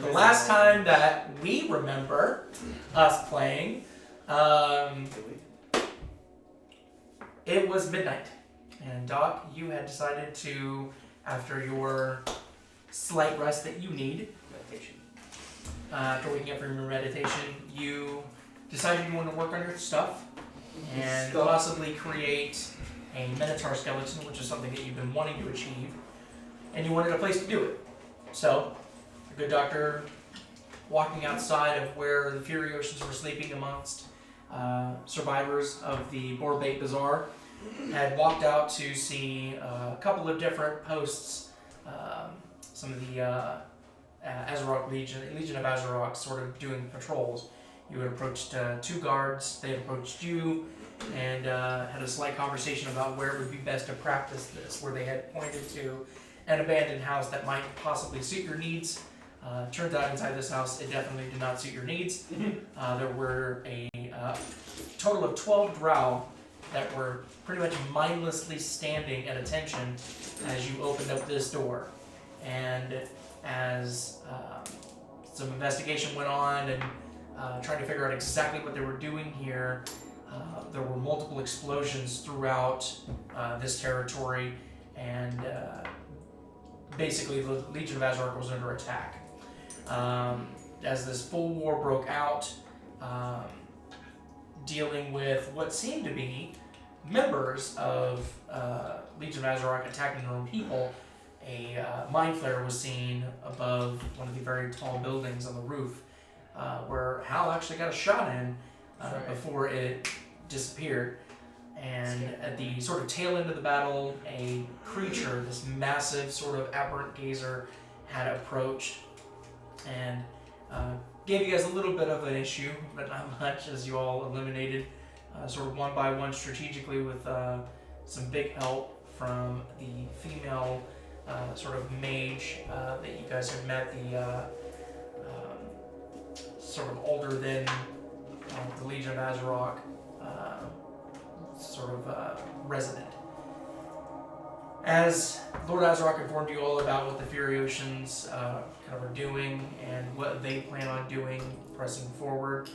the last time that we remember us playing, it was midnight. And Doc, you had decided to, after your slight rest that you need, Meditation. After waking up from your meditation, you decided you want to work on your stuff and possibly create a Minotaur skeleton, which is something that you've been wanting to achieve, and you wanted a place to do it. So, the good doctor, walking outside of where the Furiosians were sleeping amongst survivors of the Borbate Bazaar, had walked out to see a couple of different posts, some of the Azeroth Legion of Azeroth sort of doing patrols. You had approached two guards, they had approached you, and had a slight conversation about where it would be best to practice this, where they had pointed to an abandoned house that might possibly suit your needs. Turns out inside this house, it definitely did not suit your needs. There were a total of 12 drow that were pretty much mindlessly standing at attention as you opened up this door. And as some investigation went on and trying to figure out exactly what they were doing here, there were multiple explosions throughout this territory, and basically the Legion of Azeroth was under attack. As this full war broke out, dealing with what seemed to be members of Legion of Azeroth attacking their own people, a mind flare was seen above one of the very tall buildings on the roof, where Hal actually got a shot in before it disappeared. And at the sort of tail end of the battle, a creature, this massive sort of aberrant gazer, had approached and gave you guys a little bit of an issue, but not much, as you all eliminated sort of one by one strategically with some big help from the female sort of mage that you guys had met, the sort of older than the Legion of Azeroth sort of resident. As Lord Azeroth informed you all about what the Furiosians kind of are doing and what they plan on doing, pressing forward,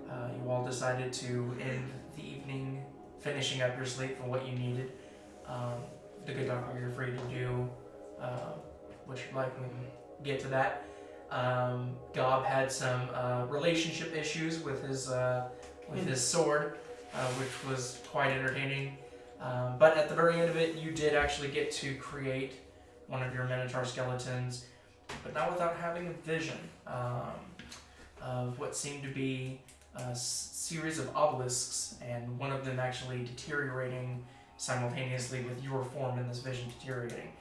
you all decided to end the evening finishing up your sleep for what you needed. The good doctor, you're free to do what you'd like when we get to that. Gob had some relationship issues with his sword, which was quite entertaining. But at the very end of it, you did actually get to create one of your Minotaur skeletons, but not without having a vision of what seemed to be a series of obelisks, and one of them actually deteriorating simultaneously with your form in this vision deteriorating.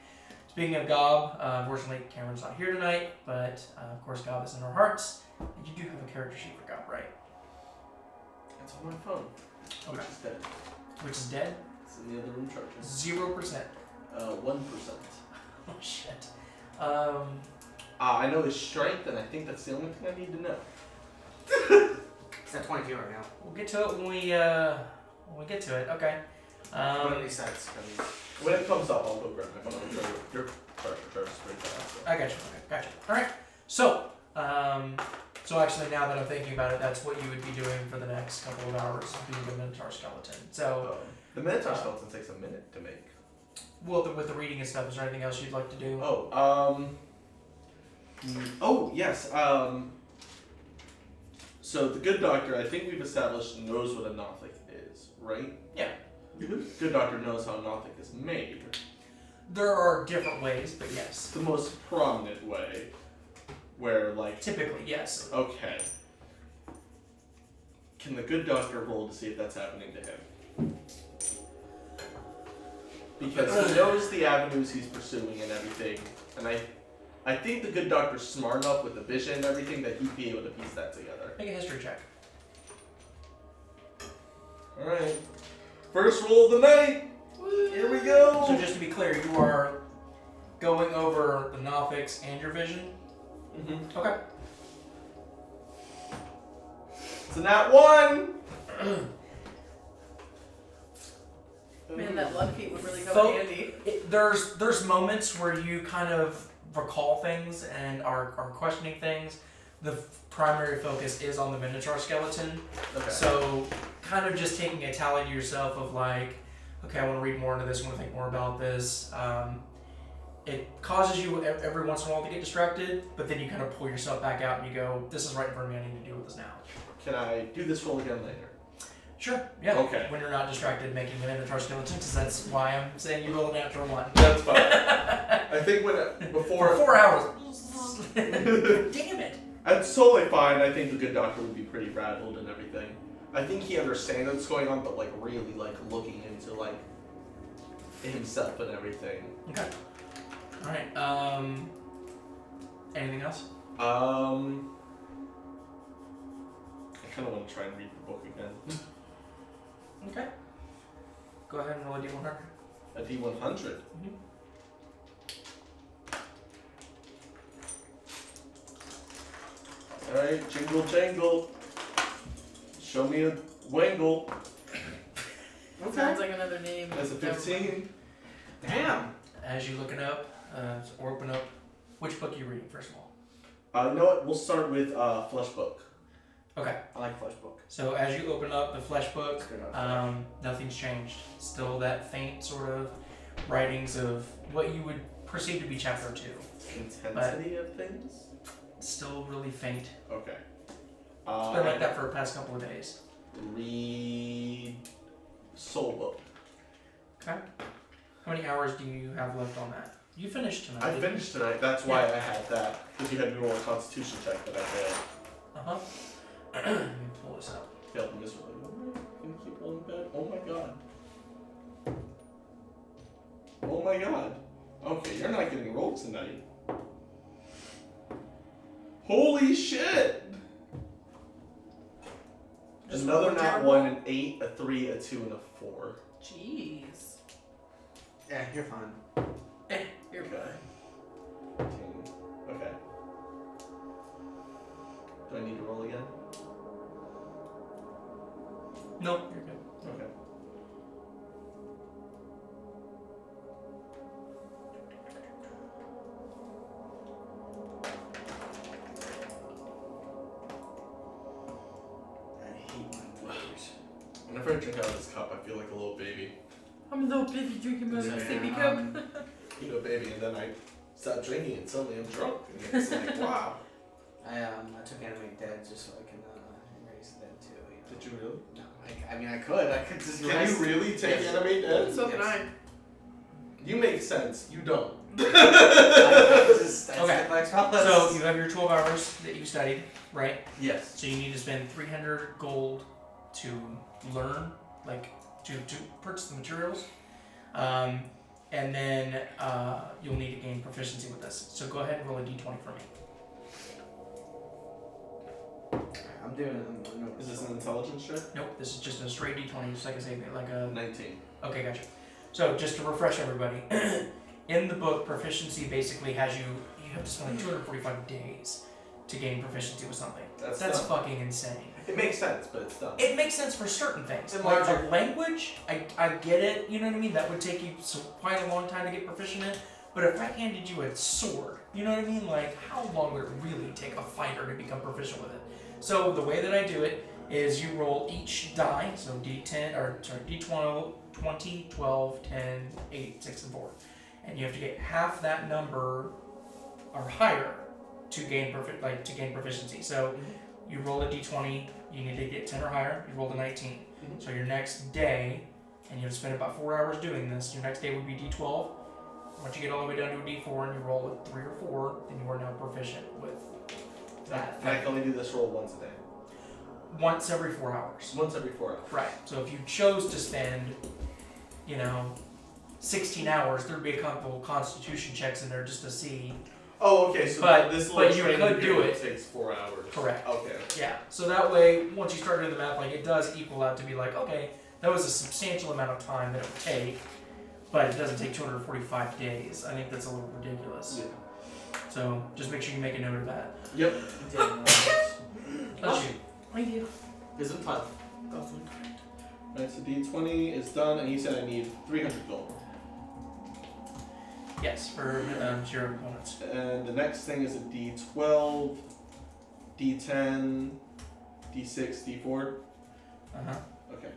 Speaking of Gob, unfortunately Cameron's not here tonight, but of course Gob is in our hearts, and you do have a character sheet for Gob, right? It's on my phone. Okay. Which is dead. Which is dead? It's in the other room charging. 0%. 1%. Oh shit. I know his strength, and I think that's the only thing I need to know. It's at 22 right now. We'll get to it when we get to it. Okay. What are these sets? When it comes up, I'll go grab my phone. Your charger's pretty fast. I got you. Okay, gotcha. All right. So, so actually, now that I'm thinking about it, that's what you would be doing for the next couple of hours, being the Minotaur skeleton. So, the Minotaur skeleton takes a minute to make. Well, with the reading and stuff, is there anything else you'd like to do? Oh, yes. So the good doctor, I think we've established, knows what a Nothic is, right? Yeah. The good doctor knows how a Nothic is made. There are different ways, but yes. The most prominent way, where like... Typically, yes. Okay. Can the good doctor roll to see if that's happening to him? Because he knows the avenues he's pursuing and everything, and I think the good doctor's smart enough with the vision and everything that he'd be able to piece that together. Make a history check. Alright. First roll of the night! Here we go! So just to be clear, you are going over the Nothics and your vision? Mm-hmm. Okay. So nat 1! Man, that luck feat would really come in handy. There's moments where you kind of recall things and are questioning things, the primary focus is on the Minotaur skeleton. Okay. So kind of just taking a tally to yourself of like, okay, I want to read more into this, I want to think more about this. It causes you every once in a while to get distracted, but then you kind of pull yourself back out and you go, this is right in front of me, I need to deal with this now. Can I do this roll again later? Sure, yeah. Okay. When you're not distracted making an Minotaur skeleton, because that's why I'm saying you roll a natural 1. That's fine. I think before... For 4 hours. Damn it. That's totally fine. I think the good doctor would be pretty rattled and everything. I think he understands what's going on, but like really like looking into like himself and everything. Okay. Alright, anything else? I kind of want to try and read the book again. Okay. Go ahead and roll a D100. A D100? Alright, jingle jangle. Show me a wangle. Sounds like another name. That's a 15. Damn. As you look it up, or open up, which book are you reading first of all? You know what? We'll start with Flesh Book. Okay. I like Flesh Book. So as you open up the flesh book, It's good enough. nothing's changed. Still that faint sort of writings of what you would perceive to be chapter 2. Intensity of things? Still really faint. Okay. It's been like that for the past couple of days. Read Soul Book. Okay. How many hours do you have left on that? You finished tonight. I didn't you? finished tonight. That's why I had that. Because you had me roll a Constitution check that I failed. Uh-huh. Let me pull this up. Failed miserably. Oh my, can you keep rolling bad? Oh my god. Oh my god. Okay, you're not getting rolled tonight. Holy shit! Just Another rolled nat terrible? 1, an 8, a 3, a 2, and a 4. Jeez. Yeah, you're fine. You're Okay. fine. 15. Okay. Do I need to roll again? No, you're good. Okay. I hate my brothers. Whenever I drink out of this cup, I feel like a little baby. I'm a little baby drinking my Yeah, sippy cup. You know, baby, and then I stop drinking and suddenly I'm drunk. And it's like, wow. I took Animate Dead just so I can erase that too. You know? Did you really? No, I mean I could just Can erase. you really take Yes. Animate Dead? So did I. You make sense. You don't. That's Okay. like So you have your 12 hours that you studied, right? Yes. So you need to spend 300 gold to learn, like to purchase the materials, and then you'll need to gain proficiency with this. So go ahead and roll a d20 for me. I'm doing. Is this an intelligence check? Nope, this is just a straight d20, just like I say, like a. 19. Okay, gotcha. So just to refresh everybody, in the book, proficiency basically has you have to spend like 245 days to gain proficiency with something. That's dumb. fucking insane. It makes sense, but it's dumb. It makes sense for certain things. And Like larger- the language, I get it, you know what I mean? That would take you quite a long time to get proficient in. But if I handed you a sword, you know what I mean? Like, how long would it really take a fighter to become proficient with it? So the way that I do it is you roll each die, so D10, or sorry, D12, 20, 12, 10, 8, 6, and 4. And you have to get half that number or higher to gain proficiency. So you roll a d20, you need to get 10 or higher, you roll a 19. Mhm. So your next day, and you have to spend about 4 hours doing this, your next day would be d12. Once you get all the way down to a d4 and you roll a 3 or 4, then you are now proficient with that. And I can only do this roll once a day. Once every 4 hours. Once every 4 hours. Right. So if you chose to spend, 16 hours, there'd be a couple constitution checks in there just to see. Oh, okay. So But- this but little you training could do period it. takes 4 hours. Correct. Okay. Yeah. So that way, once you start doing the math, like it does equal out to be like, okay, that was a substantial amount of time that it would take, but it doesn't take 245 days. I think that's a little ridiculous. Yeah. So just make sure you make a note of that. Yep. That's you. Thank you. Is it fun? Right, so D20 is done, and you said I need 300 gold. Yes, for 0 components. And the next thing is a D12, D10, D6, D4. Uh-huh. Okay.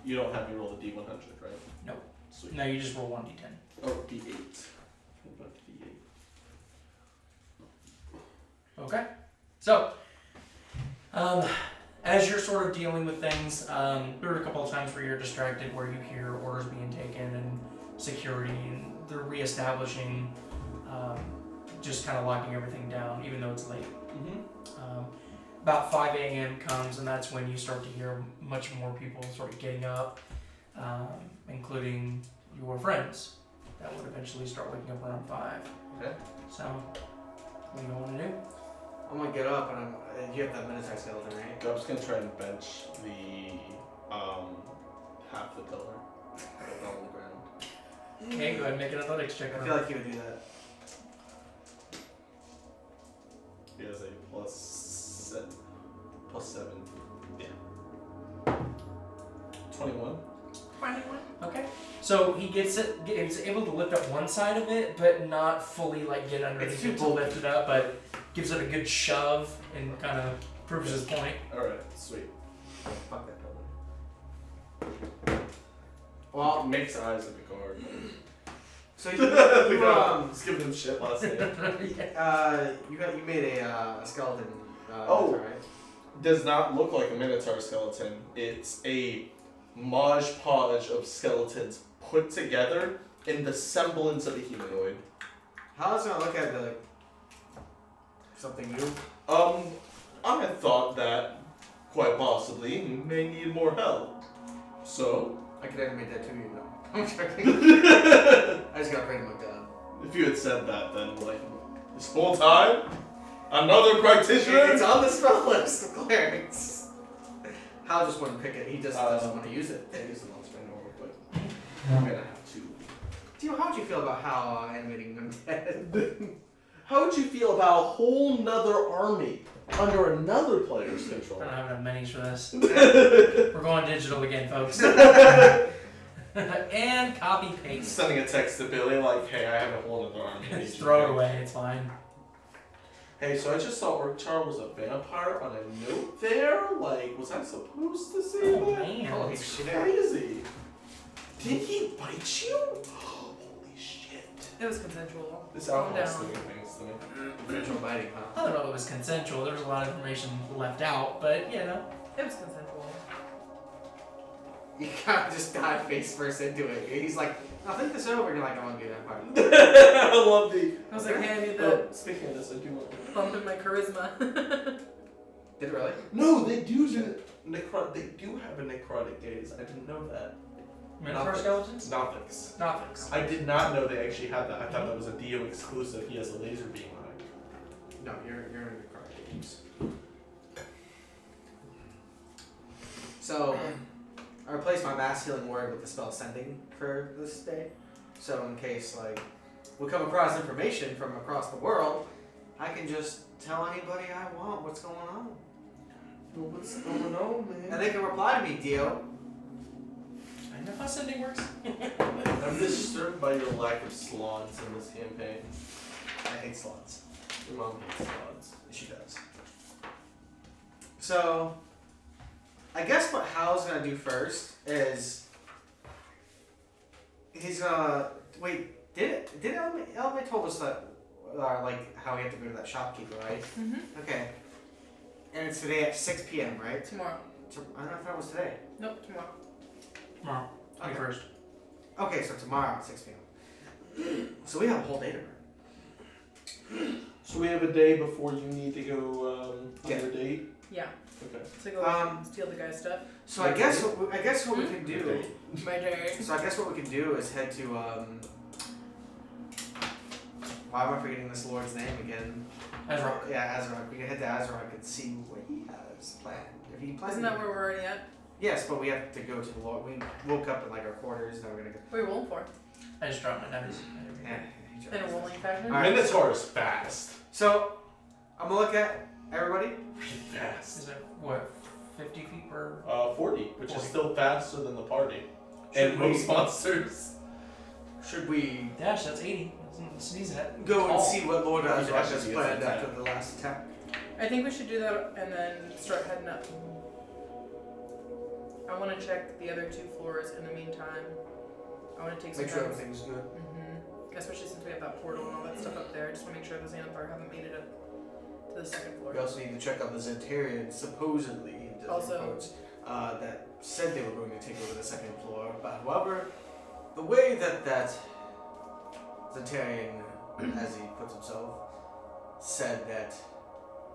You don't have me roll the D100, right? Nope. Sweet. No, you just roll 1d10. Oh, D8. What about D8? Okay. So, as you're sort of dealing with things, there are a couple of times where you're distracted, where you hear orders being taken and security, and they're reestablishing, just kind of locking everything down, even though it's late. Mm-hmm. About 5 a.m. comes, and that's when you start to hear much more people sort of getting up, including your friends that would eventually start waking up around 5. Okay. So, what do you want to do? I'm gonna get up and you have that Minotaur skeleton, right? I'm just gonna try and bench the half the pillar that fell on the ground. Okay, go ahead and make an athletics check. I feel like you would do that. He has a +7. Yeah. 21. 21. Okay. So he gets it. He's able to lift up one side of it, but not fully like get underneath It's too it to lift it up, but gives it a good shove and kind of proves his point. All right, sweet. Fuck that pillar. Well, Makes eyes at the guard. so Just giving him shit last night. you made a skeleton. Oh. Minotaur, right? Does not look like a Minotaur skeleton. It's a modge podge of skeletons put together in the semblance of a humanoid. How is it gonna look at the something new? I had thought that quite possibly you may need more help. So, I could animate that too, you know. I'm joking. I just gotta pray to my god. if you had said that, then like this whole time, another practitioner. It's on the spell list of clerics. Hal just wouldn't pick it. He just doesn't want to use it. Yeah, use the most random real quick. I'm gonna have to. Dio, how would you feel about how animating them dead? How would you feel about a whole nother army under another player's control? I don't have enough minis for this. We're going digital again, folks. And copy paste. Sending a text to Billy like, hey, I have a whole other army. I need Just you throw to it go." away. It's fine. Hey, so I just saw Orkchar was a vampire on a note there. Like, was I supposed to say Oh that? man. Holy It's shit. crazy. Did he bite you? Holy shit. It was consensual. This Calm alcohol's down. doing things to me. Virtual biting, huh? I don't know if it was consensual. There was a lot of information left out, but you know. It was consensual. You kind of just dive face first into it. He's like, I'll think this over. And you're like, I want to be that part. I love the. I was like, hey, I need Oh, that speaking of this, I do want. bump in my charisma. Did it really? No, they do. They do have a necrotic gaze. I didn't know that. Minotaur skeletons? Nothics. Nothics. I did not know they actually had that. I thought that was a Dio exclusive. He has a laser beam on it. No, you're in the card games. So, I replaced my mass healing word with the spell sending for this day. So in case like we come across information from across the world, I can just tell anybody I want what's going on. Well, what's going on, man? And they can reply to me, Dio. I know how sending works. I'm disturbed by your lack of slots in this campaign. I hate slots. Your mom hates slots. She does. So, I guess what Hal's gonna do first is he's gonna wait. Did Elimae told us that like how we have to go to that shopkeeper, right? Mm-hmm. Okay. And it's today at 6 p.m., right? Tomorrow. I don't know if that was today. Nope, tomorrow. Tomorrow. Okay. 21st. Okay, so tomorrow at 6 p.m. So we have a whole day to burn. So we have a day before you need to go on Yeah. your date. Yeah. Okay. To go steal the guy's stuff. So I guess what we can do. My day. So I guess what we can do is head to why am I forgetting this lord's name again? Azrock. Yeah, Azrock. We can head to Azrock and see what he has planned. If he plans. Isn't that where we're already at? Yes, but we have to go to the lord. We woke up in like our quarters. Now we're gonna go. What are you rolling for? I just dropped my dice. Yeah. In a rolling fashion? Alright. Minotaur is fast. So I'm gonna look at everybody. Really fast. Is it what? 50 feet per? 40, which is 40. still faster than the party. Should And we- most monsters. Should we Dash, that's 80. That's sneeze at. go and Call. see what Lord Yeah, Azrak should has be a planned attack. after the last attack? I think we should do that and then start heading up. I want to check the other 2 floors in the meantime. I want to take some Make sure time. everything's good. Especially since we have that portal and all that stuff up there. I just want to make sure the Xanathar haven't made it up to the 2nd floor. We also need to check out the Zentarians, supposedly, in different Also- quotes, that said they were going to take over the 2nd floor. But however, the way that Zentarian, as he puts himself, said that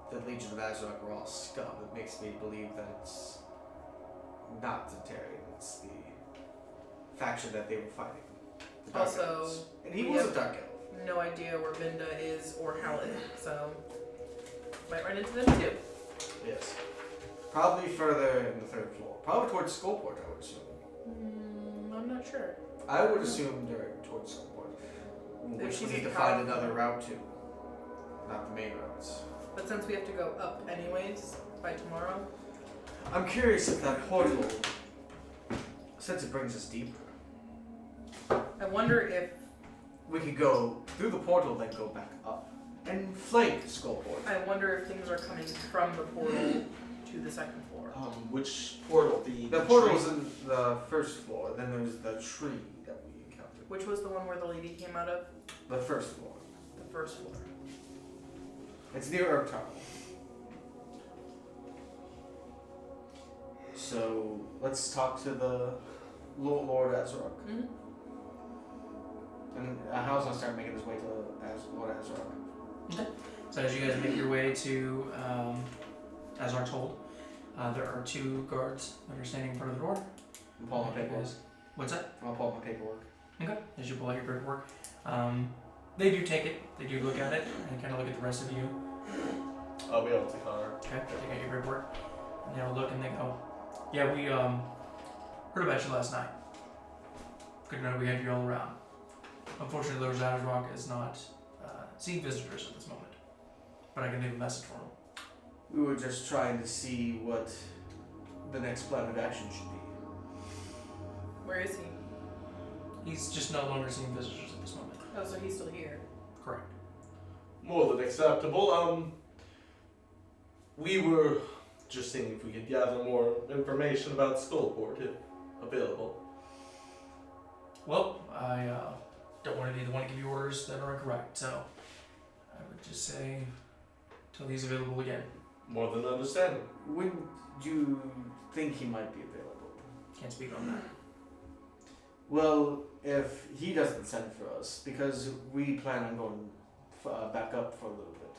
the Legion of Azrak were all scum, it makes me believe that it's not Zentarian, it's the faction that they were fighting. The Dark Also, Elves. And he we was have- a Dark Elf. No idea where Vinda is or Halid, so might run into them too. Yes. Probably further in the 3rd floor. Probably towards Skullport, I would assume. I'm not sure. I would assume they're towards Skullport. If Which she's we need to in find Cal- another route to. Not the main routes. But since we have to go up anyways by tomorrow, I'm curious if that portal, since it brings us deeper, I wonder if we could go through the portal, then go back up and flank Skullport. things are coming from the portal to the 2nd floor. Which portal? The portal's in the 1st floor, then there's the tree that we encountered. Which was the one where the lady came out of? The 1st floor. The 1st floor. It's near Urktar. So let's talk to the Lord Azrak. Mm-hmm. And how's gonna start making his way to Lord Azrak? So as you guys make your way to Azrak's Hold, there are 2 guards that are standing in front of the door. I'm pulling my paperwork. What's that? I'm gonna pull out my paperwork. Okay. As you pull out your paperwork, they do take it. They do look at it and kind of look at the rest of you. I'll be able to Connor. Okay. They got your paperwork, and they'll look and they go, "Yeah, we heard about you last night. Good to know we had you all around. Unfortunately, Lord Azrak is not seeing visitors at this moment, but I can leave a message for him." We were just trying to see what the next plan of action should be. Where is he? He's just no longer seeing visitors at this moment. Oh, so he's still here. Correct. More than acceptable. We were just seeing if we could gather more information about Skullport, if available. Well, I don't want to be the one to give you orders that are incorrect, so I would just say till he's available again. More than understandable. When do you think he might be available? Can't speak on that. Well, if he doesn't send for us, because we plan on going back up for a little bit,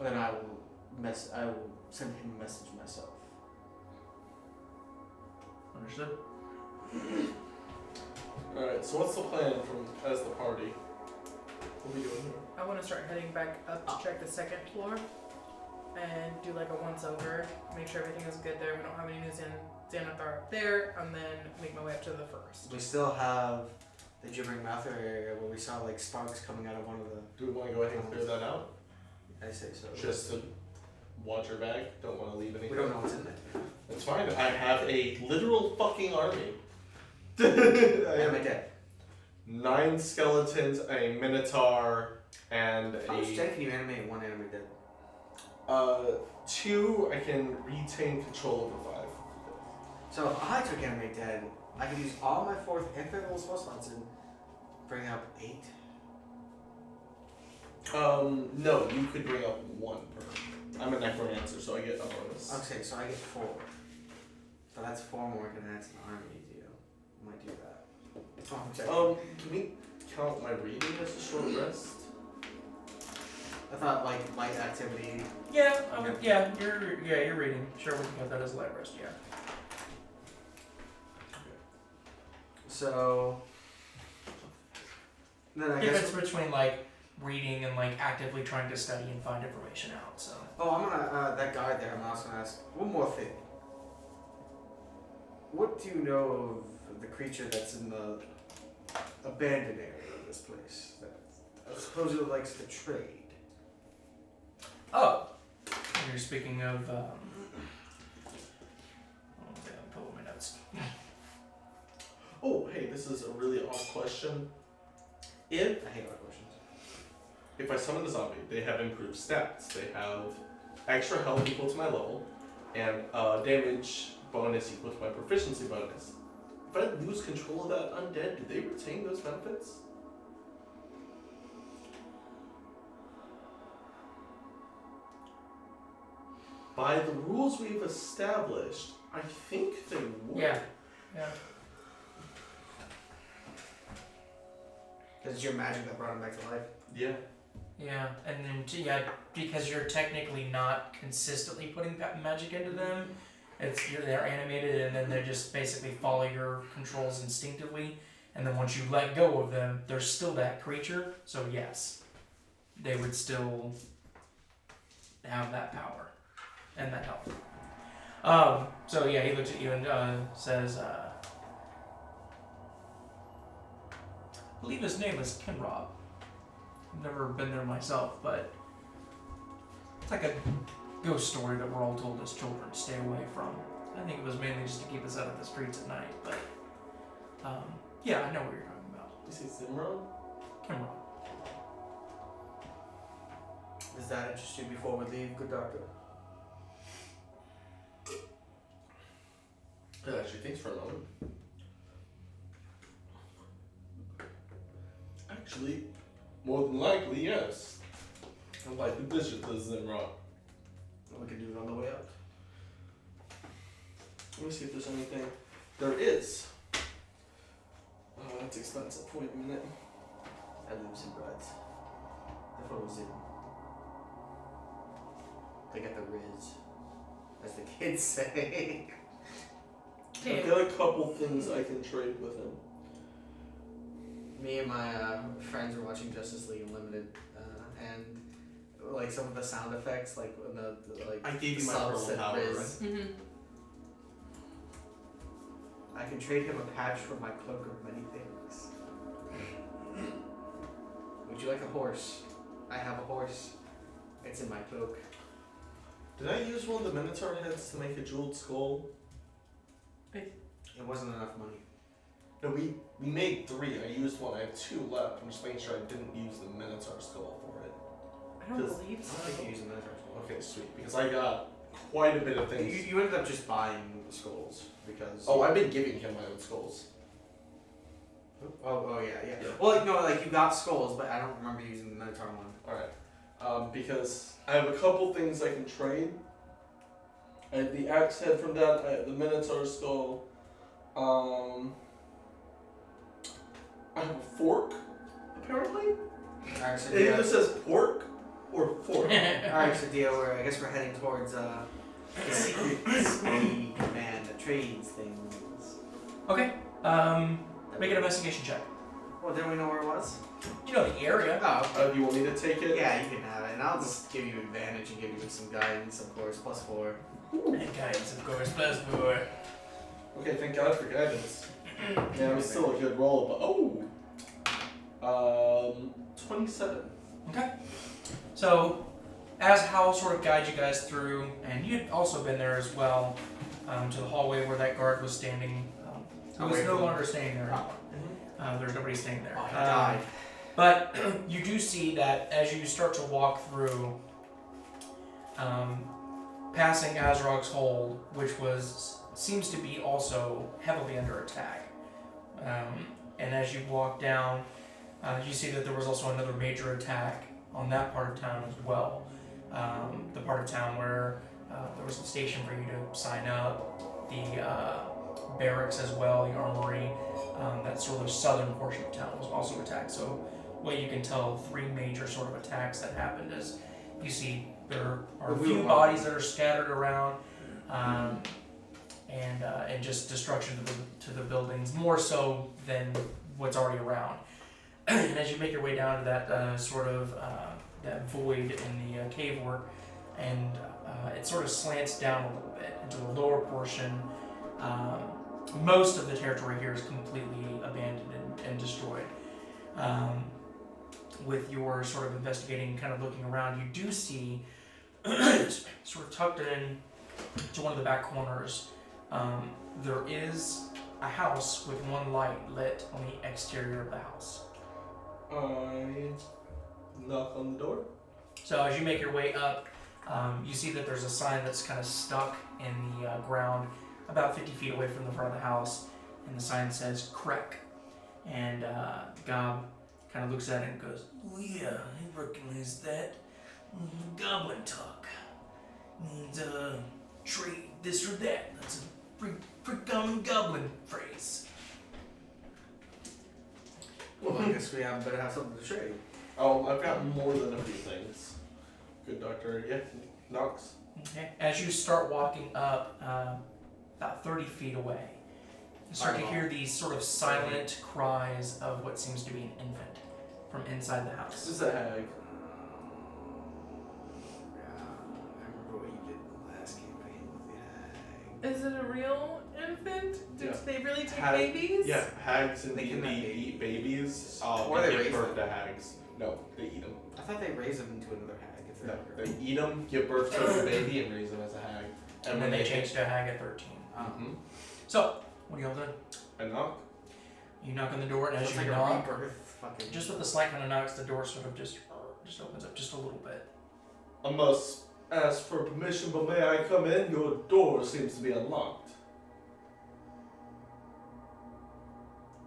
then I will send him a message myself. Understood? Alright, so what's the plan as the party? What are we doing here? I want to start heading back up to check the 2nd floor and do like a once over, make sure everything is good there. We don't have any news in Xanathar up there, and then make my way up to the 1st. We still have the Gibbering Mouther area where we saw like sparks coming out of one of the. Do we want to go ahead and clear that out? I say so. Just to watch your bag? Don't want to leave anything? We don't know what's in there. That's fine. I have a literal fucking army. I Am I have dead? 9 skeletons, a minotaur, and How much a... dead can you animate in one anime dead? 2, I can retain control of the 5. So if I took animate dead, I could use all my 4th and 5th level spell slots and bring up 8. No, you could bring up 1 per. I'm a necromancer, so I get a bonus. Okay, so I get 4. So that's 4 more I can add to the army to do. I might do that. Oh, I'm checking. Can we count my reading as a short rest? I thought like light activity. Yeah, you're reading. Sure, we can count that as a light rest, yeah. So then I Difference guess. between like reading and like actively trying to study and find information out, so. Oh, I'm gonna that guy there. I'm also gonna ask one more thing. What do you know of the creature that's in the abandoned area of this place that supposedly likes to trade? Oh! You're speaking of, oh, yeah, I'll pull up my notes. Oh, hey, this is a really off question. If I hate our questions. If I summon a zombie, they have improved stats. They have extra health equal to my level, and damage bonus equal to my proficiency bonus. If I lose control of that undead, do they retain those benefits? By the rules we've established, I think they would. Yeah. Yeah. Because it's your magic that brought him back to life. Yeah. Yeah, and then because you're technically not consistently putting magic into them, they're animated, and then they just basically follow your controls instinctively. And then once you let go of them, they're still that creature. So yes, they would still have that power and that health. So yeah, he looks at you and says, "I believe his name is Kinrob. I've never been there myself, but it's like a ghost story that we're all told as children to stay away from. I think it was mainly just to keep us out of the streets at night, but yeah, I know what you're talking about. You see Zimron? Kinrob. Does that interest you before we leave, good doctor? Actually, thanks for a moment. Actually, more than likely, yes. I'm like the bishop does Zimron. We can do it on the way out. Let me see if there's anything. There is. Oh, that's expensive. Wait a minute. I lose some breads. The photos in. They got the riz, as the kids say. I've got a couple things I can trade with him. Me and my friends were watching Justice League Unlimited, and like some of the sound effects, like when the like I gave you my subs pearl said power, riz. right? Mm-hmm. I can trade him a patch for my cloak of many things. Would you like a horse? I have a horse. It's in my cloak. Did I use one of the Minotaur heads to make a jeweled skull? It wasn't enough money. No, we made 3. I used one. I have 2 left. I'm just making sure I didn't use the Minotaur skull for it. I don't believe I don't so. think you used a Minotaur skull. Okay, sweet. Because I got quite a bit of You, things. you ended up just buying the skulls because. Oh, I've been giving him my own skulls. Oh yeah. Yeah. Well, no, like you got skulls, but I don't remember using the Minotaur one. Alright. Because I have a couple things I can trade. I have the axe head from that. I have the Minotaur skull. I have a fork, apparently. Alright, so It either says pork or fork. Alright, so Dio, I guess we're heading towards the secret spooky man that trades things. Okay. Make an investigation check. Well, didn't we know where it was? You know the area. Oh, okay. Do you want me to take it? Yeah, you can have it, and I'll just give you advantage and give you some guidance, of course, +4. And guidance, of course, +4. Okay, thank God for guidance. Yeah, it was still a good roll, but 27. Okay. So, as Hal sort of guides you guys through, and you'd also been there as well, to the hallway where that guard was standing. He was no longer standing there anymore. There's nobody standing there. Oh, he died. But you do see that as you start to walk through, passing Azrog's Hold, which seems to be also heavily under attack. And as you walk down, you see that there was also another major attack on that part of town as well. The part of town where there was a station for you to sign up, the barracks as well, the armory, that sort of southern portion of town was also attacked. So what you can tell, 3 major sort of attacks that happened is you see there are a few bodies that are scattered around, and just destruction to the buildings, more so than what's already around. And as you make your way down to that that void in the cave work, and it sort of slants down a little bit into the lower portion. Most of the territory here is completely abandoned and destroyed. With your sort of investigating, kind of looking around, you do see sort of tucked in to one of the back corners. There is a house with one light lit on the exterior of the house. I knock on the door. So as you make your way up, you see that there's a sign that's kind of stuck in the ground about 50 feet away from the front of the house, and the sign says "Cleric." And Gob kind of looks at it and goes, "Oh yeah, I recognize that. Goblin talk. And trade this or that. That's a pretty common goblin phrase." Well, I guess we better have something to trade. Oh, I've got more than a few things. Good doctor, yeah, knocks. Okay. As you start walking up, about 30 feet away, you start to hear these sort of silent cries of what seems to be an infant from inside the This house. is a hag. Yeah, I remember what you did in the last campaign with the hag. Is it a real infant? Do Yeah. they really take Hag- babies? Yeah, hags and They D&D cannot eat babies. Or and they give raise birth them. to hags. No, they eat them. I thought they raised them into another hag. It's No, another- they eat them, give birth to a baby, and raise them as a hag. And then they change to a hag at 13. Mm-hmm. So, what do y'all do? I knock. You knock on the door, and So as it's you like knock, a rebirth fucking. just with the slight kind of knocks, the door sort of just opens up just a little bit. I must ask for permission, but may I come in? Your door seems to be unlocked.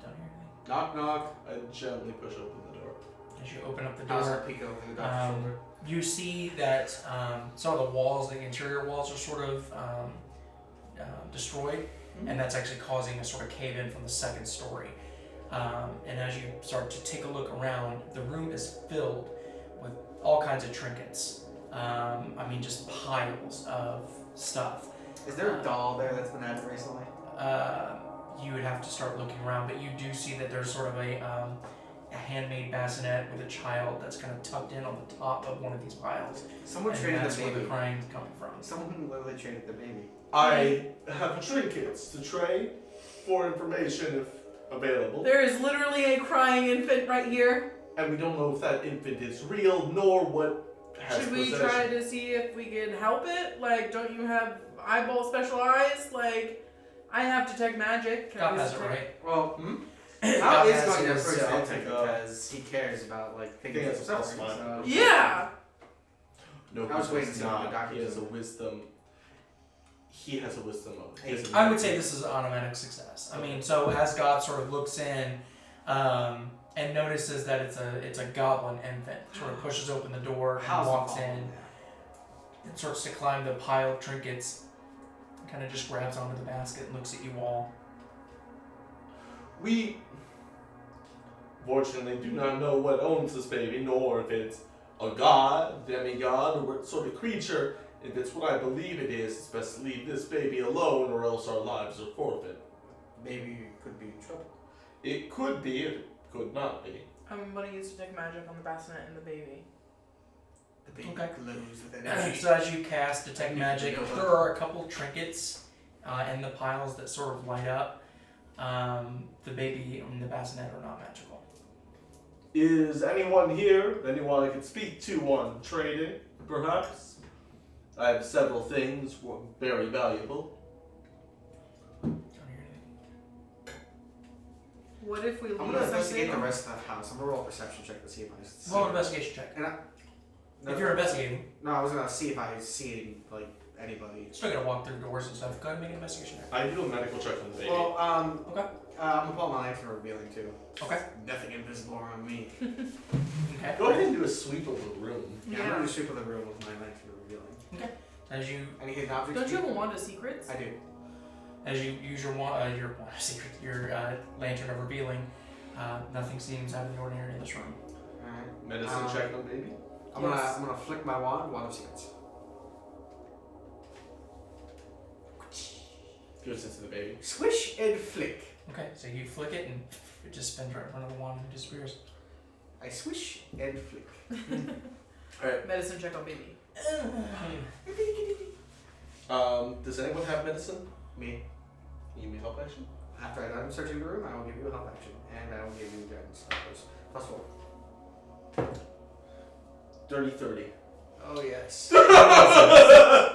Don't hear anything. Knock, knock. I gently push open the door. As you open up the How's door, that peek over the doctor's shoulder? you see that some of the walls, the interior walls, are sort of destroyed, and that's actually causing a sort of cave in from the second story. And as you start to take a look around, the room is filled with all kinds of trinkets. I mean, just piles of stuff. Is there a doll there that's been added recently? You would have to start looking around, but you do see that there's sort of a handmade bassinet with a child that's kind of tucked in on the top of one of these piles. Someone And traded that's the where the baby. crying's coming from. Someone literally traded the baby. I have trinkets to trade for information if available. There is literally a crying infant right here. And we don't know if that infant is real nor what has Should we possession. try to see if we can help it? Like, don't you have eyeball special eyes? Like, I have detect magic. Can God I has it detect- right. Well, God Al is has going to his, approach I'll the take infant a- because he cares about like things think that that's are a suffering. plus So. Yeah. No, I was he waiting does to see what the not. doctor He has said. a wisdom. He has a wisdom of his. I would say this is an automatic success. I mean, so as God sort of looks in and notices that it's a goblin infant, sort of pushes open the door and How's walks the in and starts to climb the pile of trinkets, kind of just grabs onto the basket and looks at you all. We fortunately do not know what owns this baby, nor if it's a god, demigod, or what sort of creature. If it's what I believe it is, it's best to leave this baby alone, or else our lives are forfeit. Maybe you could be in trouble. It could be, it could not be. I'm gonna use detect magic on the bassinet and the baby. The baby Okay. glows with energy. So as you cast Detect You Magic, can go there are a couple trinkets in the piles that sort of light up. The baby and the bassinet are not magical. Is anyone here? Anyone I could speak to on trading, perhaps? I have several things very valuable. Don't hear anything. What if we leave I'm gonna investigate the something? rest of the house. I'm gonna roll a perception check to see if I see. Roll an investigation check. If you're investigating, No, I was gonna see if I see like anybody. still gotta walk through doors and stuff. Go ahead and make an investigation check. I do a medical check on the baby. Well, Okay. I'm gonna pull out my lantern revealing too. Okay. Nothing invisible around me. Okay. Go ahead and do a sweep of the room. Yeah, I'm gonna sweep of the room with my lantern revealing. As you Any hidden objects? Don't you have a wand of secrets? I do. use your lantern of revealing, nothing seems out of the ordinary in this room. Alright. Medicine check on baby. I'm Yes. gonna flick my wand of secrets. Goes into the baby. Swish and flick. Okay, so you flick it and it just spins right in front of the wand and disappears. I swish and flick. Medicine check on baby. Does anyone have medicine? Me. You give me help action? After I'm done searching the room, I will give you a help action, and I will give you guidance. +4. Dirty 30. Oh yes.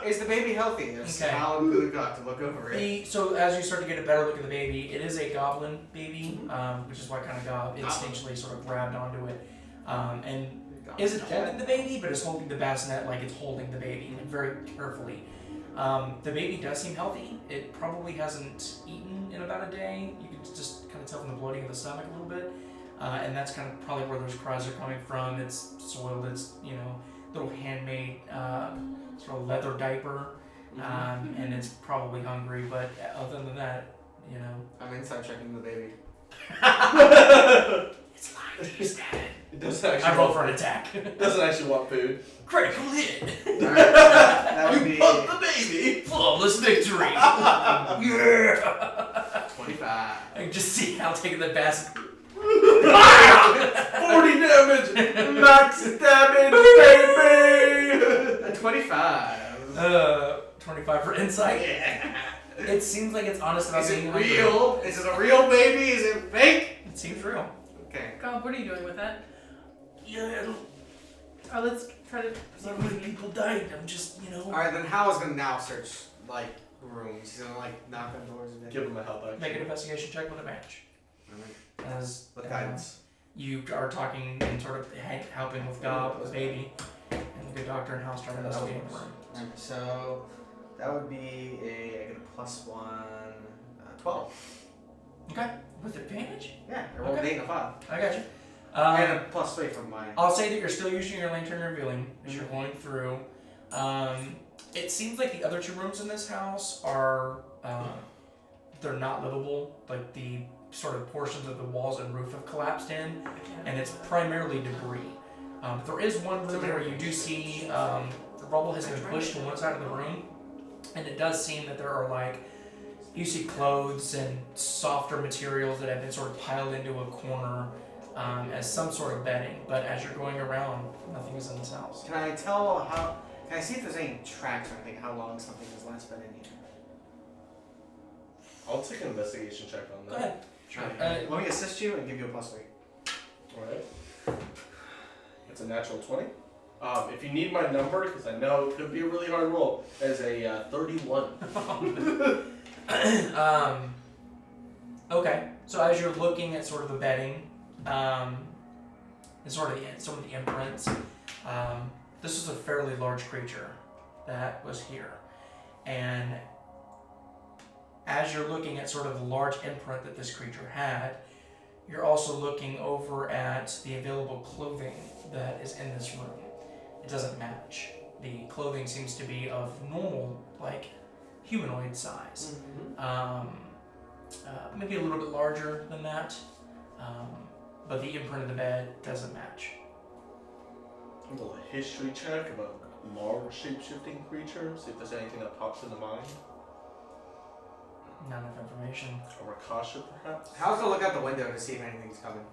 Is the baby healthy? Yes. Okay. How good got to look over it. So as you start to get a better look at the baby, it is a goblin baby, which is why kind of Gob instinctually sort of grabbed onto it, and isn't holding the baby, but is holding the bassinet like it's holding the baby, like very carefully. The baby does seem healthy. It probably hasn't eaten in about a day. You can just kind of tell from the bloating of the stomach a little bit, and that's kind of probably where those cries are coming from. It's soiled. It's little handmade sort of leather diaper, and it's probably hungry. But other than that, I'm inside checking the baby. it's lying to you, Stat. It doesn't actually. I roll for an attack. It doesn't actually want food. Critical hit. Alright, that would be Put the baby. Flawless victory. Yeah. 25. I can just see Hal taking the basket. 40 damage. Max damage, baby. 25. 25 for insight. Yeah. It seems like it's honest about Is being it hungry. real? Is it a real baby? Is it fake? It seems real. Okay. God, what are you doing with that? Yeah, Let's try to. not many people died. I'm just, Alright, then Hal is gonna now search, rooms. He's gonna, knock on doors and Give him a help action. make an investigation check with advantage. As With guidance. you are talking and sort of helping with Gob, the baby, and the good doctor and Hal's trying to investigate the room. Alright, so that would be I get a +1, 12. Okay, with advantage? Yeah, I rolled an Okay. 8 and a 5. I got you. And a +3 from my. I'll say that you're still using your lantern revealing as you're going through. It seems like the other two rooms in this house are they're not livable. Like the sort of portions of the walls and roof have collapsed in, and it's primarily debris. There is one room where you do see the rubble has been pushed to one side of the room, and it does seem that there are you see clothes and softer materials that have been sort of piled into a corner as some sort of bedding. But as you're going around, nothing is in this house. Can I see if there's any tracks or anything, how long something has last been in here? I'll take an investigation check on Go that. ahead. Sure. Let me assist you and give you a +3. Alright. It's a natural 20. If you need my number, because I know it could be a really hard roll, that is a 31. Okay, so as you're looking at sort of the bedding, and sort of some of the imprints, this is a fairly large creature that was here, and as you're looking at sort of the large imprint that this creature had, you're also looking over at the available clothing that is in this room. It doesn't match. The clothing seems to be of normal, humanoid size. Maybe a little bit larger than that, but the imprint of the bed doesn't match. A little history check about large shape-shifting creatures, see if there's anything that pops into mind. Not enough information. Or Rakasha, perhaps? How's gonna look out the window to see if anything's coming?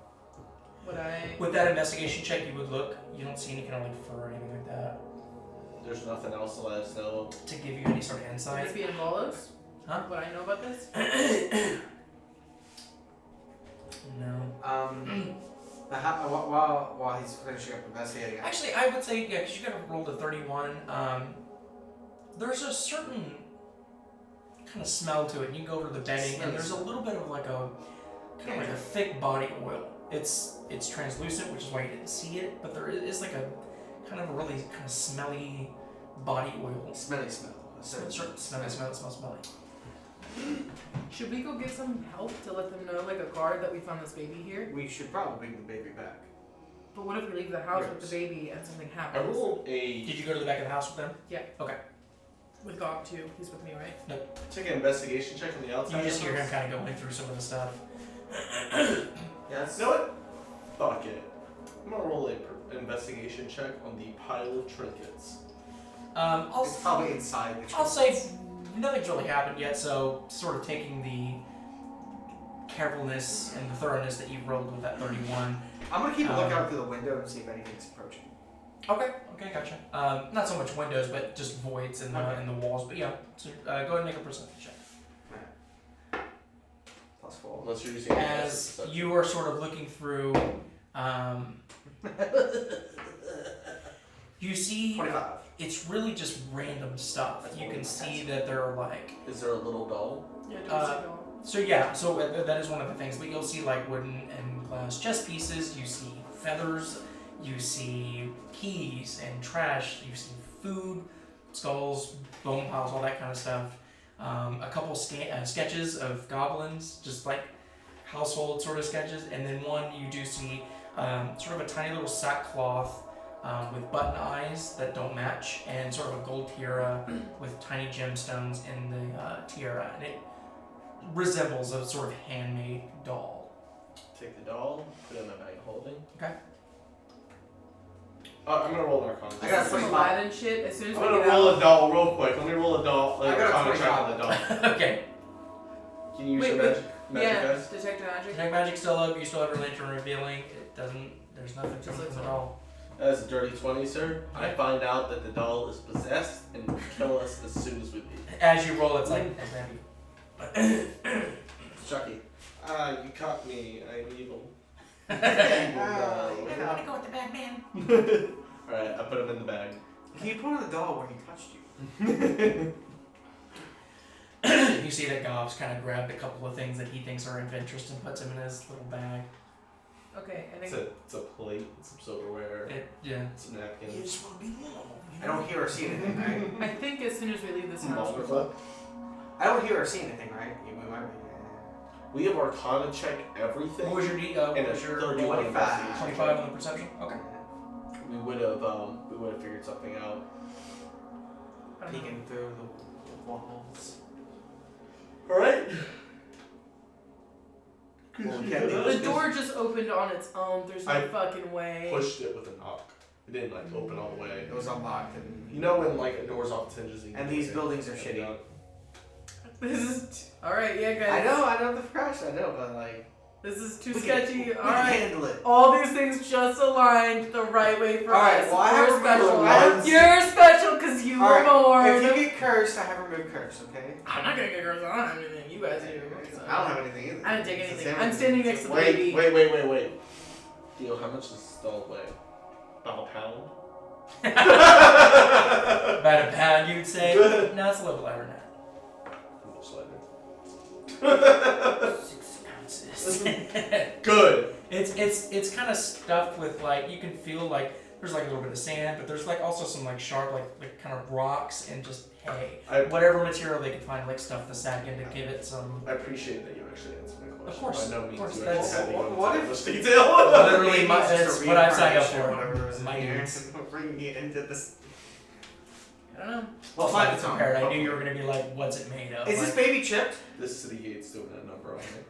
With that investigation check, you would look. You don't see any kind of fur or anything like that There's nothing else to let us know. to give you any sort of Would insight. this be in Volos? Huh? Would I know about this? No. While he's finishing up investigating. Actually, I would say, yeah, because you got rolled a 31. There's a certain kind of smell to it. You go over the bedding, and there's a little bit of kind of a thick body oil. It's translucent, which is why you didn't see it. But there is a kind of a really kind of smelly body oil. Smelly smell. So it's certain smelly smell. It smells smelly. Should we go get some help to let them know, a guard, that we found this baby here? We should probably bring the baby back. But what if we leave the house with the baby and something I happens? rolled a... Did you go to the back of the house with them? Yeah. Okay. With Gob too. He's with me, right? Take an investigation check on the outside. You just of the hear him house. kind of going through some of the stuff. Yes. You know what? Fuck it. I'm gonna roll an investigation check on the pile of trinkets. It's probably inside the I'll say nothing's really happened yet, so sort of taking the carefulness and the thoroughness that you rolled with that 31. I'm gonna keep a lookout through the window and see if anything's approaching. Okay, gotcha. Not so much windows, but just voids in the walls. But yeah, so go ahead and make a perception check. +4. Unless you're using As you are sort of looking through, You see, 25. it's really just random stuff. That's You what can we see have. that there are like. Is there a little doll? Yeah, do So yeah, so that is one of the things. But you'll see like wooden and glass chess pieces. You see feathers. You see keys and trash. You see food, skulls, bone piles, all that kind of stuff. A couple sketches of goblins, just like household sort of sketches, and then one you do see sort of a tiny little sackcloth with button eyes that don't match, and sort of a gold tiara with tiny gemstones in the tiara, and it resembles a sort of handmade doll. Take the doll, put it in my bag of holding. Okay. I'm gonna roll an Arcana. I got some 25. Aladdin shit. As soon as I'm we gonna get roll out. a doll real quick. Let me roll a doll. I got a Arcana check on the 25. doll. Okay. Can you use Wait, your wait. magic Yeah, guys? detect magic. Detect magic still up. You still have your lantern revealing. It doesn't. There's nothing Just coming looks from it like- all. That's a dirty 20, sir. I Okay. find out that the doll is possessed and will kill us as soon as we leave. As you roll, it's like it's heavy. Chucky. You caught me. I'm evil. You I go with the bad man. Alright, I put him in the bag. He put on the doll where he touched you. You see that Gov's kind of grabbed a couple of things that he thinks are of interest and puts them in his little bag. Okay, I It's think. a plate, some silverware, Yeah. some napkins. just want to be alone. I don't hear or see anything, right? I think as soon as we leave this Some house, bumper clip. I don't hear or see anything, right? You might be. We have Arcana check everything. What was your what And was your 31 25. investigation. 25 on the perception? Okay. We would have figured something out. I don't know. Peeking through the walls. Alright. Well, we can't leave The this- door just opened on its own. There's no I fucking way. Pushed it with a knock. It didn't like open all the way. It was unlocked and. You know when like a door's off the hinges And these buildings are shitty. This is alright, yeah, guys. I know the crash, I know, but like. This is too we sketchy. Can Alright. handle it. All these things just aligned the right way for Alright, us. well, I have You're special. removed ones. You're special because you were born. If you get cursed, I have removed curse, okay? I'm not gonna get girls. I don't have anything. You guys do. So. I don't have anything either. I didn't take It's the anything. same I'm as- standing next to the Wait, baby. wait. Dio, how much does this doll weigh? About a pound? About a pound, you'd say? No, it's a little lighter than Much lighter. that. 6 ounces. Good. It's kind of stuffed with like, you can feel like there's like a little bit of sand, but there's like also some like sharp like kind of rocks and just hay. Whatever material they could find, like stuff the sack in to give it some. I appreciate that you actually answered my question. Of course, By no of means course, you that's- actually had to go what into if- much detail. Literally, Maybe my, it's just that's a what I've signed up reincarnation, for. Whatever was in My here. needs. Bring me into this. I don't know. Well, Like, fine, it's it's on. prepared. I knew you were gonna be like, "What's it made of?" Is this Like, baby chipped? This city gate's doing a number on me.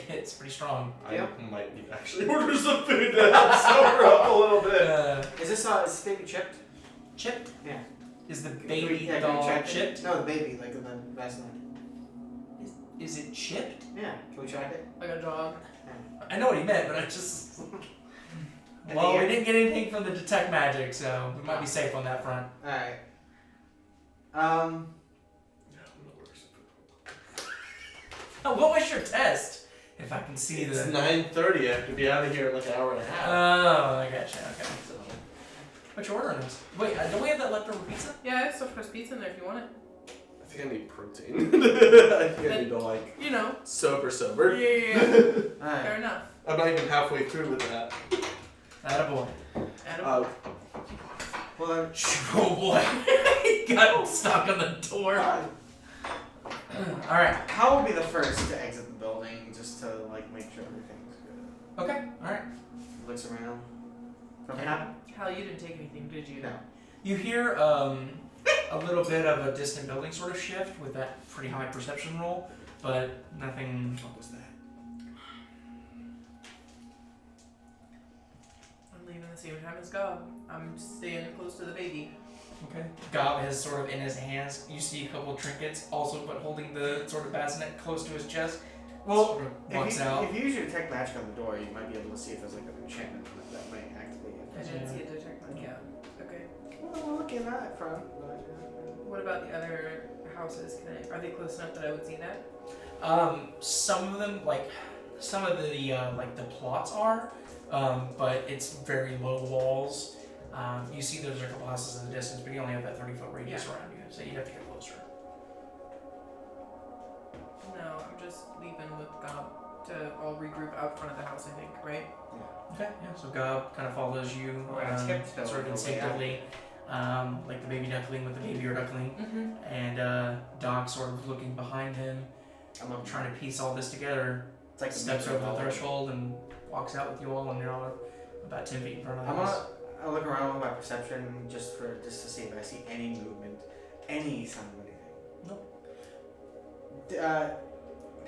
it's pretty strong. Yeah. I might need to actually order some food to help sober up a little bit. Is this baby chipped? Chipped? Yeah. Is the Can baby we doll check it? chipped? No, the baby, like in the Vaseline. Is it chipped? Yeah. Can we check it? Like a dog. I know what he meant, but I just. In Well, the we ear? didn't get anything from the detect magic, so we might be safe on that front. Alright. Oh, what was your test? If I can see It's the. 9:30. I have to be out of here in like an hour and a half. Oh, I gotcha. Okay. So, what you ordering us? Wait, don't we have that leftover pizza? Yeah, I have stuffed crust pizza in there if you want it. I think I need protein. I think I need to like You know. sober. Yeah. Fair Alright. enough. I'm not even halfway through with that. Attaboy. Adam. Well then. Oh boy. He got stuck on the door. Alright. How will be the first to exit the building just to like make sure everything's good? Okay. Alright. Looks around. Something happened? Hal, you didn't take anything, did you? No. You hear a little bit of a distant building sort of shift with that pretty high perception roll, but nothing. What was that? I'm leaving the same time as Gob. I'm staying close to the baby. Okay. Gob has sort of in his hands, you see a couple trinkets, also but holding the sort of bassinet close to his chest. Well, sort of walks out. If you use your detect magic on the door, you might be able to see if there's like an enchantment that might activate I it. didn't see a detect one. Yeah. Okay. Well, we're looking at it from. What about the other houses? Are they close enough that I would see that? Some of them, like some of the like the plots are, but it's very low walls. You see there's a couple houses in the distance, but you only have that 30-foot radius Yeah. around you, so you'd have to get closer. No, I'm just leaving with Gob to all regroup out front of the house, I think, right? Okay, yeah, so Gob kind of follows you Tiptoe sort of over, instinctively, like the baby duckling with the baby duckling, Mm-hmm. and Doc sort of looking behind him, I'm trying to piece all this together, It's like steps over the threshold and walks out with you all, and you're all about 10 feet in front of the house. I look around with my perception just to see if I see any movement, any sign of anything. Nope.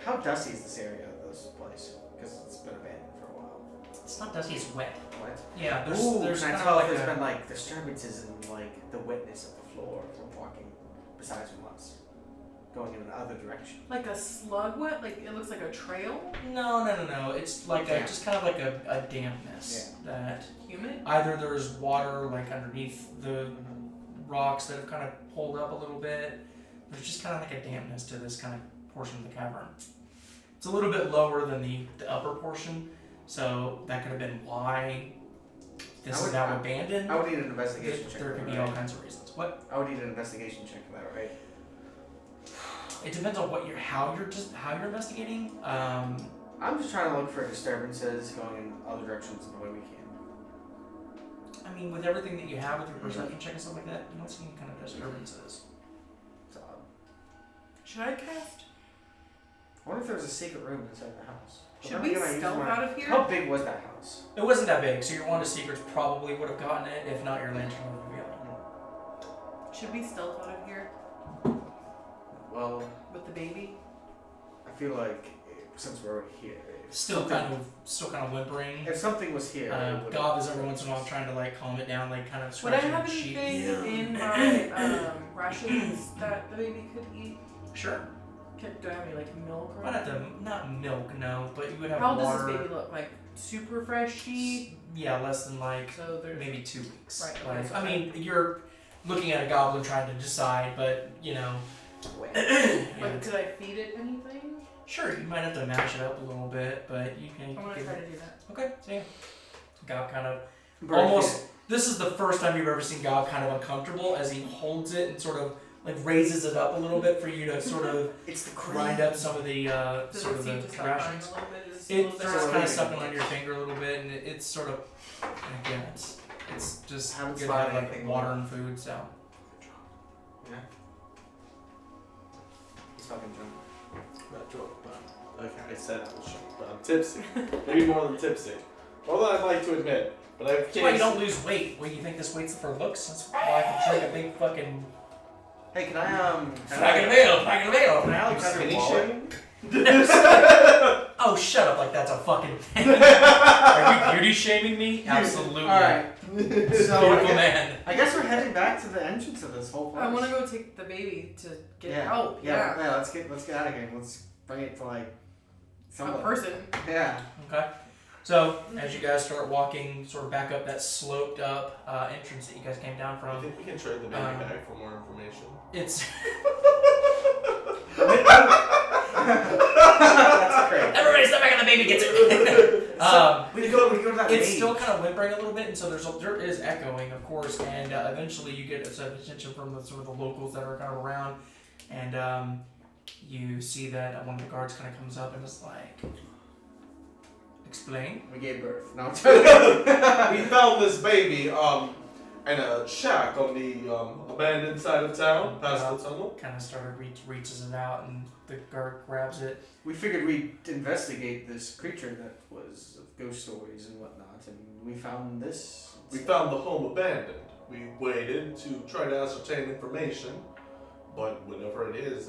How dusty is this area of this place? Because it's been abandoned for a while. It's not dusty, it's wet. What? Yeah, Ooh, there's can I kind tell of if like there's a, been like disturbances in like the wetness of the floor from walking besides from us, going in another direction? Like a slug wet? Like it looks like a trail? No. It's like Damp. just kind of like a dampness that Humid? either there's water like underneath the rocks that have kind of pulled up a little bit. There's just kind of like a dampness to this kind of portion of the cavern. It's a little bit lower than the upper portion, so that could have been why this is now abandoned. I would need an investigation check. There for could that, be all right? kinds of reasons. What? I would need an investigation check for that, right? It depends on what how you're investigating. I'm just trying to look for disturbances going in other directions in the way we can. I mean, with everything that you have with your perception check and stuff like that, you don't see any kind of disturbances. It's odd. Should I cast? I wonder if there's a secret room inside the house. Should we stealth out of here? How big was that house? It wasn't that big, so your wand of secrets probably would have gotten it. If not, your lantern would reveal it. Should we stealth out of here Well, with the baby? I feel like since we're already here, if Still kind of whimpering. if something was here, it would've- Gob is every once in a while trying to like calm it down, like kind of Would I scratching have its cheek. anything in my rations that the baby could eat? Sure. Do I have any like milk or Might have anything? to, not milk, no, but you would have How old water. does this baby look? Like super freshy? Yeah, less than like So there's maybe 2 weeks. Right, okay, Like, so I mean, you're looking at a goblin trying to decide, but you know. Like, yeah. could I feed it anything? Sure, you might have to mash it up a little bit, but you can. I'm gonna give try it- to do that. Okay, so yeah. Gob kind of Bird almost. feed This is the first time you've ever seen Gob kind of uncomfortable as he holds it and sort of like raises it up a little bit for you to sort of it. It's the grind up some of the Does sort it of seem the to start crying rations. a little bit? Is It little starts bit- kind of sucking on your finger a little bit, and it's sort of again, it's just Haven't good to spotted have like anything water like- and food. So Yeah. He's fucking drunk. Not drunk, but okay, I said I was drunk, but I'm tipsy. Maybe more than tipsy. More than I'd like to admit. But I that's why you don't lose weight. What, you think this weight's for looks? That's why I can drink a big fucking Hey, can I flag of ale. Alex, Can he wallet? shame? Oh, shut up! Like that's a fucking thing. Are you beauty shaming me? Absolutely. All right. So Beautiful man. I guess we're heading back to the entrance of this whole place. I want to go take the baby to get yeah. help. Yeah. Let's get out of here. Let's bring it to like A someone. person. Yeah. Okay. So as you guys start walking, sort of back up that sloped up entrance that you guys came down I from, think we can trade the baby back for more information. it's That's great. everybody step back and the baby gets it. We go to that It's maze. still kind of whimpering a little bit, and so there is echoing, of course, and eventually you get some attention from the, sort of the locals that are kind of around, and you see that one of the guards kind of comes up and is like, explain. We gave birth. No, I'm joking. We found this baby in a shack on the abandoned side of town, past the tunnel. Kind of started reaches it out, and the guard grabs it. We figured we'd investigate this creature that was of ghost stories and whatnot, and we found this. We found the home abandoned. We waited to try to ascertain information, but whatever it is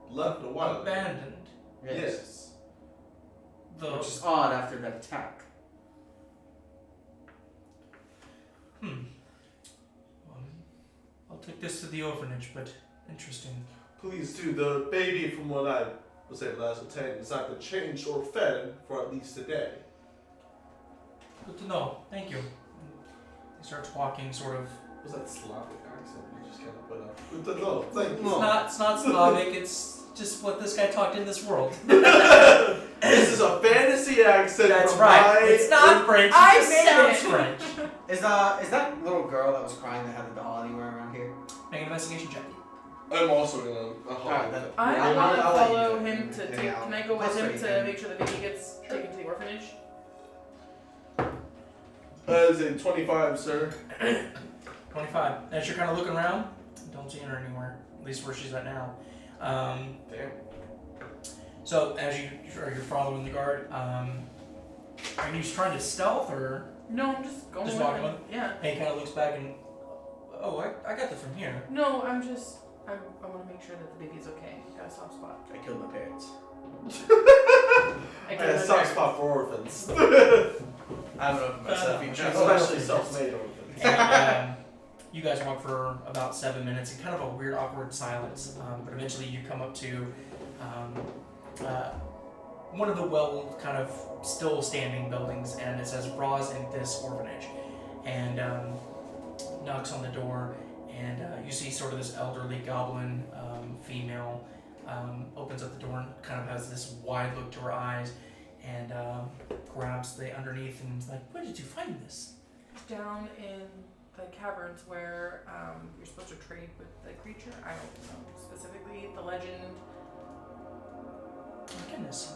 left a while ago. Abandoned. Yes. Which is odd after that attack. I'll take this to the orphanage, but interesting. Please do. The baby, from what I was able to ascertain, is either changed or fed for at least a day. Good to know. Thank you. He starts walking, sort of. Was that Slavic accent you just kind of put up? Good to know. Thank you. It's not Slavic. It's just what this guy talked in this world. This is a fantasy accent. That's from right. my- It's not French. It I just made sounds it. French. Is that little girl that was crying that had the doll anywhere around here? Make an investigation check. I'm also gonna. Alright, then. I Yeah, want to I'll let you follow do it. him to Yeah, take. yeah, Can I go with plus him 30, to then. make sure the baby gets taken to the orphanage? That is a 25, sir. 25. As you're kind of looking around, don't see her anywhere. At least where she's at now. Damn. So as you're following the guard, are you trying to stealth or? No, I'm just going Just with walking him. with Yeah. And he kind of looks back and, oh, I got that from here. No, I want to make sure that the baby's okay. Got a soft spot. I killed my parents. I I killed had a my soft parents. spot for orphans. I don't know if myself you know. Especially self-made orphans. And you guys walk for about 7 minutes in kind of a weird, awkward silence. But eventually you come up to one of the kind of still standing buildings, and it says Roz in this orphanage. And knocks on the door, and you see sort of this elderly goblin female opens up the door and kind of has this wide look to her eyes, and grabs the underneath and is like, "Where did you find this?" Down in the caverns where you're supposed to trade with the creature. I don't know specifically the legend. My goodness.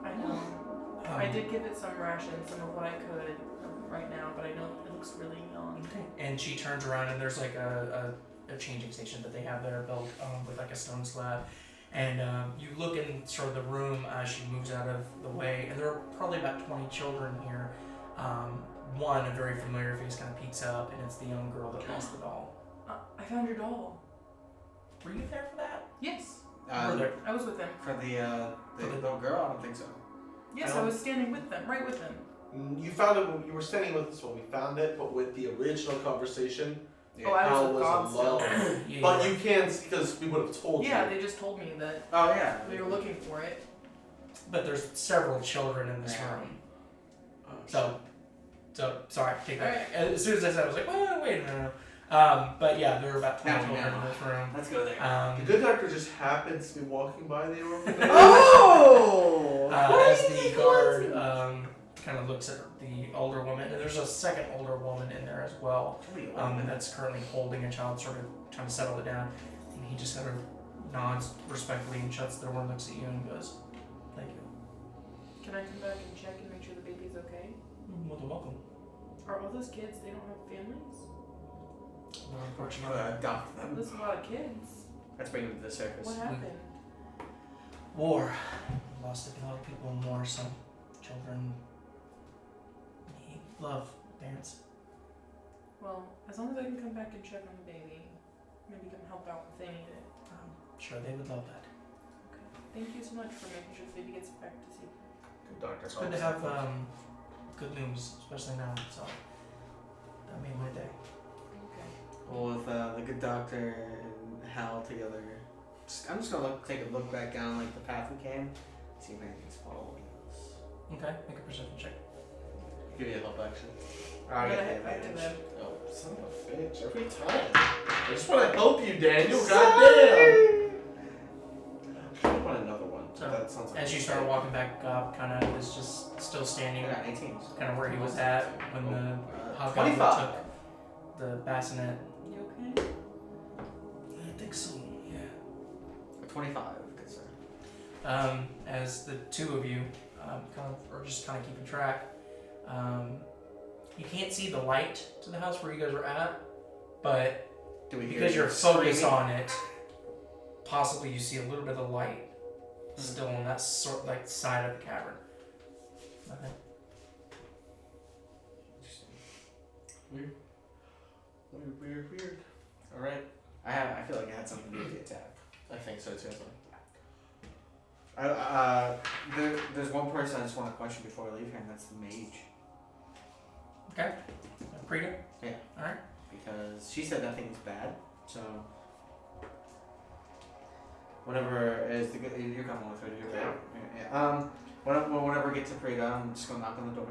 I know. I did give it some rations, some of what I could right now, but I know it looks really young. Okay. And she turns around and there's like a changing station that they have there built with like a stone slab. And you look in sort of the room as she moves out of the way, and there are probably about 20 children here. One, a very familiar face, kind of peeks up, and it's the young girl that lost the doll. I found your doll. Were you there for that? Yes, Were there? I was with them. For the little girl, I don't think so. Yes, I I don't- was standing with them, right with them. You found it when you were standing with us when we found it, but with the original conversation, Yeah. Oh, I Al was with God was still. alone. Yeah, But yeah. you can, because we would have told Yeah, you. they just told me that Oh yeah. they were looking for it. But there's several children in this Yeah. room. Oh, So sorry, take that. Alright. As soon as I said it, I was like, wait a minute. But yeah, there are about 20 Now we children know. in this room. Let's go there. The good doctor just happens to be walking by the orphanage. Oh! As the guard kind of looks at the older woman, and there's a second older woman in there as well, that's currently holding a child, sort of trying to settle it down. And he just sort of nods respectfully and shuts the door and looks at you and goes, "Thank you." Can I come back and check and make sure the baby's okay? More than welcome. Are all those kids, they don't have families? Well, unfortunately, Adopt them. There's a lot of kids. Let's bring them to the circus. What happened? war. Lost a lot of people in war, so children need love, parents. Well, as long as I can come back and check on the baby, maybe can help out if they need it. Sure, they would love that. Okay. Thank you so much for making sure the baby gets back to see. Good doctor. It's good to have good news, especially now, so that made my day. Okay. Well, with the good doctor and Hal together, I'm just gonna take a look back down like the path we came, see if anything's following us. Okay, make a perception check. Give you a help action. I'm gonna head back to them. Oh, son of a bitch. Every time. I just want to help you, Daniel. Goddamn. I want another one. So, That sounds like As you start walking back up, kind of is just still standing, I got 18. kind of where he was at when the Ahghairon 25. took the bassinet. You okay? I think so, yeah. 25, good sir. As the two of you kind of are just kind of keeping track, you can't see the light to the house where you guys were at, but Do we hear because you're you focused screaming? on it, possibly you see a little bit of light still on that sort like side of the cavern. Nothing. Weird. Alright. I feel like I had something to do with the attack. I think so too. There's one person I just want to question before I leave here, and that's the mage. Okay. Prita? Yeah. Alright. Because she said nothing was bad, so whatever is the good. You're coming with her, right? Yeah. Whenever we get to Prita, I'm just gonna knock on the door.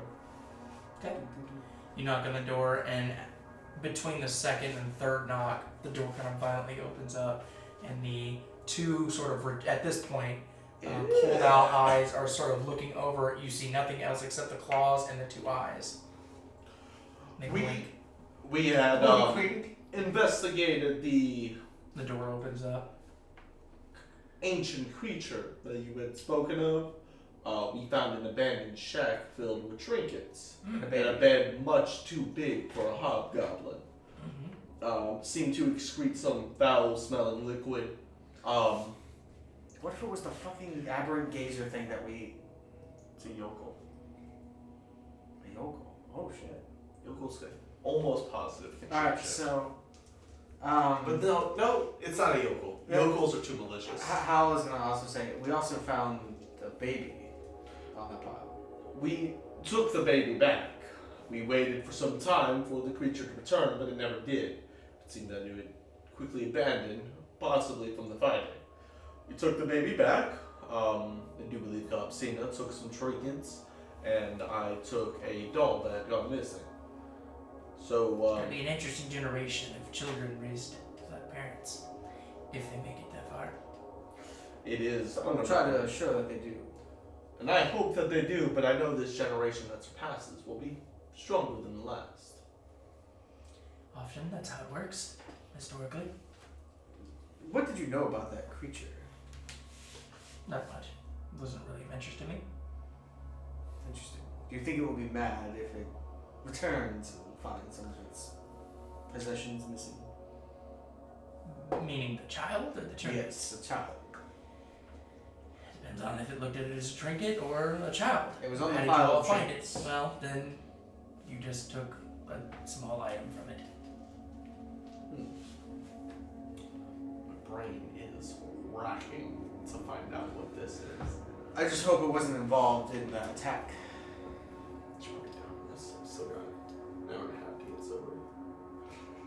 Okay. You knock on the door, and between the second and third knock, the door kind of violently opens up, and the two sort of, at this point, pulled out eyes are sort of looking over. You see nothing else except the claws and the two eyes. Make a wink. We had investigated the The door opens up. ancient creature that you had spoken of. We found an abandoned shack filled with trinkets. And a bed much too big for a hobgoblin. Seemed to excrete some foul-smelling liquid. What if it was the fucking aberrant gazer thing that we... It's a yokel. A yokel? Oh shit. Yokel's good. Almost positive. Alright, so... But no, it's not a yokel. Yeah. Yokels are too malicious. Hal is gonna also say, we also found the baby on the pile. We took the baby back. We waited for some time for the creature to return, but it never did. It seemed that it had quickly abandoned, possibly from the fighting. We took the baby back. I do believe Gobsina took some trinkets, and I took a doll that got missing. So, It's gonna be an interesting generation of children raised without parents, if they make it that far. it is. I'm gonna try to show that they do. And I hope that they do, but I know this generation that surpasses will be stronger than the last. Often, that's how it works, historically. What did you know about that creature? Not much. It wasn't really of interest to me. Interesting. Do you think it will be mad if it returns and finds some of its possessions missing? Meaning the child or the trinket? Yes, a child. Depends on if it looked at it as a trinket or a child. It was on How the did you pile all of find trinkets. it? Well, then you just took a small item from it. My brain is racking to find out what this is. I just hope it wasn't involved in the attack. It's probably down this. I've still got an hour and a half to get sober.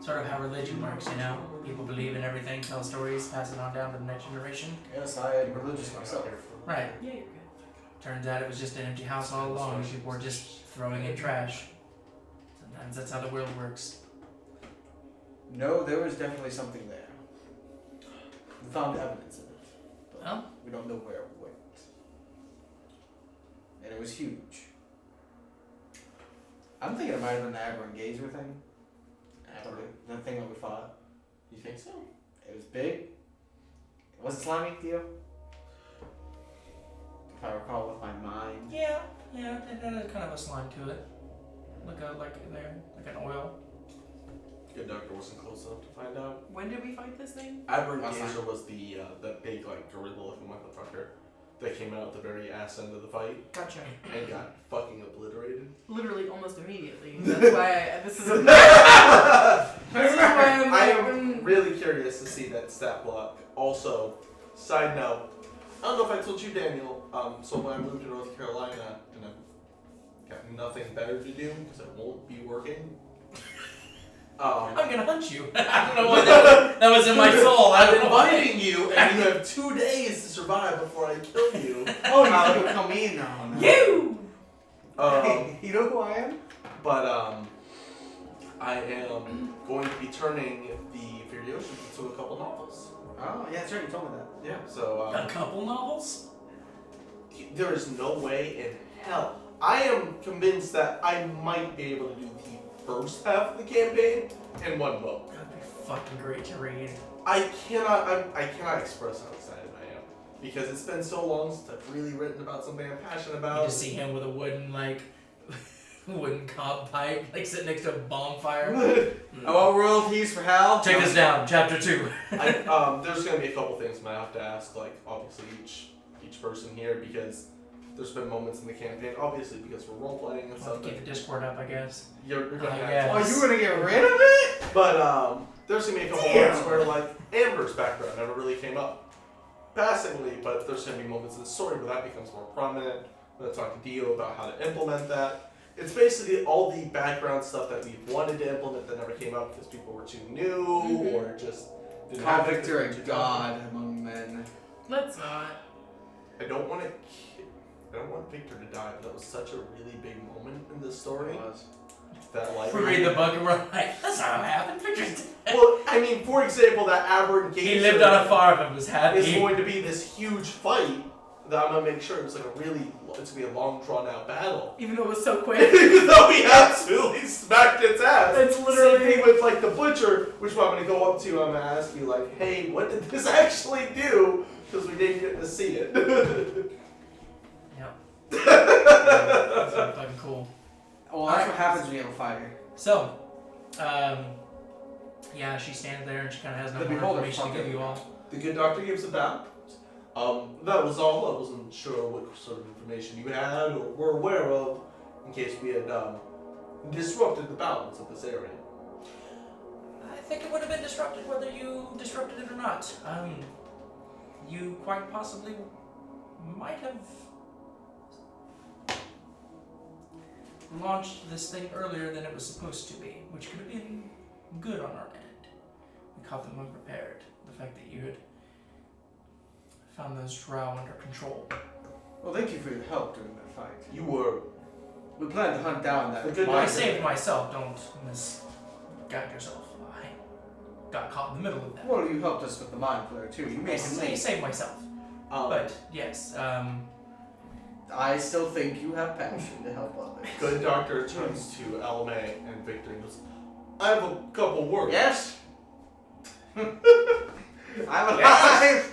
Sort of how religion works, you know? People believe in everything, tell stories, pass it on down to the next generation. Yes, I am religious myself. Right. Yeah, you're good. Turns out it was just an empty house all along. People were just throwing in trash. Sometimes that's how the world works. No, there was definitely something there. We found evidence of it. But Well, we don't know where it went. And it was huge. I'm thinking it might have been the aberrant gazer thing. The thing that we fought. You think so? It was big. Was it slimy, Theo? If I recall with my mind. yeah, it had kind of a slime to it. Like an oil. Good doctor wasn't close enough to find out. When did we fight this thing? Aberrant Last Gazer time. was the big like gorilla looking motherfucker that came out at the very ass end of the fight Gotcha. and got fucking obliterated. Literally almost immediately. That's why this is. This is why I'm I like, am really curious to see that stat block. Also, side note, I don't know if I told you, Daniel. So when I moved to North Carolina and I've got nothing better to do because I won't be working. I'm gonna hunt you. I don't know what that was in my soul. I I'm don't know why. inviting you, and you have 2 days to survive before I kill you. Oh, now you come in now. You! You know who I am? But I am going to be turning the Furiosians into a couple novels. Oh, yeah, that's right. You told me that. Yeah. So A couple novels? there is no way in hell. I am convinced that I might be able to do the first half of the campaign in one book. That'd be fucking great to read. I cannot express how excited I am because it's been so long since I've really written about something I'm passionate about. You just see him with a wooden cob pipe, sitting next to a bonfire. I want royalties for Hal. Take this down, chapter 2. There's gonna be a couple things I have to ask, obviously each person here because there's been moments in the campaign, obviously because we're role playing and I'll stuff. keep the Discord up, I guess. You're gonna have Yeah. Oh, you gonna get rid of it? But there's gonna be a couple Damn. moments where Amber's background never really came up. Passingly, but there's gonna be moments in the story where that becomes more prominent. I'm gonna talk to Dio about how to implement that. It's basically all the background stuff that we wanted to implement that never came up because people were too new or just didn't Call have it Victor because a they were too god among men. let's not. I don't want Victor to die, but that was such a really big moment in this story. That We read the book and we're like, that's not how it happened. Victor's dead. Well, I mean, for example, that aberrant gazer He lived on a farm and was happy. is going to be this huge fight, that I'm gonna make sure it's gonna be a long drawn out battle. Even though it was so quick. Even though we absolutely smacked its ass. It's literally- Same thing with like the butcher, which I'm gonna go up to you. I'm gonna ask you like, hey, what did this actually do? Because we didn't get to see it. Yeah. That's really fucking cool. Well, that's what happens when you have a fighter. So, yeah, she stands there and she kind of has no The more beholder information to give you all. The good doctor gives a bow. That was all. I wasn't sure what sort of information you had or were aware of in case we had disrupted the balance of this area. I think it would have been disrupted whether you disrupted it or not. You quite possibly might have launched this thing earlier than it was supposed to be, which could have been good on our end. We caught them unprepared. The fact that you had found those drow under control. Well, thank you for your help during that fight. You were. We plan to hunt down that. The good Well, I doctor- saved myself, don't misguide yourself. I got caught in the middle of that. Well, you helped us with the mind flare too. You I made him leave. saved myself. But, yes, I still think you have passion to help others. Good doctor turns to Elimae and Victor and goes, I have a couple words. Yes. I'm alive.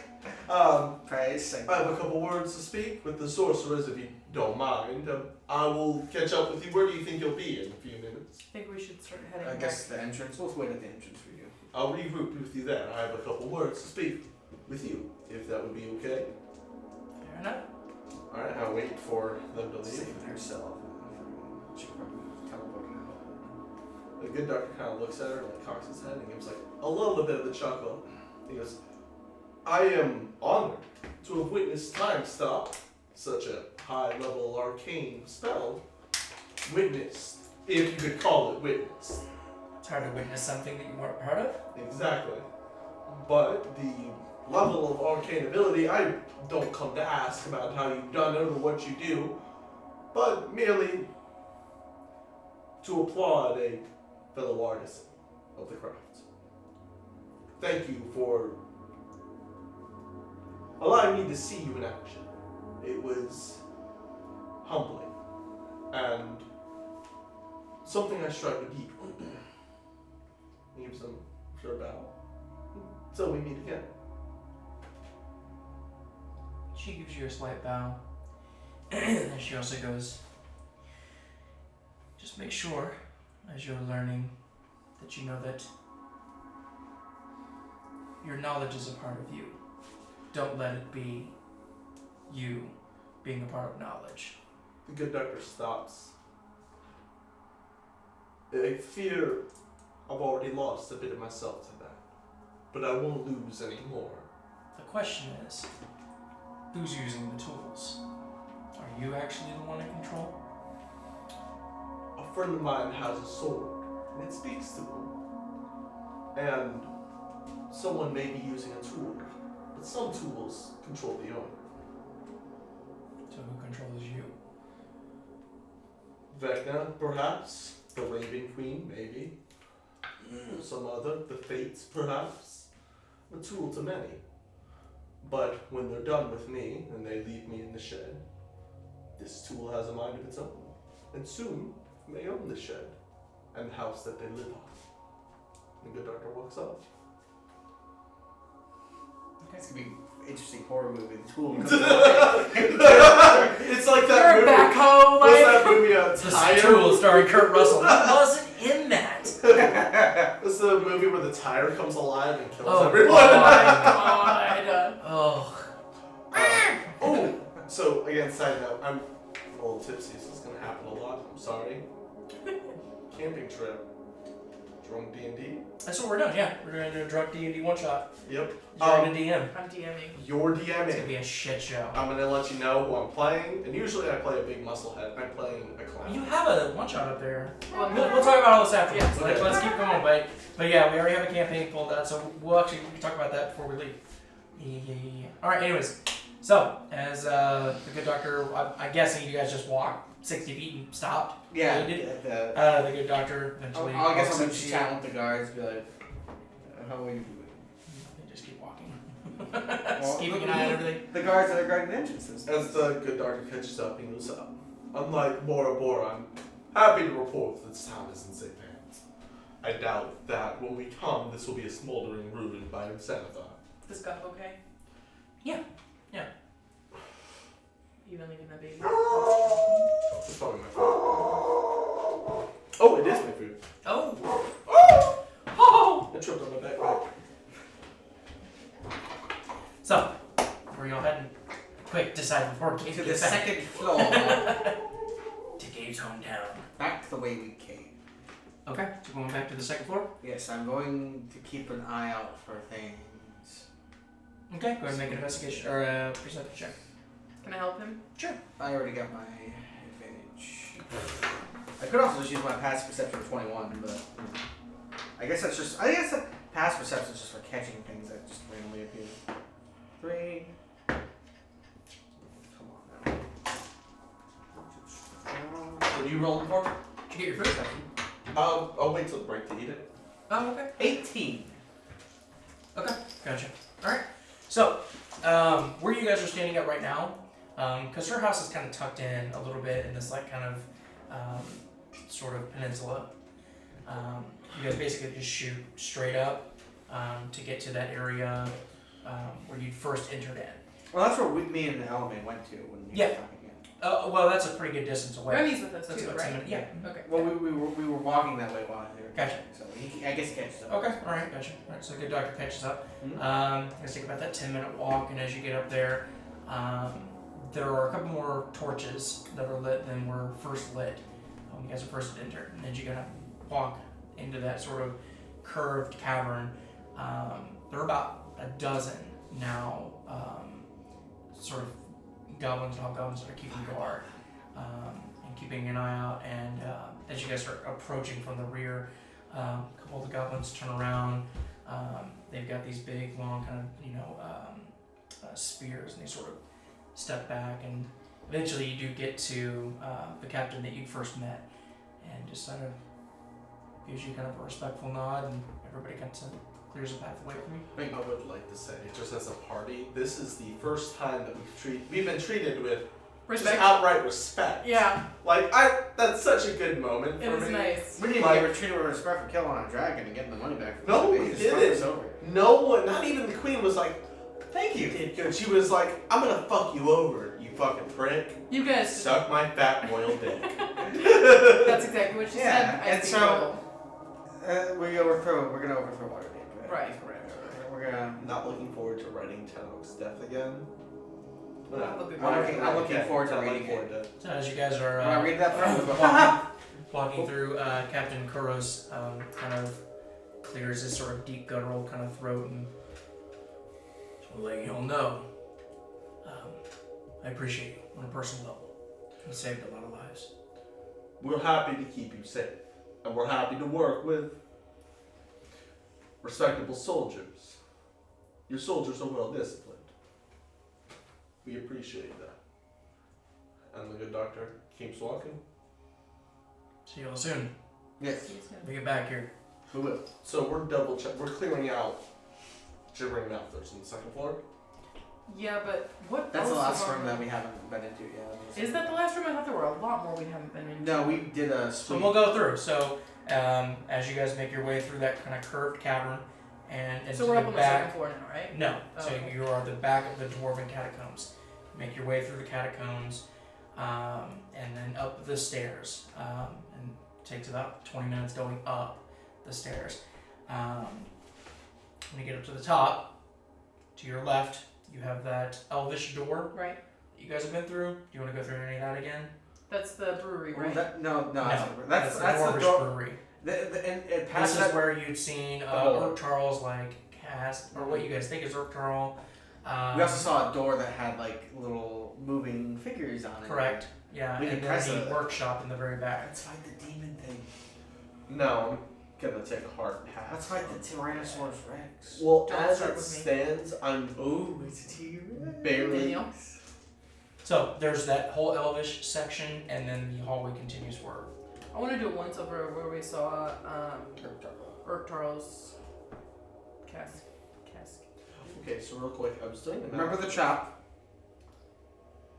Praise. Thank I you. have a couple words to speak with the sorcerers if you don't mind. I will catch up with you. Where do you think you'll be in a few minutes? I think we should start heading I back. guess the entrance. We'll wait at the entrance for you. I'll regroup with you then. I have a couple words to speak with you, if that would be okay. fair enough. Alright, I'll wait for them to leave. Save herself. She could probably teleport now. The good doctor kind of looks at her, like cocks his head, and gives like a little bit of the chuckle. He goes, I am honored to have witnessed time stop such a high-level arcane spell. Witnessed, if you could call it witnessed. It's hard to witness something that you weren't part of. Exactly. But the level of arcane ability, I don't come to ask about how you've done it or what you do, but merely to applaud a fellow artisan of the craft. Thank you for allowing me to see you in action. It was humbling and something I strive to deep. He gives them a short bow. So we meet again. She gives you a slight bow. And she also goes, just make sure, as you're learning, that you know that your knowledge is a part of you. Don't let it be you being a part of knowledge. The good doctor stops. I fear I've already lost a bit of myself to that, but I won't lose any more. The question is, who's using the tools? Are you actually the one in control? A friend of mine has a sword, and it speaks to him. And someone may be using a tool, but some tools control the owner. So who controls you? Vecna, perhaps. The Raven Queen, maybe. Some other. The Fates, perhaps. A tool to many. But when they're done with me, and they leave me in the shed, this tool has a mind of its own. And soon, may own the shed, and the house that they live on. The good doctor walks off. It's gonna be an interesting horror movie. The tool comes It's like You're that a movie. backhoe, What's like. that movie? This Tire? tool starring Kurt Russell. He wasn't in that. That's the movie where the tire comes alive and kills Oh, everyone. God. Oh. Oh, so again, side note, I'm a little tipsy, so it's gonna happen a lot. I'm sorry. Camping trip. Drunk D&D. That's what we're doing, yeah. We're going to do a drunk D&D one-shot. Yep. You're going to DM. I'm DMing. You're It's going to DMing. be a shit show. I'm gonna let you know who I'm playing, and usually I play a big musclehead. I'm playing a clown. You have a one-shot up there. Well, We'll talk about all this afterwards. Yeah. Let's keep going, but yeah, we already have a campaign pulled out, so we can talk about that before we leave. Yeah. Alright, anyways. So, as the good doctor, I'm guessing you guys just walked 60 feet and stopped. Yeah. You did? The, The good doctor eventually. I guess walks I'm up just to you. chatting with the guards. Be like, how are you doing? They just keep walking. Just keeping an eye on everything. The guards that are guarding the entrances. As the good doctor catches up, he goes, unlike Bora Bora, I'm happy to report that this town is in safe hands. I doubt that when we come, this will be a smoldering ruin by Xanathar. Is Guff okay? Yeah. Even leaving the baby. It's probably my food. Oh, it is my food. Oh. Oh! I tripped on my backpack. So, where y'all heading? Quick, decide before Gabe To the gets back. second floor. To Gabe's hometown. Back the way we came. Okay, so going back to the second floor? Yes, I'm going to keep an eye out for things. Okay, go ahead and make an investigation or a perception check. Can I help him? Sure. I already got my advantage. I could also just use my passive perception of 21, but I guess that's just. I guess that passive perception is just for catching things that just randomly appear. 3. Come on now. What are you rolling for? Did you get your food? I'll wait till the break to eat it. Oh, okay. 18. Okay, gotcha. Alright. So, where you guys are standing at right now, because her house is kind of tucked in a little bit in this like kind of sort of peninsula. You guys basically just shoot straight up to get to that area where you first entered in. Well, that's where me and Elimae went to when we Yeah. were talking again. Well, that's a pretty good distance away. Remy's with us That's too, about 10 right? minutes. Yeah. Okay. Well, we were walking that way while they were Gotcha. So I guess he catches up. Okay, alright, gotcha. Alright, so good doctor catches up. Mhm. You guys take about that 10-minute walk, and as you get up there, there are a couple more torches that are lit than were first lit when you guys are first entered. And as you kind of walk into that sort of curved cavern, there are about a dozen now sort of goblins and hobgoblins that are keeping guard and keeping an eye out. And as you guys are approaching from the rear, a couple of the goblins turn around. They've got these big, long, kind of, spears, and they sort of step back. And eventually, you do get to the captain that you first met, and just sort of gives you kind of a respectful nod, and everybody kind of clears a path away from you. I would like to say, just as a party, this is the first time that we've been treated with Respect. just outright respect. Yeah, Like that's such a good moment it for was me. nice. We didn't Like- even get treated with respect for killing on a dragon and getting the money back. No, we just didn't. fucked us over. No one, not even the queen, was like, "Thank you." Did good. She was like, "I'm gonna fuck you over, you fucking prick. You guys. Suck my fat royal dick." That's exactly what she Yeah, said. I and speak so- royal. We're gonna overthrow Waterdeep. Right. We're gonna. Not looking forward to writing Ten Oaks death again. We'll have a good I'm looking forward to reading it. So as you guys are When I read that from walking through, Captain Kuro's kind of clears his sort of deep guttural kind of throat, and so I'll let you all know, I appreciate you on a personal level. You saved a lot of lives. We're happy to keep you safe, and we're happy to work with respectable soldiers. Your soldiers are well disciplined. We appreciate that. And the good doctor keeps walking. See you all soon. Yes. We get back here. We will. So we're we're clearing out gibbering mouthers on the second floor. Yeah, but what That's the else last is on room the- that we haven't been into yet. Is that the last room? I thought there were a lot more we haven't been in. No, we did a So sweep. we'll go through. So as you guys make your way through that kind of curved cavern and into So we're up the on the back. second floor now, right? No. So Oh. you are at the back of the dwarven catacombs. Make your way through the catacombs, and then up the stairs. And it takes about 20 minutes going up the stairs. When you get up to the top, to your left, you have that elvish door Right. that you guys have been through. Do you want to go through any of that again? That's the brewery, Well, right? no, that's that's the the Dwarvish door. brewery. And This past is that, where you'd seen hole. Urk Charles like cast, or what you guys think is Urk Charles. we also saw a door that had like little moving figures on it. Correct. Yeah, We and can then press the it. workshop in the very back. Let's fight the demon thing. No, I'm gonna take a hard pass. Let's fight the Tyrannosaurus Rex. Well, Don't as start it with me. stands, I'm Ooh, it's a T-Rex. barely. Daniel? So there's that whole elvish section, and then the hallway continues forward. I want to do it once over where we saw Urk Charles cask. Okay, so real quick, I was doing the math. Remember the trap?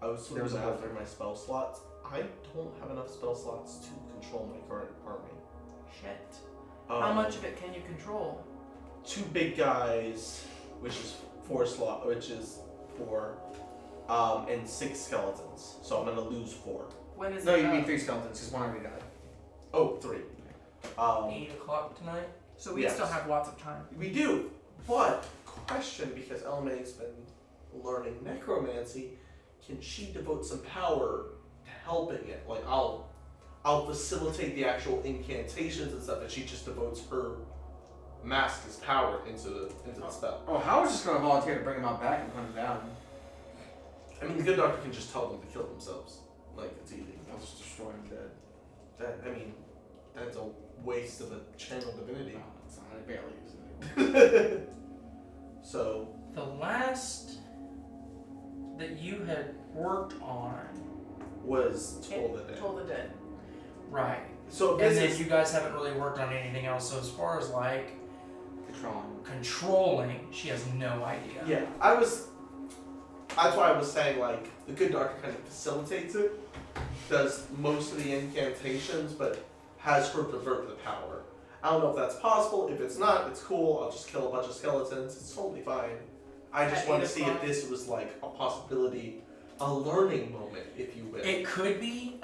I was doing There was the a math buffer. for my spell slots. I don't have enough spell slots to control my current army. Shit. How much of it can you control? 2 big guys, which is 4, and 6 skeletons. So I'm gonna lose 4. When is No, it you up? mean 3 skeletons, because one already died. Oh, 3. 8 o'clock tonight. So we Yes. still have lots of time. We do, but question, because Elimae's been learning necromancy, can she devote some power to helping it? Like I'll facilitate the actual incantations and stuff, and she just devotes her mask as power into the spell. Oh, Howard's just going to volunteer to bring him out back and hunt him down. I mean, the good doctor can just tell them to kill themselves. Like it's easy. I'll just destroy him dead. That's a waste of a channel divinity. No, it's not. I barely use it. So The last that you had worked on, was Toll the Dead. Toll the Dead. right? So And this then is you guys haven't really worked on anything else. So as far as like controlling, she has no idea. yeah. That's why I was saying like the good doctor kind of facilitates it, does most of the incantations, but has her divert the power. I don't know if that's possible. If it's not, it's cool. I'll just kill a bunch of skeletons. It's totally fine. I just At want to 8 see if o'clock. this was like a possibility, a learning moment, if you will. It could be,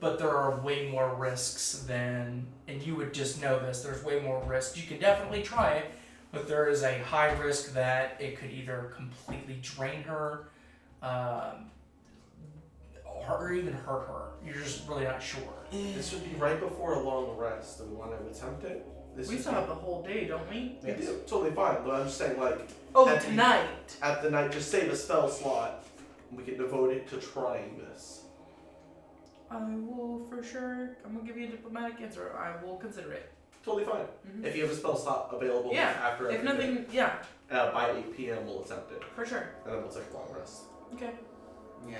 but there are way more risks than, and you would just know this, there's way more risks. You can definitely try it, but there is a high risk that it could either completely drain her, or even hurt her. You're just really not sure. This would be right before a long rest. Do we want to attempt it? This We would still be- have the whole day, don't we? We do, totally fine. But I'm just saying, like, Oh, At the- tonight. at the night, just save a spell slot. And we can devote it to trying this. I will for sure. I'm gonna give you a diplomatic answer. I will consider it. Totally fine. Mhm. If you have a spell slot available Yeah, after If every day, nothing, yeah, by 8 p.m., we'll attempt it. for sure. And then we'll take a long rest. Okay, Yeah.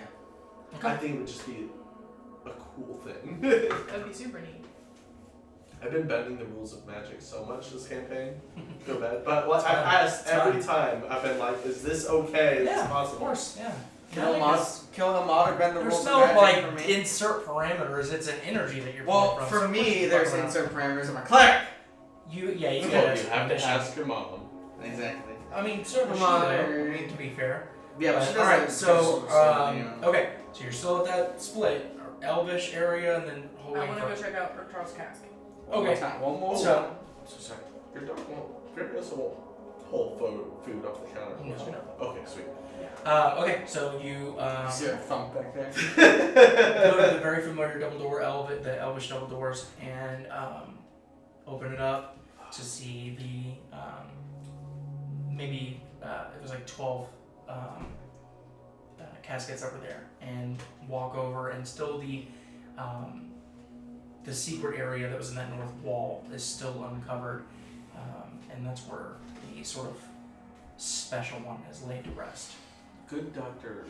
I think it would just be a cool thing. that'd be super neat. I've been bending the rules of magic so much this campaign. Feel bad. But what It's I've fine. asked It's every time, I've been like, is this okay? Is this Yeah, possible? of course, yeah. Kill Yeah, a mod or bend the there's rules no of magic for like me. insert parameters. It's an energy that you're Well, pulling from. for So of course me, you there's fuck around. insert parameters of my cleric. You You gotta have to mission. ask your mom. Exactly. I mean, so does she Come on. though. I mean, to be fair. Yeah, but she doesn't. Alright, so yeah. okay, so you're still at that split, or Elvish area, and then I holding want to go for. check out Charles Cask. One more okay. time. One more. So So sorry. Your dog won't. Furious won't hold food off the counter. No. You know. Okay, sweet. okay, so you See a thump back there. go to the very familiar double door the Elvish double doors, and open it up to see the maybe it was like 12 caskets over there, and walk over, and still the secret area that was in that north wall is still uncovered, and that's where the sort of special one is laid to rest. Good doctor.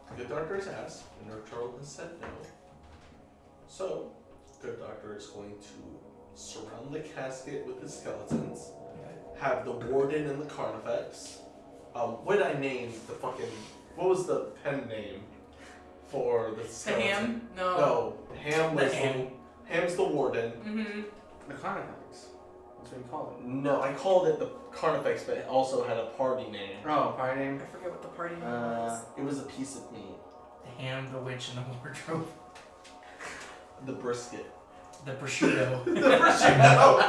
The good doctor has asked, and Nurse Charles has said no. So, good doctor is going to surround the casket with the skeletons, have the warden and the carnifex. What did I name the fucking? What was the pen name for the The skeleton? ham? No. No, Ham The was Ham. Ham's the warden. Mm-hmm. The carnifex. That's what you call it. No, I called it the carnifex, but it also had a party name. Oh, party name. I forget what the party name was. It was a piece of meat. The ham, the witch, and the wardrobe. The brisket. The prosciutto. The prosciutto.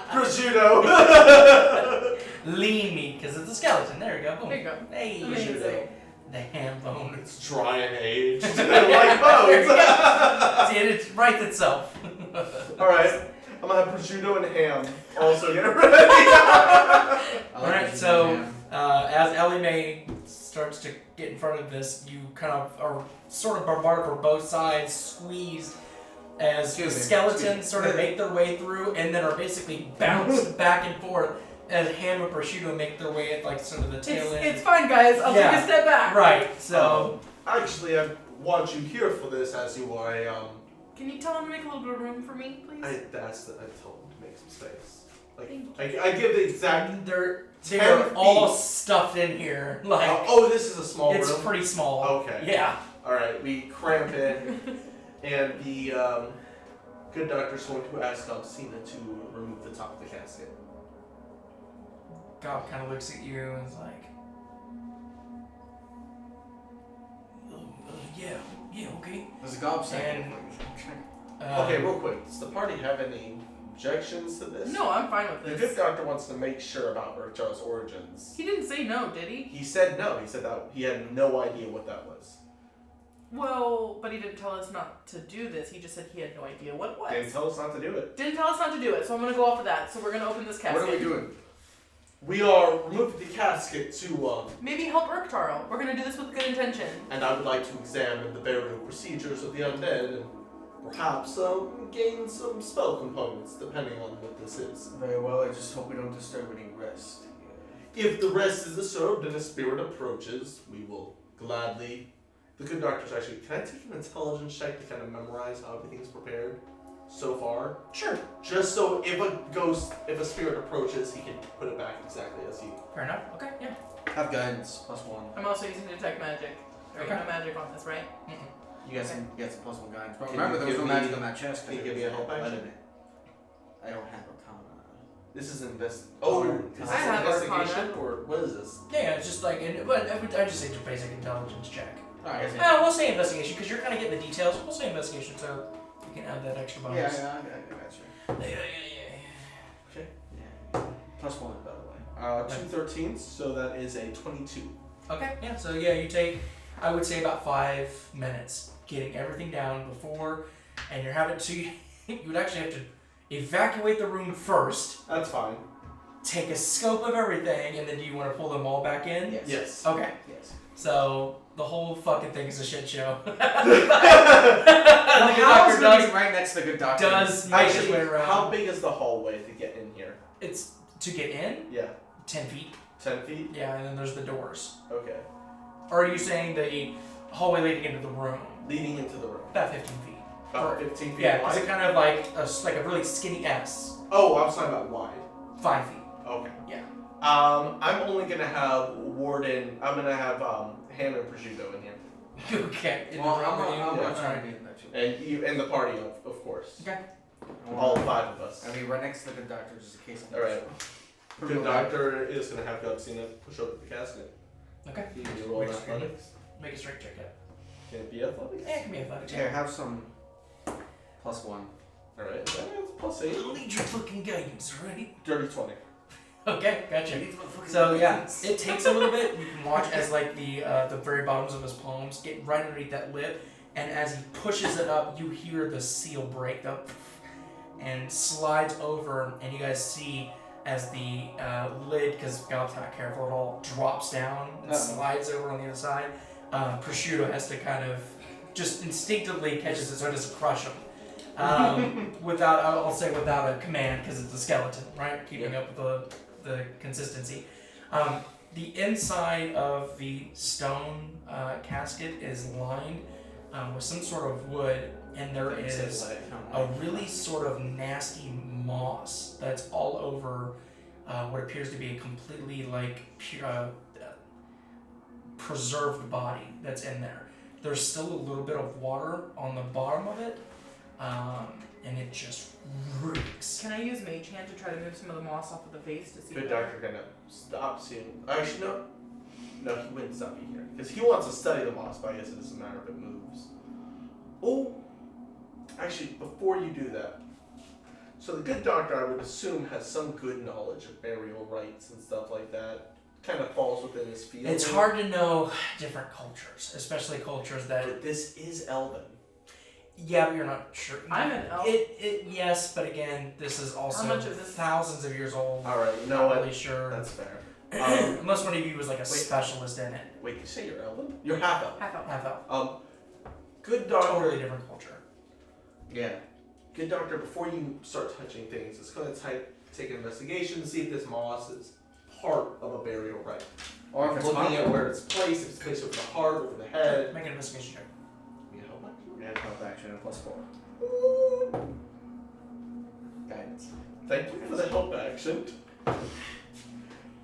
Prosciutto. Lean meat, because it's a skeleton. There you go. Boom. There you go. Hey, Amazing. prosciutto. the ham bone. It's dry and aged. Like bones. See, it writes itself. All right. I'm gonna have prosciutto and ham. Also get ready. Alright, so as Elimae starts to get in front of this, you kind of are sort of bombarded from both sides, squeezed as the skeletons sort of make their way through and then are basically bounced back and forth as ham and prosciutto make their way at like sort of the tail end. It's fine, guys. I'll Yeah. take a step back. Right, so Actually, I want you here for this, as you are. Can you tell him to make a little bit of room for me, please? I told him to make some space. I give the exact. They're 10 all feet. stuffed in here. Like Oh, this is a small it's room. pretty small. Okay. Yeah. All right, we cramp in, and the good doctor's going to ask Alcina to remove the top of the casket. Gob kind of looks at you and is like, yeah, okay. There's a gob second. Okay, real quick. Does the party have any objections to this? No, I'm fine with The this. good doctor wants to make sure about Urchar's origins. He didn't say no, did he? He said no. He said that he had no idea what that was. Well, but he didn't tell us not to do this. He just said he had no idea what it was. Didn't tell us not to do it. Didn't tell us not to do it, so I'm gonna go off of that. So we're gonna open this casket. What are we doing? We are removing the casket to, Maybe help Urktarl. We're gonna do this with good intention. and I would like to examine the burial procedures of the undead and perhaps gain some spell components depending on what this is. Very well, I just hope we don't disturb any rest. If the rest is disturbed and a spirit approaches, we will gladly. The good doctor's actually. Can I take an intelligence check to kind of memorize how everything's prepared so far? Sure. Just so if a spirit approaches, he can put it back exactly as he. Fair enough. Okay, yeah. Have guidance, +1. I'm also using detect magic. There Okay. ain't no magic on this, right? You got some +1 guidance. But Can remember, you there was give no me- magic on that chest. can you because give me a it help had blood action? in it. I don't have Arcana. This is is this I have investigation Arcana. or what is this? Yeah, it's just like, but I just say just basic intelligence check. Alright, We'll say investigation because you're kind of getting the details. We'll say investigation so you can add that extra bonus. yeah, I got you. Yeah. Okay. Yeah. +1, by the way. 2 13s, so that is a 22. Okay, yeah, so yeah, you take, I would say about 5 minutes getting everything down before, and you're having to, you would actually have to evacuate the room first, That's fine. take a scope of everything, and then do you want to pull them all back in? Yes. Yes. Okay, Yes. so the whole fucking thing is a shit show. The the good house doctor is right next to the good doctor. does make his Actually, way around. how big is the hallway to get in here? It's to get in, Yeah. 10 feet. 10 feet? Yeah, and then there's the doors. Okay. Or are you saying the hallway leading into the room? Leading into the room. About 15 feet. About 15 feet Yeah, because wide? it kind of like a really skinny S. Oh, I was talking about wide. 5 feet. Okay. Yeah. I'm only gonna have Warden. I'm gonna have Ham and Prosciutto in here, Okay. In Well, the room I'm with you? gonna Yeah, try to alright. be in that too. and you and the party of course. Okay. All 5 of us. I mean, right next to the good doctor, just in case. All right. Good doctor is gonna have Gobsina push open the casket. Okay. You can roll an Which- athletics. Make a strength check. Yeah. Can it be athletics? Yeah, it can be athletics. Here, have some +1. All right. That's +8. I'll need your fucking guidance, alright? Dirty 20. Okay, gotcha. So yeah, it takes a little bit. You can watch as like the very bottoms of his palms get right underneath that lip, and as he pushes it up, you hear the seal break up and slides over, and you guys see as the lid, because Gob's not careful at all, drops down and slides over on the other side. Prosciutto has to kind of just instinctively catches it so it doesn't crush him. Without, I'll say without a command because it's a skeleton, right? Keeping up with the consistency. The inside of the stone casket is lined with some sort of wood, and there is a really sort of nasty moss that's all over what appears to be a completely pure, preserved body that's in there. There's still a little bit of water on the bottom of it, and it just reeks. Can I use Mage Hand to try to move some of the moss off of the face to see? Good better? doctor gonna stop soon. Actually, no. No, he wouldn't stop you here because he wants to study the moss, but I guess it doesn't matter if it moves. Oh, actually, before you do that, so the good doctor, I would assume, has some good knowledge of burial rites and stuff like that. Kind of falls within his field. It's hard to know different cultures, especially cultures that. But this is Elven. Yeah, but you're not sure. I'm an elf. Yes, but again, this is also much of this- thousands of years old. All right, you know Not what? really sure. That's fair. Unless one of you was like a wait. specialist in it. Wait, you say you're Elven? You're half Elven. Half out. Half elf. Good doctor. Totally different culture. Yeah. Good doctor, before you start touching things, it's going to take an investigation to see if this moss is part of a burial rite. Or if it's Looking at harmful. where it's placed, if it's placed over the heart, over the head. Make an investigation check. You know what? Yeah, help action and +4. Guidance. Thank you for the help action.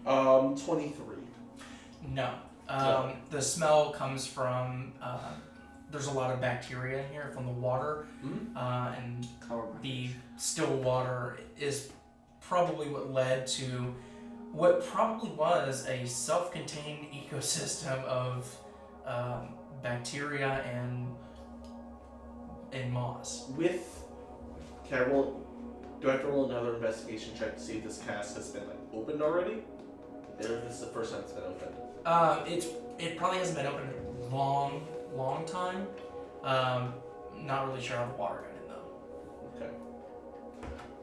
23. No. No. The smell comes from. There's a lot of bacteria in here from the water, and the still water is probably what led to what probably was a self-contained ecosystem of bacteria and moss. Can I roll? Do I have to roll another investigation check to see if this cask has been opened already? Or if this is the first time it's been opened? It probably hasn't been open in a long time. Not really sure how the water got in though. Okay.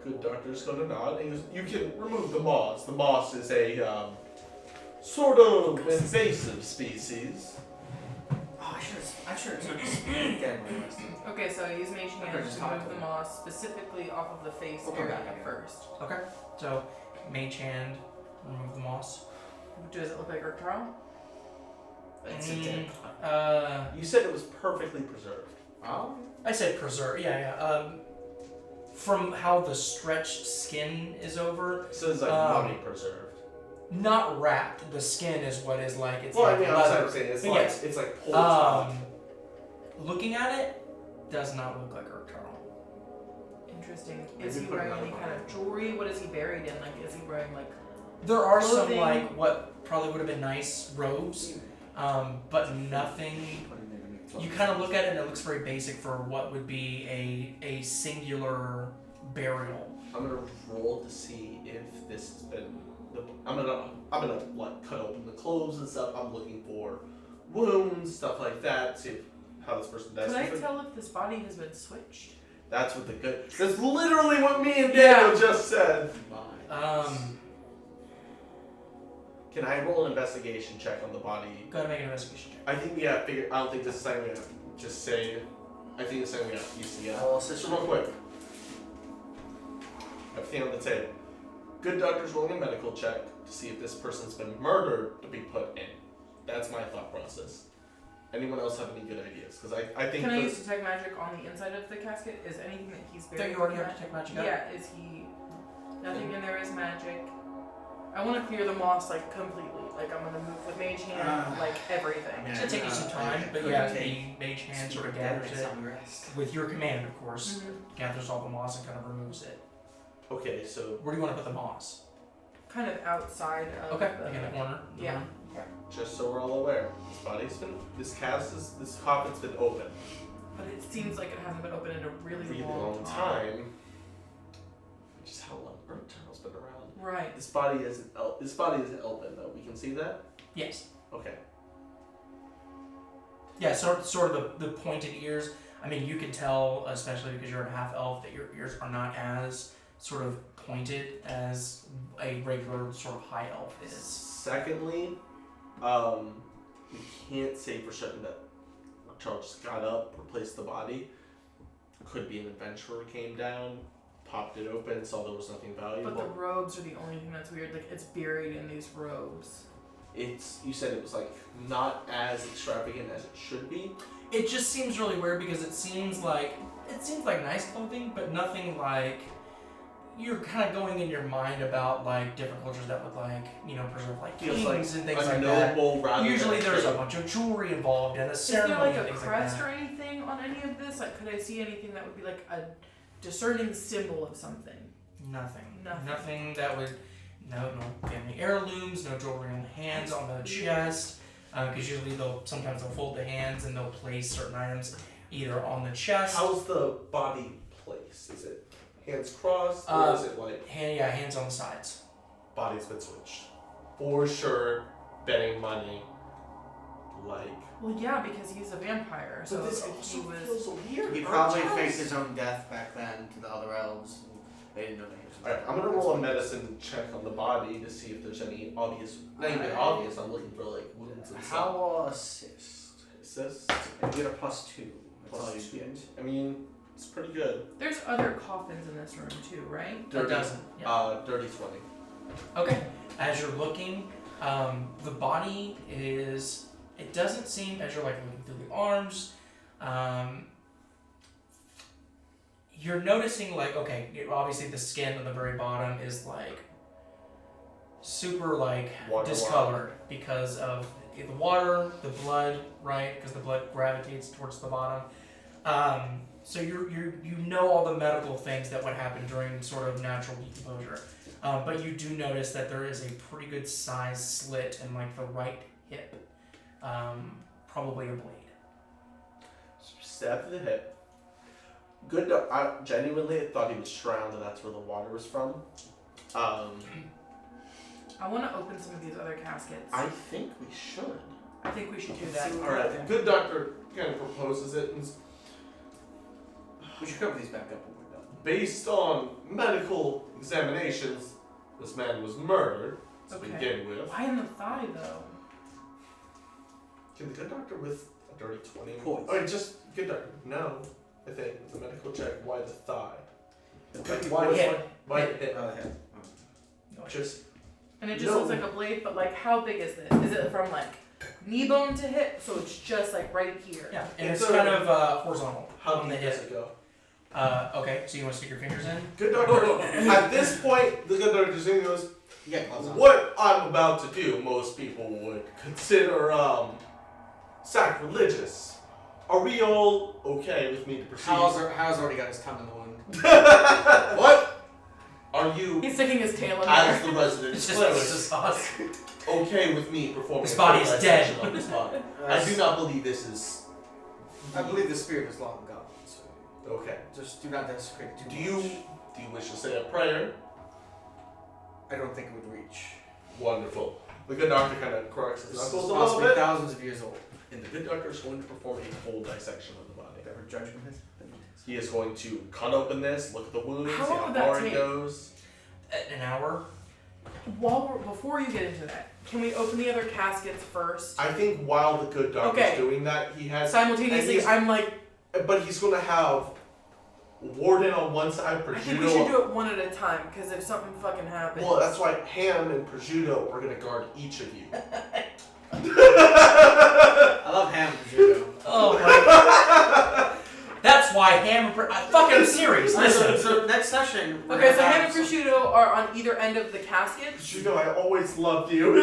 Good doctor's gonna nod. And he goes, you can remove the moss. The moss is a sort of invasive species. Oh, I should have took speed again when I rested. Okay, so use mage hand Okay, just to talk remove to the him. moss specifically off of the face We'll come area back again. first. Okay. So mage hand, remove the moss. Does it look like Urtaro? It's a dead You said it was perfectly preserved. Oh? I said preserve. Yeah. From how the stretched skin is over, So it's mummy preserved. not wrapped. The skin is what is like. It's Well, like I mean, leather. I'm saying But yes. it's like pulled top. Looking at it, does not look like Urtaro. Interesting. Maybe Is he put wearing another any one. kind of jewelry? What is he buried in? Like, is he wearing like? There are some Clothing. like what probably would have been nice robes, but nothing. You kind of look at it and it looks very basic for what would be a singular burial. I'm gonna roll to see if this has been. I'm gonna like cut open the clothes and stuff. I'm looking for wounds, stuff like that. See how this person dies. Could I tell if this body has been switched? That's what the good. That's literally what me and Daniel just said. Can I roll an investigation check on the body? Go ahead and make an investigation check. I think we have figured. I don't think this is something we have to just say. I think it's something we have to piece together. I'll So assist real quick. Everything on the table. Good doctor's rolling a medical check to see if this person's been murdered to be put in. That's my thought process. Anyone else have any good ideas? Because I think. Can I use detect magic on the inside of the casket? Is anything that he's buried? Don't you already in have that- to take magic out? Yeah. Is he? Nothing in there is magic. I want to clear the moss like completely. Like I'm gonna move with mage hand, like everything. It's gonna take you some time, but yeah, the mage hand sort of gathers it with your command, of course. Mhm. Gathers all the moss and kind of removes it. Okay, so Where do you want to put the moss? Kind of outside of. Okay, the, like in the corner. Yeah. just so we're all aware, this coffin's been open But it seems like it hasn't been open in a really, really long time. Which is how long Earth-Turtle's been around. Right. This body isn't elven though. We can see that. Yes. Okay. Yeah, sort of the pointed ears. I mean, you can tell, especially because you're a half elf, that your ears are not as sort of pointed as a regular sort of high elf is. Secondly, we can't say for certain that Charles just got up, replaced the body. Could be an adventurer came down, popped it open, saw there was nothing valuable. But the robes are the only thing that's weird. Like it's buried in these robes. You said it was like not as extravagant as it should be. It just seems really weird because it seems like nice clothing, but nothing like you're kind of going in your mind about like different cultures that would like preserve like Feels kings like and things a like that. noble rather Usually than there's a bunch of jewelry involved and a Is there ceremony like and a things crest like or anything on any of this? Like, could I see anything that would be like a discerning symbol of something? that. Nothing. Nothing. Nothing that would no family heirlooms, no jewelry on the hands, on the chest. Because usually sometimes they'll fold the hands and they'll place certain items either on the chest. How's the body placed? Is it hands crossed or is it like hands on the sides. body's been switched? For sure, betting money. Like. Well, yeah, because he's a vampire. So But this if he also was, feels so weird. He Our probably Charles- faked his own death back then to the other elves. They didn't know that he was. Alright, I'm gonna roll a medicine check on the body to see if there's any obvious. Not even obvious. I'm looking for like wounds and stuff. How will assist? Assist. And you get a +2. That's all you +2. get. I mean, it's pretty good. there's other coffins in this room too, right? A dozen. Yeah. Dirty 20. Okay. As you're looking, the body is. It doesn't seem as you're like looking through the arms. You're noticing like obviously the skin on the very bottom is like super like Water discolored because of the water, the blood, right? Because the blood gravitates towards the bottom. So you know all the medical things that would happen during sort of natural decomposure, but you do notice that there is a pretty good sized slit in like the right hip, probably a blade. Stab to the hip. Good. I genuinely thought he was drowned, and that's where the water was from. I want to open some of these other caskets. I think we should. I think we should do that. All right. Good doctor kind of proposes it, and We should cover these back up when we're done. based on medical examinations, this man was murdered to Okay. begin with. Why in the thigh though? Can the good doctor with a dirty 20? Poise. I mean, just good doctor. No, I think it's a medical check. Why the thigh? Okay. Why the Hip. hip? Why the hip? Oh, the head. Just And it just No. looks like a blade, but like how big is this? Is it from like knee bone to hip? So it's just like right here. Yeah, and It's it's a- kind of horizontal how on the deep does hip. it go? Okay, so you want to stick your fingers in? Good doctor. At this point, the good doctor Zing goes, You got gloves on. what I'm about to do, most people would consider sacrilegious. Are we all okay with me to proceed? How's already got his tongue in the wound. What? Are you, He's sticking his tail in as there. the resident It's just cleric, pizza sauce. okay with me performing His a body is dissection dead. of this body? I do not believe this is I believe the spirit is long gone. So okay. just do not desecrate it too Do you much. wish to say a prayer? I don't think it would reach. Wonderful. The good doctor kind of corrects his This is knuckles a little possibly bit. thousands of years old. And the good doctor is going to perform a full dissection of the body. Whatever judgment is. He is going to cut open this, look at the wounds, How see long how would that far it take? goes. An hour. Before you get into that, can we open the other caskets first? I think while the good doctor's Okay. doing that, he has. Simultaneously, and he's- I'm like, But he's going to have Warden on one side, I think we should Prosciutto. do it one at a time because if something fucking happens. Well, that's why Ham and Prosciutto are going to guard each of you. I love ham and prosciutto. Oh my. That's why ham. I'm serious. Listen. So next session. we're Okay, gonna so have ham and some- prosciutto are on either end of the casket. Prosciutto, I always loved you.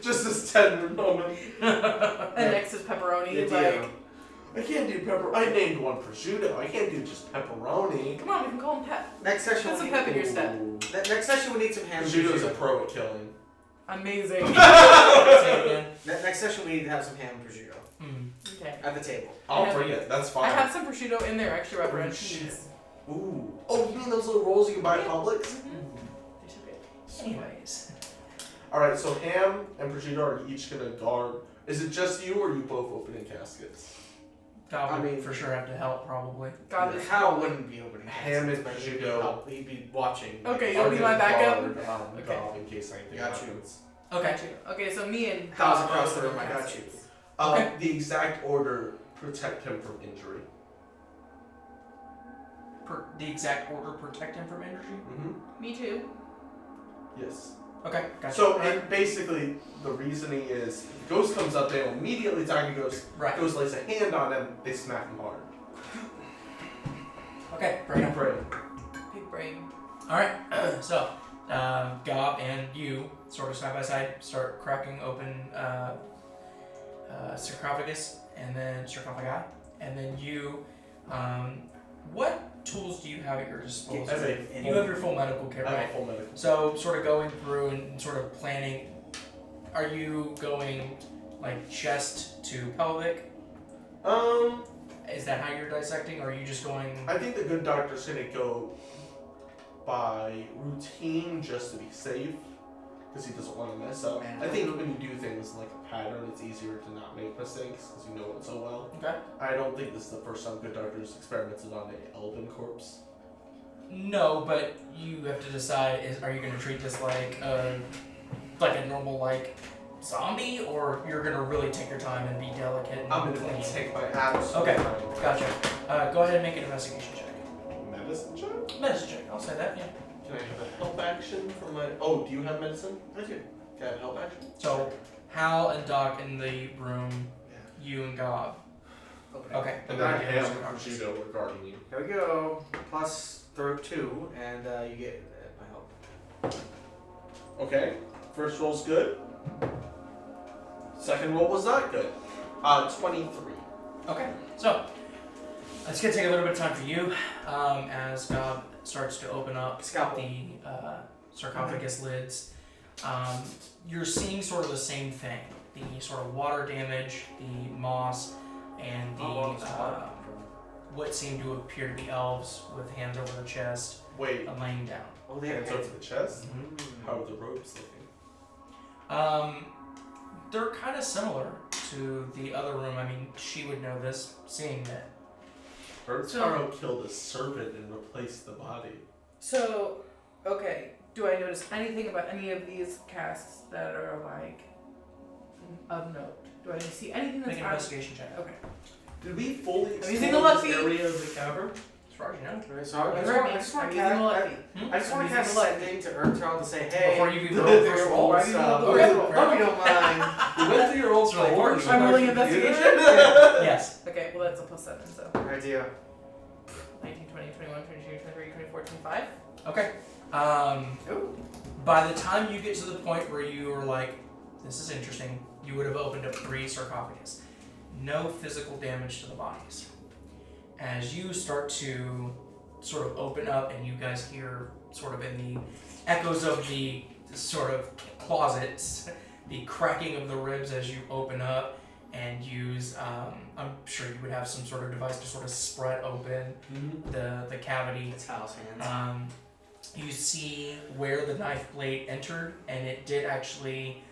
Just this tender moment. And next is pepperoni. The Like, deal. I can't do pepper. I named one Prosciutto. I can't do just pepperoni. come on, we can call him Pep. Next session. Put some we pep in need, your step. Ooh. next session we need some ham and Prosciutto is a prosciutto. pro at killing. Amazing. Say it again. Next session we need to have some ham and prosciutto Okay. at the table. I'll Yeah. bring it. That's I fine. have some prosciutto in there, extra rubber and Oh, shit. cheese. Ooh. Oh, you mean those little rolls you can buy at Publix? They took it. Anyways. Alright, so Ham and Prosciutto are each gonna guard. Is it just you or are you both opening caskets? God would I mean- for sure have to help probably. God, this Hal wouldn't be opening Ham and caskets, but he'd be prosciutto. help- He'd be watching. Okay, Are you'll be gonna my backup. guard, Okay. Gob in case anything Got you. happens. Okay. Got you. Okay, so me and Hal's Bob across are the room, opening I got you. caskets. Okay. The exact order, protect him from injury. The exact order protect him from injury. Mm-hmm. Me too. Yes. Okay. Gotcha. So, and basically, the reasoning is, if the ghost comes up, they will immediately attack the ghost. Right. Ghost lays a hand on him, they smack him hard. Okay. Fair enough. Pray. Big brain. All right. So, Gob and you, sort of side by side, start cracking open sarcophagus, and then sarcophagi, and then you. What tools do you have at your disposal? As a You have your full medical kit, I have right? a full medical. So, sort of going through and sort of planning. Are you going like chest to pelvic? Is that how you're dissecting, or are you just going? I think the good doctor's gonna go by routine just to be safe, because he doesn't want to mess up. Man. I think when you do things like a pattern, it's easier to not make mistakes because you know it so well. Okay. I don't think this is the first time good doctors experimented on an elven corpse. No, but you have to decide: are you going to treat this like a normal zombie, or you're going to really take your time and be delicate and I'm clean? gonna take my absolute Okay. time. Gotcha. Go ahead and make an investigation check. Medicine check? Medicine check. I'll say that. Yeah. Can I have a help action for my? Oh, do you have medicine? I do. Can I have a help action? So, Hal and Doc in the room. Yeah. You and Gob. Open it. Okay. And then Alright, Ham so and Prosciutto are guarding you. Here we go. Plus throw 2, and you get my help. Okay. First roll's good. Second roll was not good. 23. Okay, so it's gonna take a little bit of time for you as Gob starts to open up Scalpel. the sarcophagus lids. You're seeing sort of the same thing: the sort of water damage, the moss, and the what seem to appear to be elves with hands over the chest, Wait, laying down. Oh, they have hands over the chest? Mm. How are the robes looking? They're kind of similar to the other room. I mean, she would know this, seeing that. Urtaro killed a servant and replaced the body. So, okay. Do I notice anything about any of these casts that are like of note? Do I see anything that's Make an investigation check. Okay. Did we fully Have you explore seen the this Lucky? area of the cavern? As far as you know. Right, so I just Remmy, want to I'm using cast. the lucky. I just want I'm to cast using the lucky. sending to Urtral to say, hey, Before you even go roll through first your roll, old why do you stuff. roll Hope the you first roll? don't mind. We went through your old It's really stuff. important. I'm rolling Computer? investigation? Yes. Okay, well that's a +7, so Idea. 19, 20, 21, 22, 23, 24, 25. Okay. Ooh. By the time you get to the point where you are like, this is interesting, you would have opened up 3 sarcophagus. No physical damage to the bodies. As you start to sort of open up and you guys hear sort of in the echoes of the sort of closets, the cracking of the ribs as you open up and use, I'm sure you would have some sort of device to sort of spread open the cavity. It's house hands. You see where the knife blade entered, and it did actually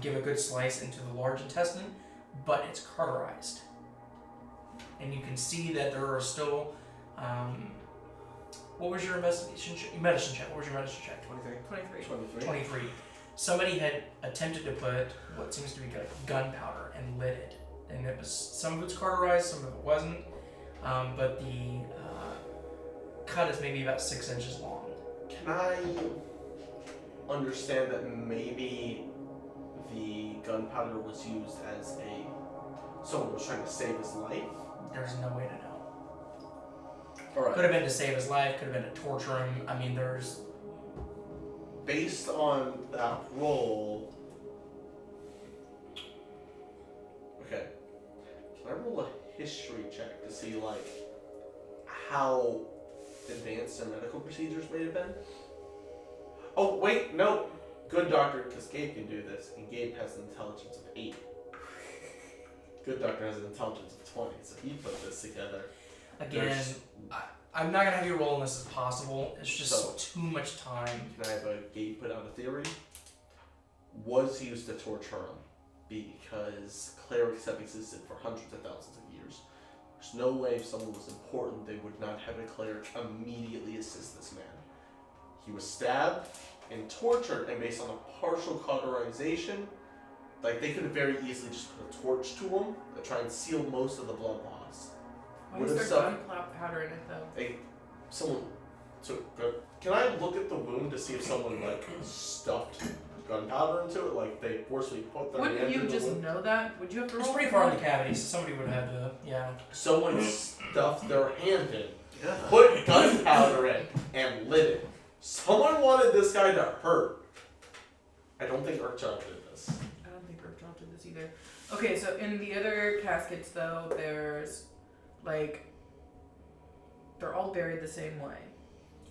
give a good slice into the large intestine, but it's cauterized. And you can see that there are still. What was your medicine check? What was your medicine check? 23. 23. 23. Somebody had attempted to put what seems to be gunpowder and lit it, and it was some of it's cauterized, some of it wasn't. But the cut is maybe about 6 inches long. Can I understand that maybe the gunpowder was used as someone was trying to save his life? There's no way to know. Alright. Could have been to save his life, could have been to torture him. I mean, there's. Based on that roll. Okay. Can I roll a history check to see, like, how advanced their medical procedures may have been? Oh, wait, no. Good doctor, because Gabe can do this, and Gabe has an intelligence of 8. Good doctor has an intelligence of 20, so he put this together. Again, I'm not going to have you roll on this as possible. It's just too much time. Can I have a Gabe put out a theory? Was used to torture him because clerics have existed for hundreds of thousands of years. There's no way if someone was important they would not have a cleric immediately assist this man. He was stabbed and tortured, and based on a partial cauterization, like they could have very easily just put a torch to him to try and seal most of the blood loss. Why Would is have there suffered. gunpowder in it though? Someone took. Can I look at the wound to see if someone like stuffed gunpowder into it? Like they forcefully put their hand Wouldn't you in the just wound? know that? Would you have to roll? It's pretty far in the cavity, so somebody would have had to, yeah. Someone stuffed their hand in, put gunpowder in, and lit it. Someone wanted this guy to hurt. I don't think Urchar did this. I don't think Urchar did this either. Okay, so in the other caskets though, there's like they're all buried the same way.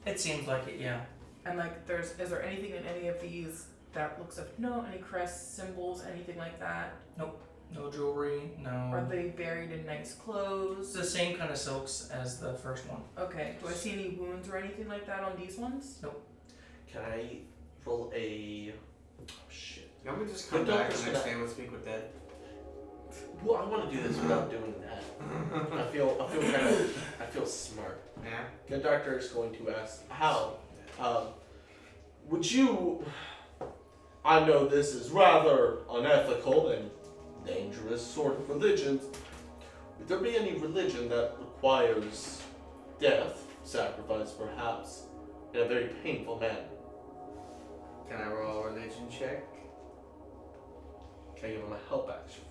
It seems like it, yeah. And like is there anything in any of these that looks of any crests, symbols, anything like that? No jewelry, no. Are they buried in nice It's clothes? the same kind of silks as the first one. Okay. Do I see any wounds or anything like that on these ones? Can I roll a? Oh shit. You want me to just come Good back doctor's the next gonna- day and speak with Dead? Well, I want to do this without doing that. I feel smart. Yeah. Good doctor is going to ask, how? Would you? I know this is rather unethical and dangerous sort of religions. Would there be any religion that requires death, sacrifice perhaps, in a very painful manner? Can I roll a religion check? Can I give him a help action?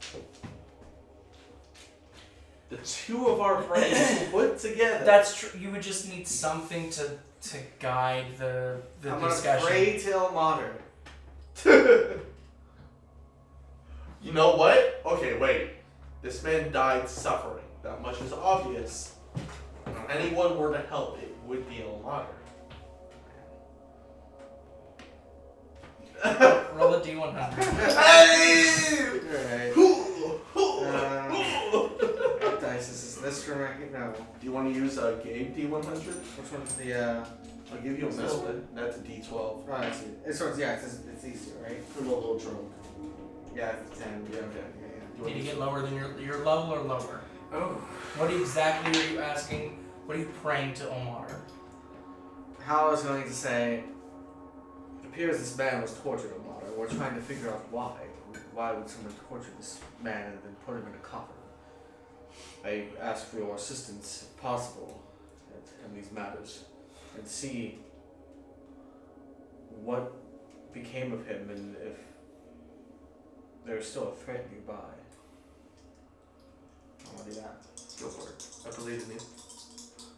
The two of our brains put together. That's true. You would just need something to guide the I'm gonna discussion. pray till modern. You know what? Okay, wait. This man died suffering. That much is obvious. If anyone were to help, it would be Elimae. Roll a d100. Hey! Alright. Dice, is this from right here? No. Do you want to use a Gabe D100? Which one's the, I'll give you a middle one. That's a D12. Oh, I see. It's easier, right? I'm a little drunk. Yeah, it's 10. Yeah, okay. Did you get lower than your level or lower? Oh. What exactly are you asking? What are you praying to Omar? How I was going to say, it appears this man was tortured, Omar. We're trying to figure out why. Why would someone torture this man and then put him in a coffin? I ask for your assistance, if possible, in these matters, and see what became of him and if there's still a threat nearby. I want to do that. Go for it. I believe in you.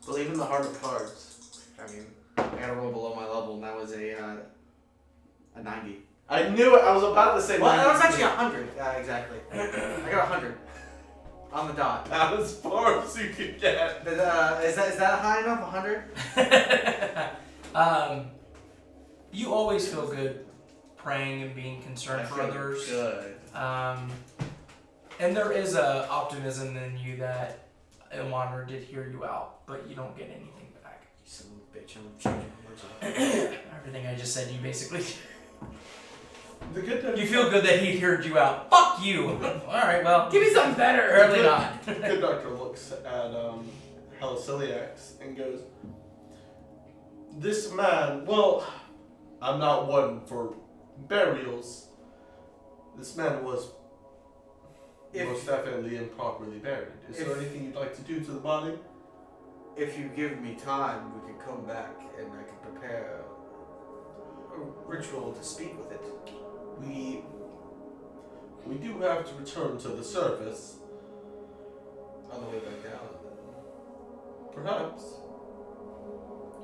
Believe in the heart of cards. I mean, I got a roll below my level, and that was a 90. I knew it. I was about to say. Well, that was 90. actually 100. Yeah, exactly. I got 100 on the dot. About as far as you could get. Is that high enough? 100? You always feel good praying and being concerned for others. Good. And there is a optimism in you that Ilmander did hear you out, but you don't get anything back. You son of a bitch! I'm changing. Everything I just said, you basically. The good doctor. You feel good that he heard you out. Fuck you. All right, well. Give me something better. Apparently not. The good doctor looks at Halaseliax and goes, "This man. Well, I'm not one for burials. This man was most definitely improperly buried. Is there anything you'd like to do to the body?" If you give me time, we can come back and I can prepare a ritual to speak with it. We do have to return to the surface. On the way back down. Perhaps.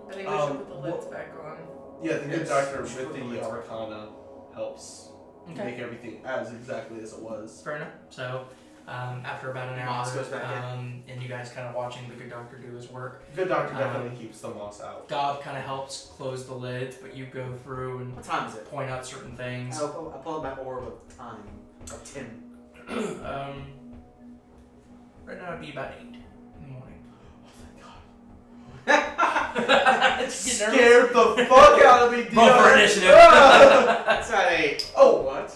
I think we should put the lids back on. Yeah, the good Yes, doctor we should with put the the lids back arcana helps make everything as exactly as it was. Fair enough. So, after about an hour, Moss goes back and you guys kind of watching the good doctor do his work, Good doctor definitely keeps the moss out. Gob kind of helps close the lids, but you go through and What time is it? point out certain things. I pull out my orb of time. Of 10. Right now it'd be about 8 in the morning. Scared the fuck out of me, Roll for initiative. That's at 8. Oh, what?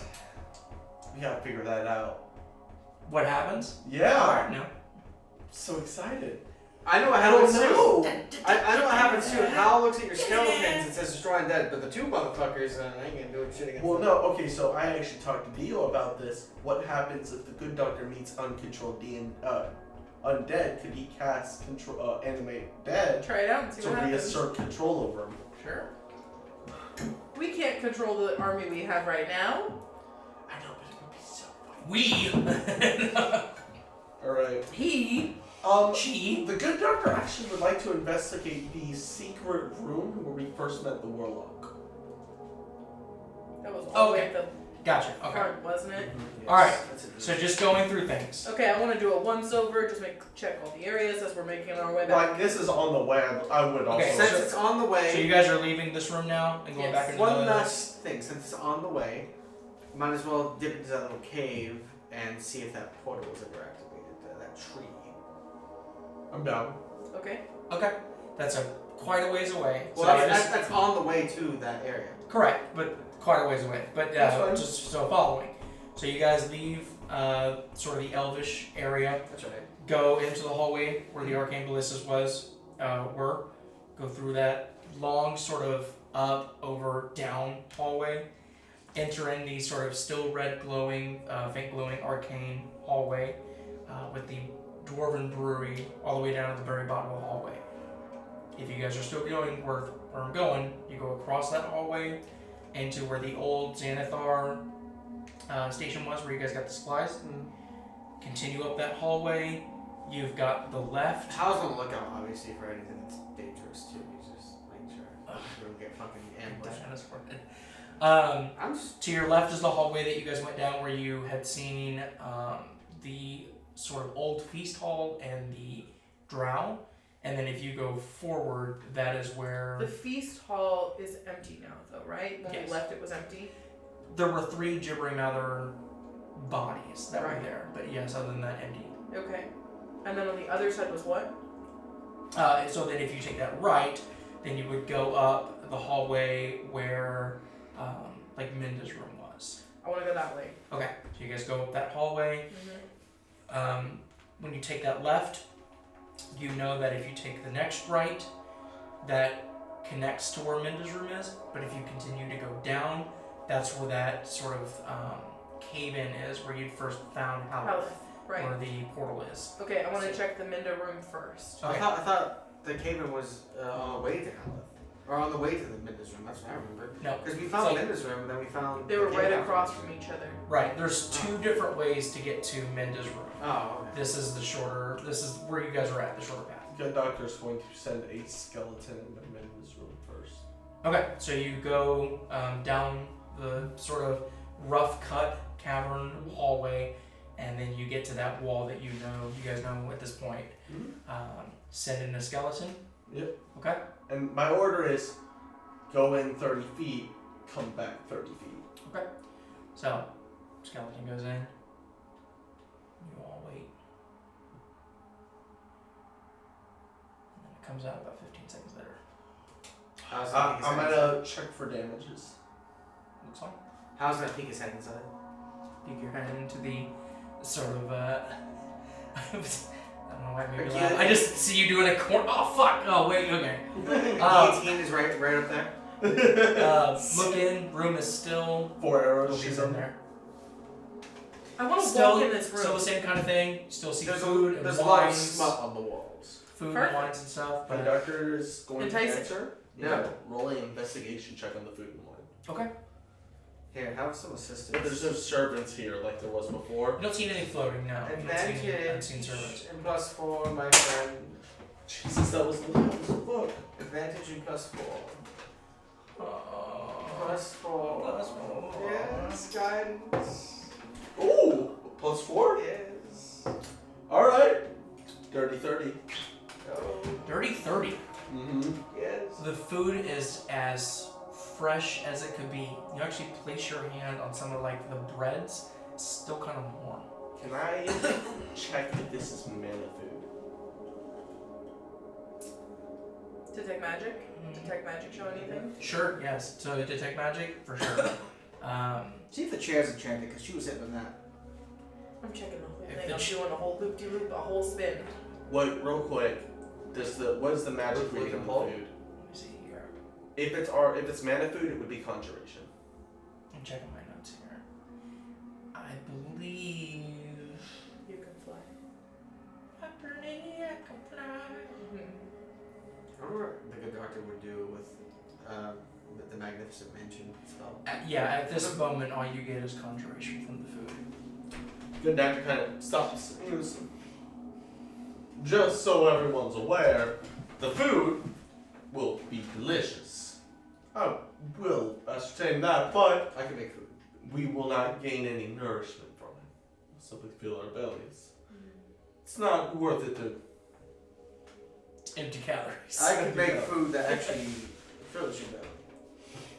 We gotta figure that out. What happens? Yeah. Alright, no. So excited. I know what happens too. I know what happens too. Hal looks at your skeletons and says destroy undead, but the two motherfuckers, I ain't gonna do shit against Well, them. no, okay, so I actually talked to Dio about this. What happens if the good doctor meets uncontrolled undead? Could he cast animate dead Try it out and see to what happens. reassert control over him? Sure. We can't control the army we have right now. I know, but it would be so fun. We. Alright. He. She. The good doctor actually would like to investigate the secret room where we first met the Warlock. That was all the way Okay. at the Gotcha. Okay. front, wasn't it? Yes, Alright, that's it. So just going through things. Okay, I want to do a once over. Just check all the areas as we're making our way back. Like, this is on the way. I would also. Okay, Since it's on the way, So you guys are leaving this room now and going Yes. back into one the... last thing. Since it's on the way, might as well dip into that little cave and see if that portal was ever activated. That tree. I'm down. Okay. Okay. That's quite a ways away. Well, So that's on the way to that area. correct, but quite a ways away. But That's fine. just so following. So you guys leave sort of the elvish area, That's right. go into the hallway where the arcane ballistas were, go through that long sort of up, over, down hallway, entering the sort of still red glowing, faint glowing arcane hallway with the dwarven brewery all the way down to the very bottom of the hallway. If you guys are still going where I'm going, you go across that hallway into where the old Xanathar station was, where you guys got the supplies. Continue up that hallway. You've got the left. Hal's on the lookout, obviously, for anything that's dangerous too. He's just making sure we don't get fucking ambushed. To your left is the hallway that you guys went down, where you had seen the sort of old feast hall and the drow. And then if you go forward, that is where The feast hall is empty now, though, right? When Yes. we left, it was empty. there were 3 gibbering other bodies that were Right. there. But yes, other than that, empty. Okay. And then on the other side was what? So then if you take that right, then you would go up the hallway where like Minda's room was. I want to go that way. Okay, so you guys go up that hallway. Mm-hmm. When you take that left, you know that if you take the next right, that connects to where Minda's room is. But if you continue to go down, that's where that sort of cave-in is, where you'd first found Haleth, Right. where the portal is. Okay, I want to check the Minda room first. Okay. I thought the cave-in was on the way to Haleth. Or on the way to the Minda's room, that's what I remember. No. Because we found So- Minda's room and then we found... They were the right cave across afterwards. from each other. Right, there's 2 different ways to get to Minda's room. Oh, okay. This is the shorter, this is where you guys are at, the shorter path. Good doctor's going to send a skeleton in the Minda's room first. Okay, so you go down the sort of rough cut cavern hallway, and then you get to that wall that you guys know at this point. Send in a skeleton. Yep. Okay. And my order is go in 30 feet, come back 30 feet. So, skeleton goes in. You all wait. And then it comes out about 15 seconds later. I'm gonna check for damages. Looks like. How's that peek his head inside? Peek your head into the sort of I don't know why I made me Okay. laugh. I just see you doing a corner. Oh fuck! Oh wait, okay. Guillotine is right up there. Look in. Room is still. 4 arrows. She's She's in there. I want to Still, walk in this room. still the same kind of thing. You still see There's food and there's a lot of wines, smut on the walls. food Perfect. and wines and stuff. My But doctor is going Entice to it. answer. Yeah. Roll an investigation check on the food and wine. okay, Here, have some assistance. There's no servants here like there was before. you don't see anything floating now. You don't see any Advantage unseen servants. and +4, my friend. Jesus, that was loud as fuck. Advantage and +4. Oh. +4. +4. Yes, guidance. Ooh, +4? Yes. Alright. Dirty 30. Oh, Dirty 30. Mm-hmm. yes. The food is as fresh as it could be. You actually place your hand on some of like the breads. It's still kind of warm. Can I check if this is mana food? Detect magic? Detect magic show anything? Sure, yes. So detect magic for sure. See if the chair's enchanted, because she was hitting on that. I'm checking the whole If thing. the I'm ch- doing a whole loop-de-loop, a whole spin. Wait, real quick. What is the magic Look reading and on pull. the food? let me see here. If it's mana food, it would be conjuration. I'm checking my notes here. I believe. You can fly. I can fly. I wonder what the good doctor would do with the Magnificent Mansion spell. Yeah, at this moment, all you get is conjuration from the food. Good doctor kind of stops. and goes, just so everyone's aware, the food will be delicious. I will ascertain that, but I can make food. we will not gain any nourishment from it. We'll simply fill our bellies. It's not worth it to. Empty calories. I can make food that actually fills your belly.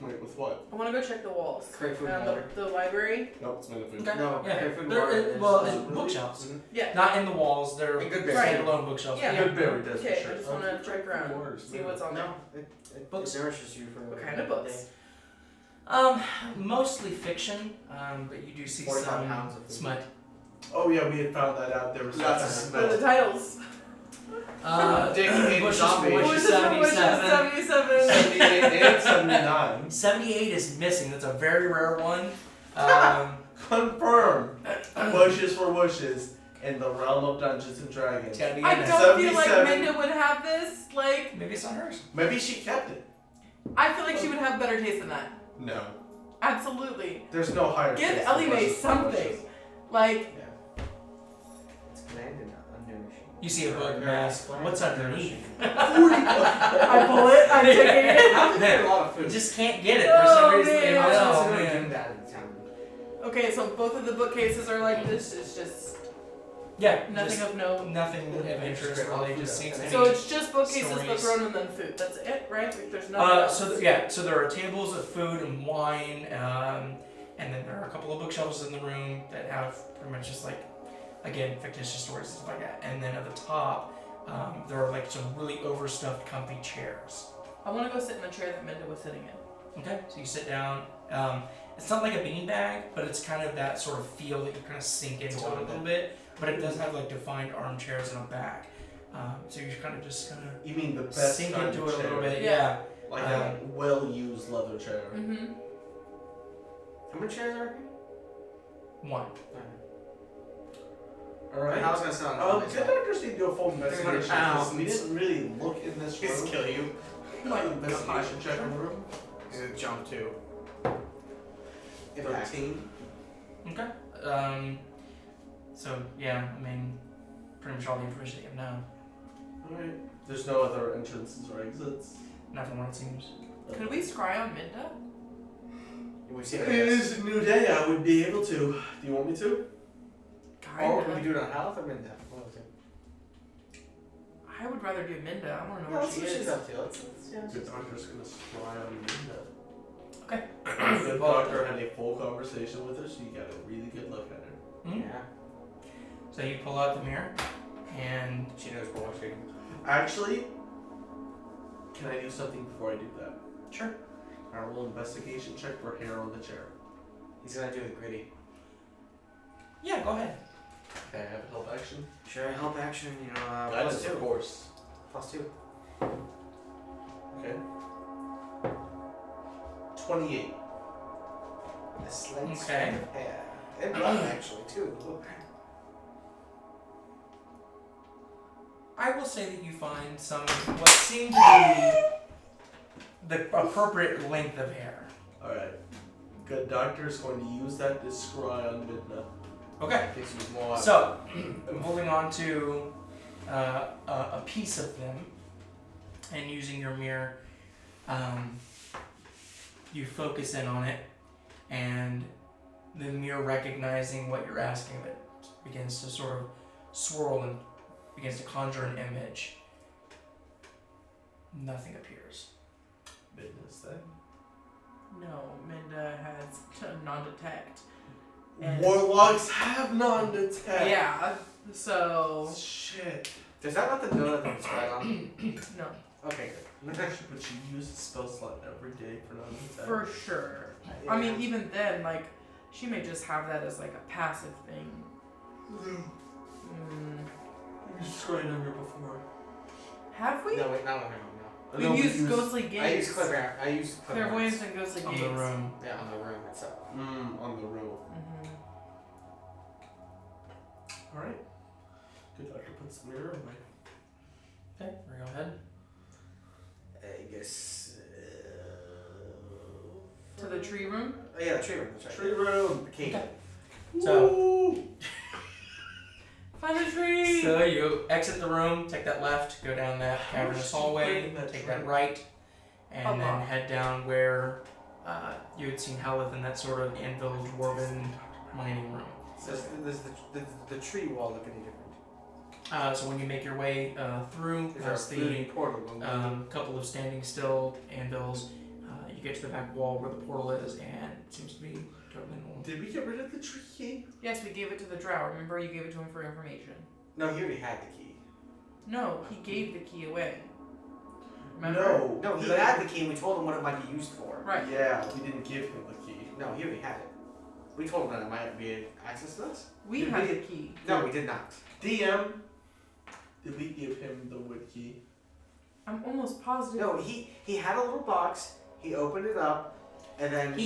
Wait, with what? I want to go check the walls. Create food and water. The library? Nope, it's mana food. Okay. No, Yeah. create food and They're- water. well, is- in bookshelves. Mhm. Yeah. Not in the walls. They're In good standalone bookshelves. Yeah. Good berry does Okay, for I sure. just want to check around. See what's on there. No, it Books. nourishes you for What kind of books? Mostly fiction. But you do see 45 pounds some of food. smut. Oh yeah, we had found that out. There was Lots of some What are the titles? Dick and Bushes zombie. for Wishes 77. 77. 78 and 79. 78 is missing. That's a very rare one. Confirm. Wishes for wishes in the realm of Dungeons and Dragons. It's gotta be in I there. don't feel like 77. Minda would have this. Like, Maybe it's not hers. Maybe she kept it. I feel like she would have better taste than that. No. Absolutely. There's no higher. Give taste than Elimae wishes for something. wishes. Like, It's bland and unnourishing. You see a book mask. What's underneath? I pull it, I'm taking it. How did they get a lot of You food? just can't get it for some Oh, reason. man. You I was gonna know. Okay, so both of the bookcases are like this. It's just Yeah. nothing just of note. nothing of interest really. Just seems to be. So it's just bookcases, the stories. throne, and then food. That's it, right? Like there's nothing else. So there are tables of food and wine, and then there are a couple of bookshelves in the room that have pretty much just like, again, fictitious stories and stuff like that. And then at the top, there are like some really overstuffed, comfy chairs. I want to go sit in the chair that Minda was sitting in. Okay, so you sit down. It's not like a beanbag, but it's kind of that sort of feel that you kind of sink into it a little bit. But it does have like defined armchairs in the back. So you kind of just kind of You mean the best sink kind into of it a chair. little bit. Yeah. Like a well-used leather chair. Mm-hmm. How many chairs are One. Alright. How's gonna sit on Good doctors need to do a full 300 investigation. pounds. We didn't really look in this room. Just kill you. Like investigation check in the room. He's gonna jump too. 13. Okay. So yeah, I mean, pretty much all the information that you have now. Alright. There's no other entrances or exits. Not from what it seems. Could we scry on Minda? We've seen It it. is a new day. I would be able to. Do you want me to? Or can we do it on health or Minda? What was it? I would rather do Minda. I want to know Yeah, where let's she see what is. she's up to. Let's Good doctor's gonna scry on Linda. Okay. Good doctor had a full conversation with her, so you got a really good look at her. Hmm? Yeah. So you pull out the mirror, and She knows we're watching. Actually, can I do something before I do that? sure. I roll investigation check for hair on the chair. He's gonna do the gritty. Yeah, go ahead. Okay, I have a help action. Sure, help action, Guidance, plus 2. of course. Plus 2. Okay. 28. A slight Okay. strand of hair. And blood, actually, too. I will say that you find some what seem to be the appropriate length of hair. Alright. Good doctor is going to use that to scry on Midna. Okay. Gives you more. So I'm holding on to a piece of them, and using your mirror, you focus in on it, and the mirror, recognizing what you're asking of it, begins to sort of swirl and begins to conjure an image. Nothing appears. Midna's thing. No, Minda has non-detect. And- Warlocks have non-detect. Yeah, so Shit. Does that let them know that they're spread on? no, Okay, good. But she uses spell slot every day for non-detect. for sure. I mean, even then, like, she may just have that as like a passive thing. You scryed on her before. Have we? No, wait, no. We've used ghostly I gaze, use clairvoyance. clairvoyance, and ghostly On gaze. the room. Yeah, on the room itself. On the room. Alright. Good doctor puts the mirror away. Okay, go ahead. I guess. To the tree room. Oh, yeah, the tree room. That's right. Tree room. The cave. Okay. So, Find the tree. so you exit the room, take that left, go down that cavernous hallway, take that right, and then head down where you had seen Haleth in that sort of anvil dwarven mining room. Does the tree wall look any different? So when you make your way through Is there a past the floating portal? couple of standing still anvils, you get to the back wall where the portal is, and it seems to be totally normal. Did we get rid of the tree key? Yes, we gave it to the drow. Remember, you gave it to him for information. No, he already had the key. No, he gave the key away. Remember? No, he had the key and we told him what it might be used for. Right. Yeah, we didn't give him the key. No, he already had it. We told him that it might be access to this. We Did had we- the key. No, we did not. DM, did we give him the wood key? I'm almost positive. No, he had a little box. He opened it up, and then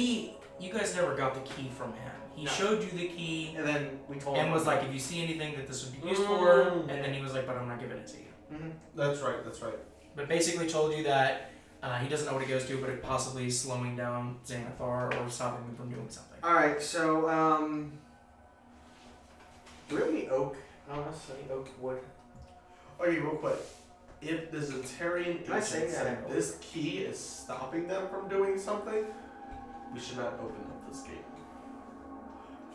You guys never got the key from him. He No. showed you the key and then we told and him was like, if you see anything that this would be used for, and then he was like, but I'm not giving it to you. Mhm. That's right. But basically told you that he doesn't know what it goes to, but it possibly slowing down Xanathar or stopping them from doing something. All right, so do we have any oak on us? Any oak wood? Okay, real quick. If the Zentarian Can I say agent said that? this key is stopping them from doing something, we should not open up this gate.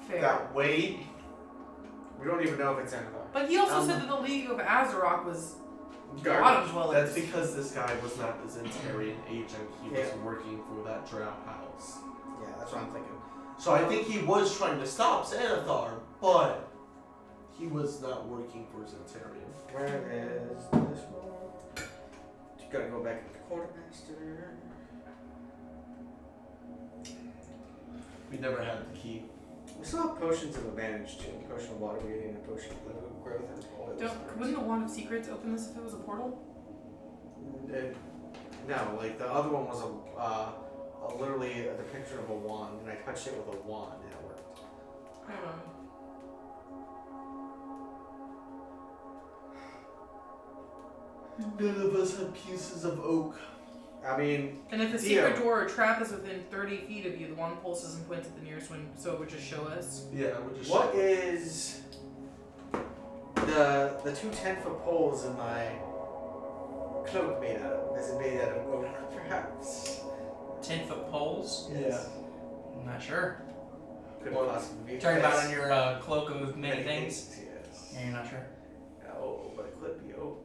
Fair. that way. We don't even know if it's Xanathar. But he also said that the League of Azeroth was Garbage. bottom dwellers. That's because this guy was not a Zentarian agent. He was Yeah. working for that drow house. Yeah, that's what I'm thinking. So I think he was trying to stop Xanathar, but he was not working for Zentarian. Where is this one? You gotta go back to the quartermaster. We never had the key. We still have potions of advantage too. Potion of water breathing and a potion of growth and all those. Wouldn't the Wand of Secrets open this if it was a portal? No, like the other one was literally a depiction of a wand, and I touched it with a wand and it worked. I don't know. None of us had pieces of oak. I mean, And if a Dio. secret door or trap is within 30 feet of you, the wand pulses and points at the nearest one, so it would just show us. Yeah, I would just. what is the 2 10-foot poles in my cloak made out of? Is it made out of oak, perhaps? 10-foot poles? Yeah. I'm not sure. Could Well, possibly be. Talking about Yes. on your cloak of many things? Yes. Yeah, you're not sure. Oh, but it could be oak.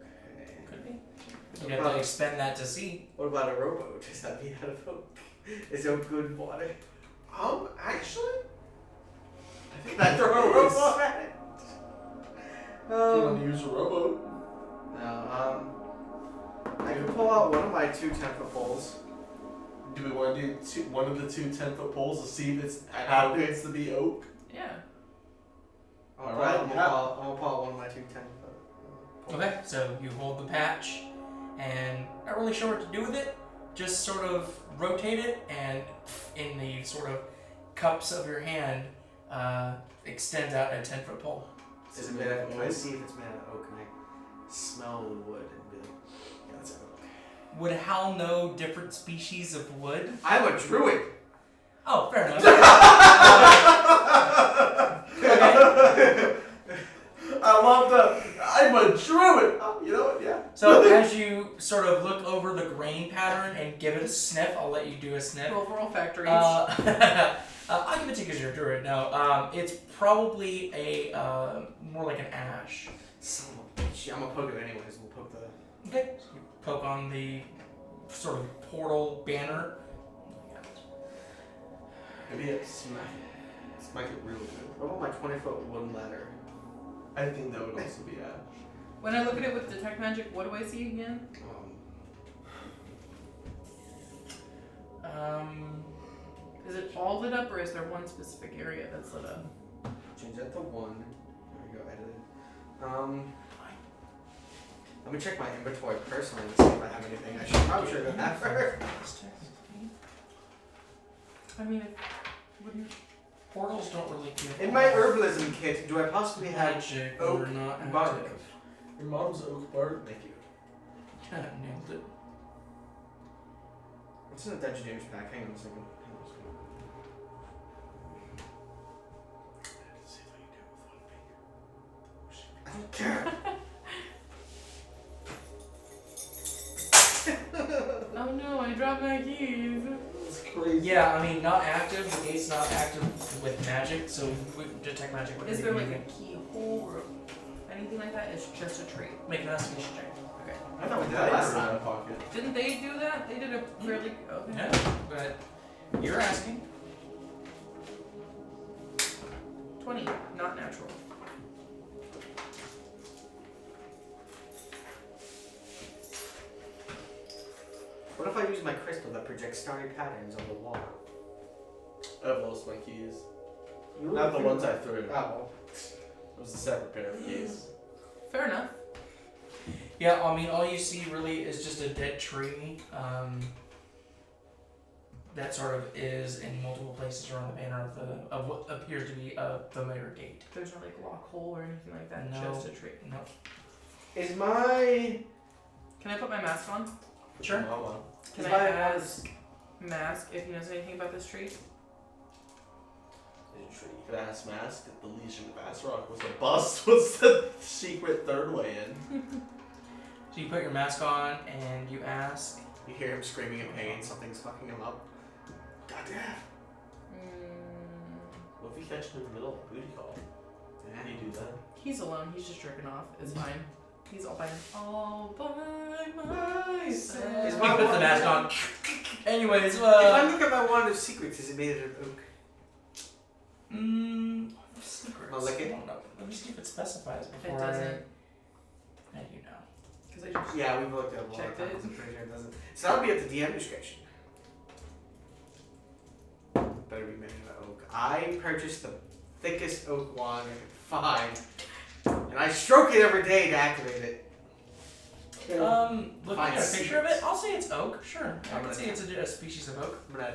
Could be. You'd have to expend that to see. What about a rowboat? Is that made out of oak? Is oak good in water? Actually, I think Can I throw a rowboat at it? If you want to use a rowboat. No, I can pull out one of my 2 10-foot poles. Do we want to do one of the 2 10-foot poles to see if it happens to be oak? Yeah. I'm Alright, gonna yeah. pull out one of my 2 10-foot poles. Okay, so you hold the patch, and not really sure what to do with it. Just sort of rotate it, and in the sort of cups of your hand, extends out a 10-foot pole. Is it made out of, can I see if it's made out of oak? Can I smell the wood and be like, yeah, that's oak? Would Hal know different species of wood? I'm a druid! Oh, fair enough. I love that. I'm a druid. Oh, you know what? Yeah. So as you sort of look over the grain pattern and give it a sniff, I'll let you do a sniff. Roll for olfactory. I'll give it to you because you're a druid. No, it's probably a more like an ash. Son of a bitch. I'm gonna poke it anyways. We'll poke the. Okay. So you poke on the sort of portal banner. Maybe it smack it real good. What about my 20-foot wooden ladder? I think that would also be ash. When I look at it with detect magic, what do I see again? Is it all lit up, or is there one specific area that's lit up? Change that to 1. There we go, edited. Let me check my inventory personally to see if I have anything. I probably should have done that first. I mean, it wouldn't. Portals don't really give. In my herbalism kit, do I possibly have magic oak or not bark? active. Your mom's oak bark. Thank you. Nailed it. What's in the Dungeon Games pack? Hang on a second. See if I can do it with 1 finger. I don't care. Oh no, I dropped my keys. It's crazy. Yeah, I mean, not active. The gate's not active with magic, so we detect magic with Is there like a anything. keyhole or anything like that? It's just a tree. Make an investigation check. Okay. I thought we did I that last in my time. pocket. Didn't they do that? They did a fairly. Okay. Yeah, but you're asking. 20, not natural. What if I use my crystal that projects starry patterns on the wall? I've lost my keys. You Not the really ones think- I threw. Oh. It was a separate pair of keys. Fair enough. Yeah, I mean, all you see really is just a dead tree that sort of is in multiple places around the banner of what appears to be a familiar gate. There's no like lock hole or anything like that. No. Just a tree. No. Is my Can I put my mask on? Sure. Mama. Can Is I my ask Mask if he knows anything about this tree? You could ask Mask if the Legion of Asrock was a bust. Was the secret third way in? So you put your mask on and you ask. You hear him screaming in pain. Something's fucking him up. Goddamn. Mm, What if he catch him in the middle of a booty call. How do you do that? He's alone. He's just jerking off. It's fine. He's all by myself. Is He my puts the wand- mask on. Anyways, If I look at my wand of secrets, is it made out of oak? secrets. I'll lick it. I don't know. Let me see if it specifies It before doesn't. How do you know? Because I just Yeah, we've looked at it a lot of Checked times. it. I'm pretty sure it doesn't. So that would be at the DM discretion. Better be made out of oak. I purchased the thickest oak wand I could find, and I stroke it every day to activate it. Looking Find at a picture of it, secrets. I'll say it's oak. Sure, I I'm can gonna say it's a species of oak. I'm gonna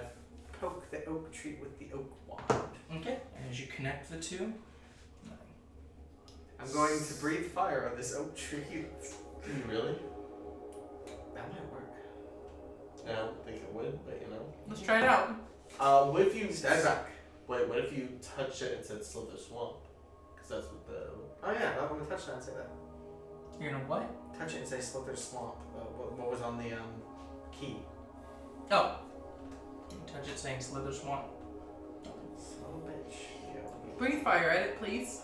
poke the oak tree with the oak wand. Okay, and as you connect the two, I'm going to breathe fire on this oak tree. Can you really? That might work. I don't think it would, but you know. let's try it out. What if you Stand back. Wait, what if you touch it and said Slither Swamp? Because that's what the. Oh yeah, I'm gonna touch that and say that. you're gonna what? Touch it and say Slither Swamp. What was on the key? Oh, you can touch it saying Slither Swamp. Son of a bitch. Yeah. Breathe fire at it, please.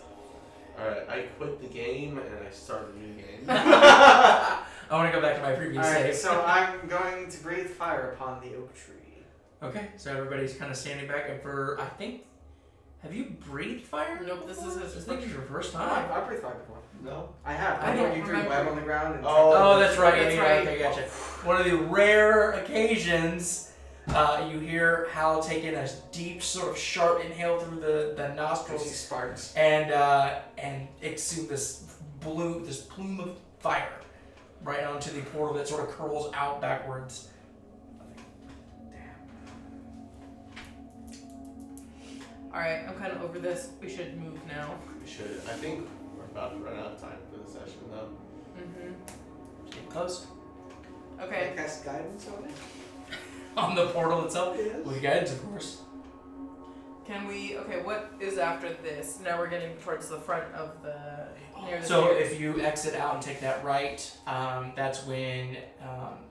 Alright, I quit the game and I started a new game. I want to go back to my previous Alright, save. so I'm going to breathe fire upon the oak tree. Okay, so everybody's kind of standing back, and I think, have you breathed fire? Nope, this is his I think it's your first Oh, time. I breathed fire before. No? I have. I I don't know you threw remember. web on the ground and Oh, that's right. That's yeah, right. Okay, gotcha. One of the rare occasions you hear Hal taking a deep, sort of sharp inhale through the Crazy nostrils, sparks. and exude this plume of fire right onto the portal that sort of curls out backwards. Alright, I'm kind of over this. We should move now. We should. I think we're about to run out of time for the session though. Get close Okay. Can I cast guidance on it? on the portal itself. Yes. With guidance, of course. Can we? Okay, what is after this? Now we're getting towards the front of the near the So stairs. if you exit out and take that right, that's when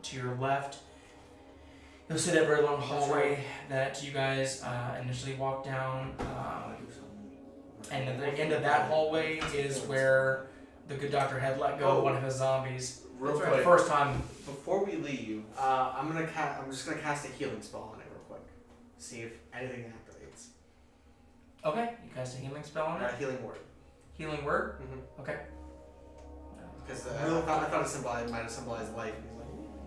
to your left, you'll see that very long hallway that you guys initially walked down. And at the end of that hallway is where the good doctor had let go of one of his zombies. Real That's right. For the quick, first time. before we leave, I'm just gonna cast a healing spell on it real quick. See if anything activates. Okay, you cast a healing spell on it. Healing word. Healing word. Mm-hmm. Okay. Because I thought it might have symbolized life.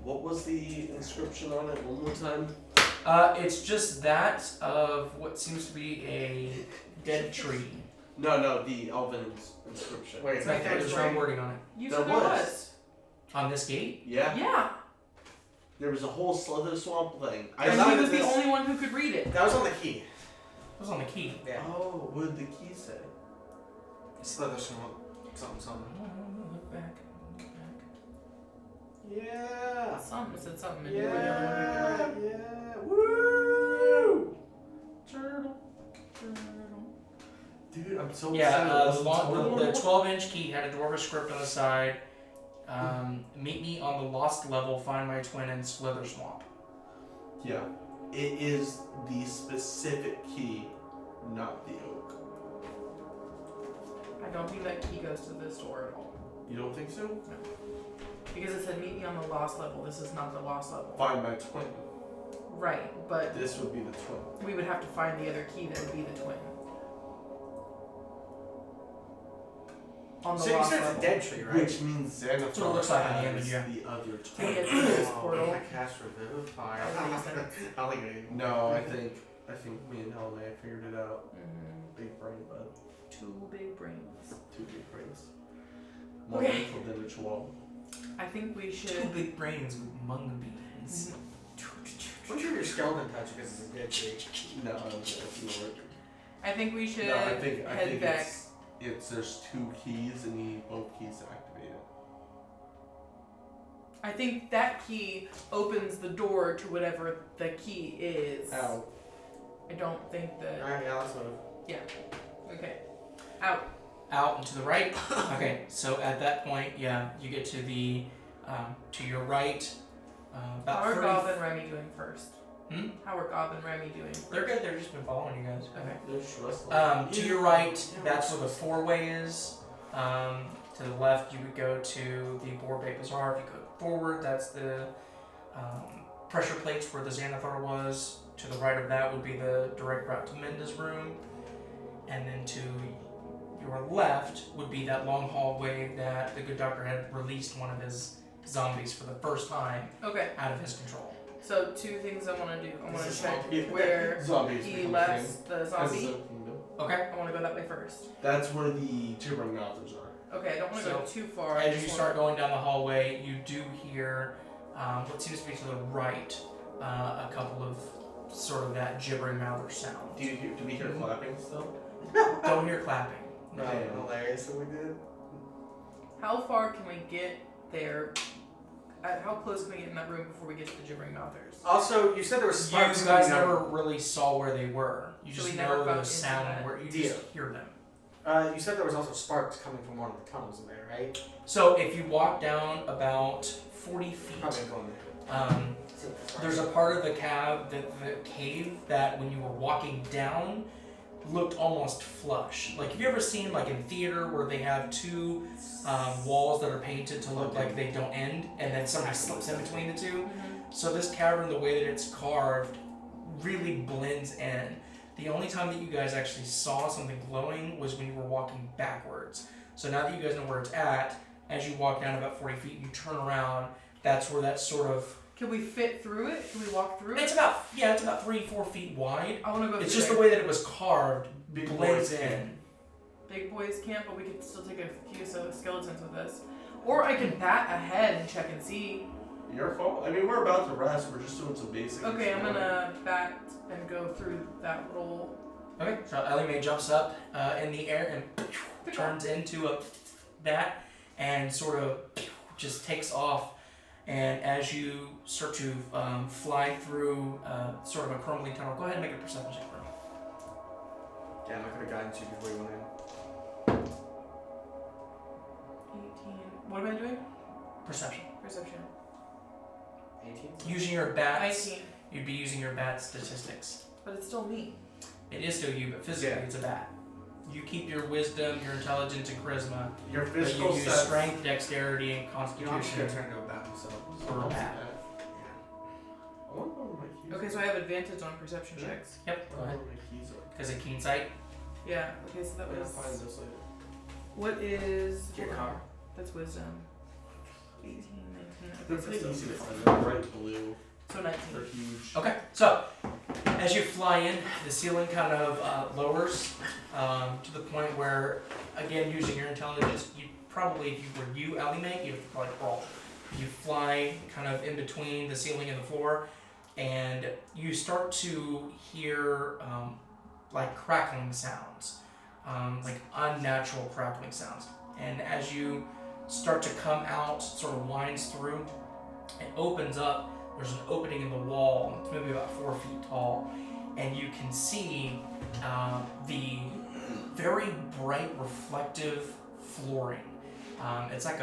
what was the inscription on it one more time? It's just that of what seems to be a dead tree. No, the Elven inscription. Wait, It's it's like not there's right. no wording on it. You There said there was. was. On this gate? Yeah, Yeah. there was a whole Slither Swamp thing. And thought he it was the was- only one who could read it. That was on the key. It was on the key. Yeah. Oh, what did the key say? Slither Swamp. Something. Look back. Yeah. Something said something. And you were the only one who could read it. Yeah. Woo! Turtle. Dude, I'm so Yeah, excited. the 12-inch key had a dwarvish script on the side. Meet me on the lost level, find my twin in Slither Swamp. Yeah, it is the specific key, not the oak. I don't think that key goes to this door at all. You don't think so? Because it said meet me on the lost level. This is not the lost level. Find my twin. Right, but This would be the twin. we would have to find the other key that would be the twin. On the So you lost said it's a level. dead tree, right? Which means Xanathar That's what it looks like on the has image, yeah. the other To twin. get through this Oh, portal. I cast Revivify. That would make sense. I don't think it No, I think me and Elimae figured it out. Mhm. Big brain, bud. Two big brains. Two big brains. More Okay. mental than a chihuahua. I think we Two should. big brains with mung beans. I'm sure your skeleton touch because it's a dead tree. No, that's gonna work. I think we should No, I think head back. it's there's two keys and you need both keys to activate it. I think that key opens the door to whatever the key is. Ow. I don't think that. Alright, yeah, let's move. Okay. Out. Out and to the right. Okay, so at that point, yeah, you get to the to your right. About Our 30. Goblin Remmy doing first. How are Gob and Remmy doing? They're good. They've just been following you guys. Okay. There's wrestling. To your right, that's where the four-way is. To the left, you would go to the Borbay Bazaar. If you go forward, that's the pressure plates where the Xanathar was. To the right of that would be the direct route to Menda's room. And then to your left would be that long hallway that the good doctor had released one of his zombies for the first time Okay. out of his control. So 2 things I want to do. I want This to is check zombie- where zombies he become a left thing. the As zombie. a kingdom. Okay. I want to go that way first. That's where the gibbering mouthers are. Okay, I don't want to So, go too far. I As just you wanna- start going down the hallway, you do hear what seems to be to the right a couple of sort of that gibbering mouther sound. Do we hear clapping still? Don't hear clapping. No, hilarious that we did. How far can we get there? How close can we get in that room before we get to the gibbering mouthers? Also, you said there was You sparks. guys coming out. never really saw where they were. You So just we never know got the into sound that where you deal. just hear them. You said there was also sparks coming from one of the tunnels in there, right? So if you walk down about 40 Probably feet, going there. there's a part of the cave that when you were walking down looked almost flush. Like, have you ever seen, like in theater, where they have two walls that are painted to look like they don't end, and then somebody slips in between the two? So this cavern, the way that it's carved, really blends in. The only time that you guys actually saw something glowing was when you were walking backwards. So now that you guys know where it's at, as you walk down about 40 feet and you turn around, that's where that sort of... Can we fit through it? Can we walk through it? It's about 3-4 feet wide. I want to go It's through just the there. way that it was carved Big blends boys in. can't. Big boys can't, but we could still take a few skeletons with us. Or I can bat ahead and check and see. Your fault. I mean, we're about to rest. We're just doing some basic. Okay, I'm exploring. gonna bat and go through that little. Okay, so Elimae jumps up in the air and turns into a bat and sort of just takes off. And as you start to fly through sort of a crumbling tunnel, go ahead and make a perception check for me. Damn, I could have gotten to you before you went in. 18. What am I doing? Perception. Perception. 18? Using your bats, 19. you'd be using your bat statistics. But it's still me. It is still you, but physically it's a bat. You keep your wisdom, your intelligence, and charisma. Your But you physical use stats. strength, dexterity, and You know, I'm just gonna constitution turn into a bat myself. for a bat. I wonder where my keys Okay, so I have advantage on perception checks. Yep, go are. I ahead. wonder where my keys are. Because of keen sight. Yeah. Okay, so that I'm gonna was. find this later. What is Your car. That's wisdom. 18, 19. They're Okay, so pretty still easy to wisdom. find. They're bright blue. So 19. They're huge. Okay, so as you fly in, the ceiling kind of lowers to the point where, again, using your intelligence, you probably, if you were Elimae, you'd probably crawl. You fly kind of in between the ceiling and the floor, and you start to hear like crackling sounds, like unnatural crackling sounds. And as you start to come out, sort of winds through, it opens up. There's an opening in the wall. It's maybe about 4 feet tall, and you can see the very bright, reflective flooring. It's like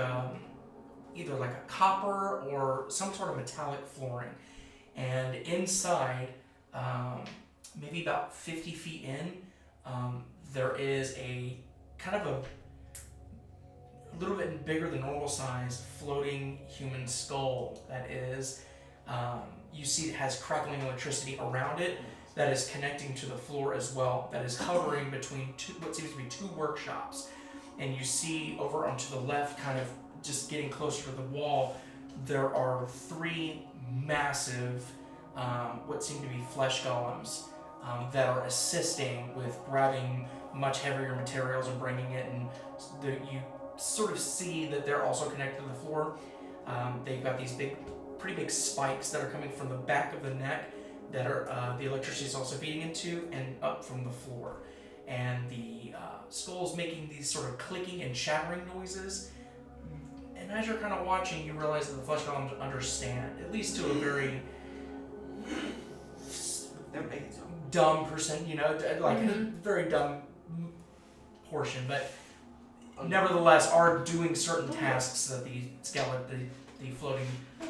either like a copper or some sort of metallic flooring, and inside, maybe about 50 feet in, there is a kind of a little bit bigger than normal size floating human skull that is. You see it has crackling electricity around it that is connecting to the floor as well, that is hovering between what seems to be two workshops. And you see over onto the left, kind of just getting closer to the wall, there are 3 massive, what seem to be flesh golems that are assisting with grabbing much heavier materials and bringing it, and you sort of see that they're also connected to the floor. They've got these pretty big spikes that are coming from the back of the neck that are the electricity is also feeding into, and up from the floor. And the skull's making these sort of clicking and shattering noises. And as you're kind of watching, you realize that the flesh golems understand, at least to a very They're making something. dumb percent, like a very dumb portion, but nevertheless are doing certain tasks that the the floating.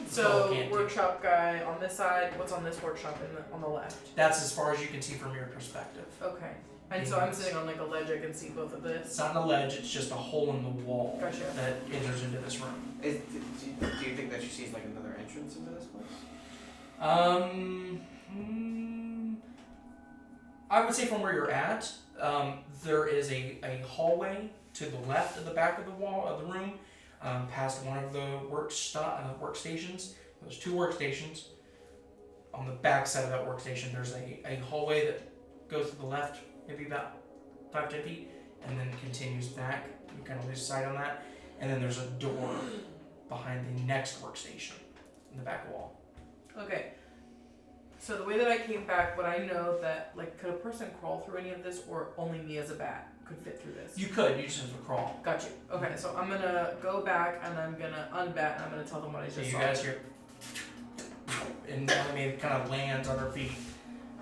So can't do. workshop guy on this side. What's on this workshop on the left? That's as far as you can see from your perspective. Okay. And so I'm sitting on like a ledge. I can see both of this. It's not a ledge, it's just a hole in the wall Gotcha. that enters into this room. Do you think that she sees like another entrance into this place? I would say from where you're at, there is a hallway to the left of the back of the wall of the room, past one of the workstations. There's 2 workstations. On the back side of that workstation, there's a hallway that goes to the left, maybe about 5-10 feet, and then continues back. You kind of lose sight on that. And then there's a door behind the next workstation in the back wall. Okay. So the way that I came back, would I know that like could a person crawl through any of this, or only me as a bat could fit through this? You just have to crawl. Got you. Okay, so I'm gonna go back and I'm gonna unbat and I'm gonna tell them what I So just you saw. guys hear, and Elimae kind of lands on her feet.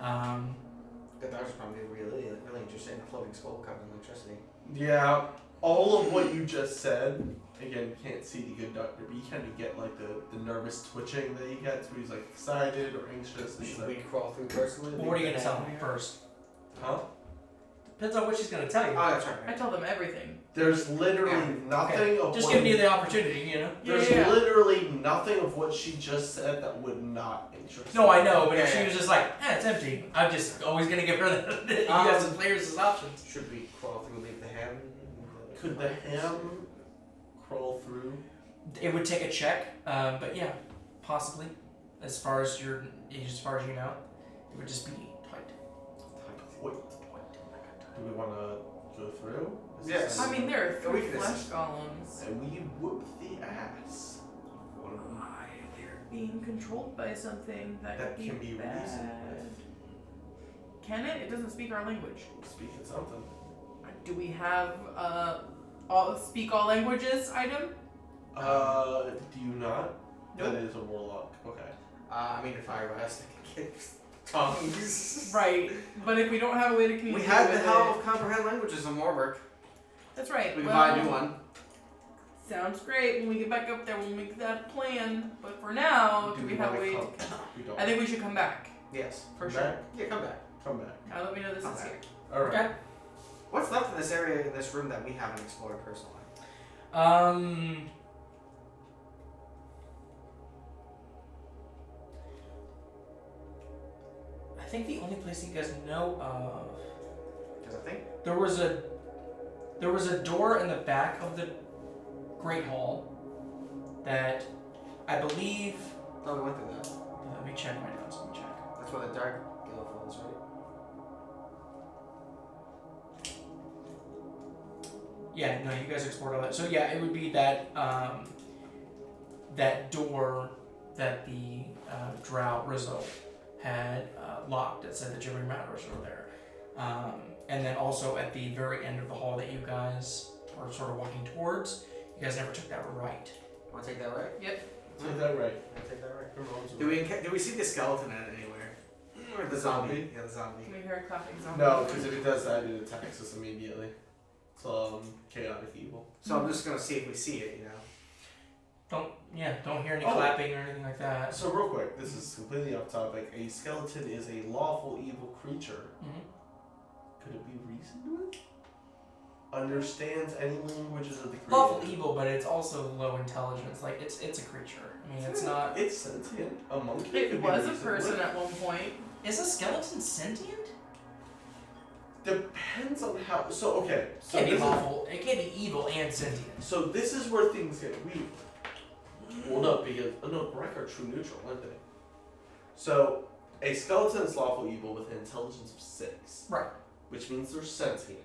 That was probably really interested in a floating skull covered in electricity. Yeah, all of what you just said, again, you can't see the good doctor, but you kind of get like the nervous twitching that he gets where he's like excited or anxious. And he's Should we like, crawl through personally? Well, what are you gonna tell them first? huh? Depends on what she's gonna tell you. Oh, that's I right. tell them everything. There's literally nothing of Just what giving you the opportunity, you know. There's Yeah. literally nothing of what she just said that would not interest No, me. I know, but if Yeah. she was just like, it's empty, I'm just always gonna give her the you guys as players as options. Should we crawl through, leave the ham? Could the ham crawl through? It would take a check, but yeah, possibly. As far as you know, it would just be tight. Wait, do we want to go through? Is Yes. this- I mean, there are Yeah, we 3 can flesh assist. golems. And we whoop the ass. One of them. Why they're being controlled by something that That could can be bad. reasoned with. Can it? It doesn't speak our language. Speaking something. Do we have speak all languages item? Do you not? Nope. That is a warlock. Okay. I mean, if I rest, I can get tongues. Right, but if we don't have a way to communicate We had the with help it, of comprehend languages in Warlock. that's right. We can well, buy a new one. Sounds great. When we get back up there, we'll make that plan. But for now, do we have a wanna way come? to? We don't. I think we should come back Yes. for Come sure. back? Yeah, come back. Come back. Now that we know this Come is back. here. Alright. Okay. What's left in this area, in this room that we haven't explored personally? I think the only place you guys know of, Because I think there was a door in the back of the Great Hall that I believe. we went through that. Let me check my notes. Let me check. That's where the dark guild is, right? Yeah, no, you guys explored all that. So yeah, it would be that that door that the Drow Rizzo had locked that said that Jimmy Matters were there. And then also at the very end of the hall that you guys were sort of walking towards, you guys never took that right. Want to take that right? Take that right. I take that right. Who rolls Do we see the skeleton in it anywhere? Or the zombie? Yeah, the zombie. Can we hear a clapping zombie? No, because if it does that, it attacks us immediately. It's chaotic evil. So I'm just gonna see if we see it, you know. Don't hear any Oh. clapping or anything like that. So real quick, this is completely off topic. A skeleton is a lawful evil creature. Mhm. Could it be reasoned with? Understands any languages of the creator. Lawful evil, but it's also low intelligence. Like it's a creature. I mean, it's not. It's sentient. A monkey. It could be was a reasoned person with. at one point. Is a skeleton sentient? Depends on how. So okay. So Can't be this is- lawful. It can't be evil and sentient. So this is where things get weird. Well, no, because no, Greg are true neutral, aren't they? So a skeleton is lawful evil with an intelligence of 6, Right. which means they're sentient.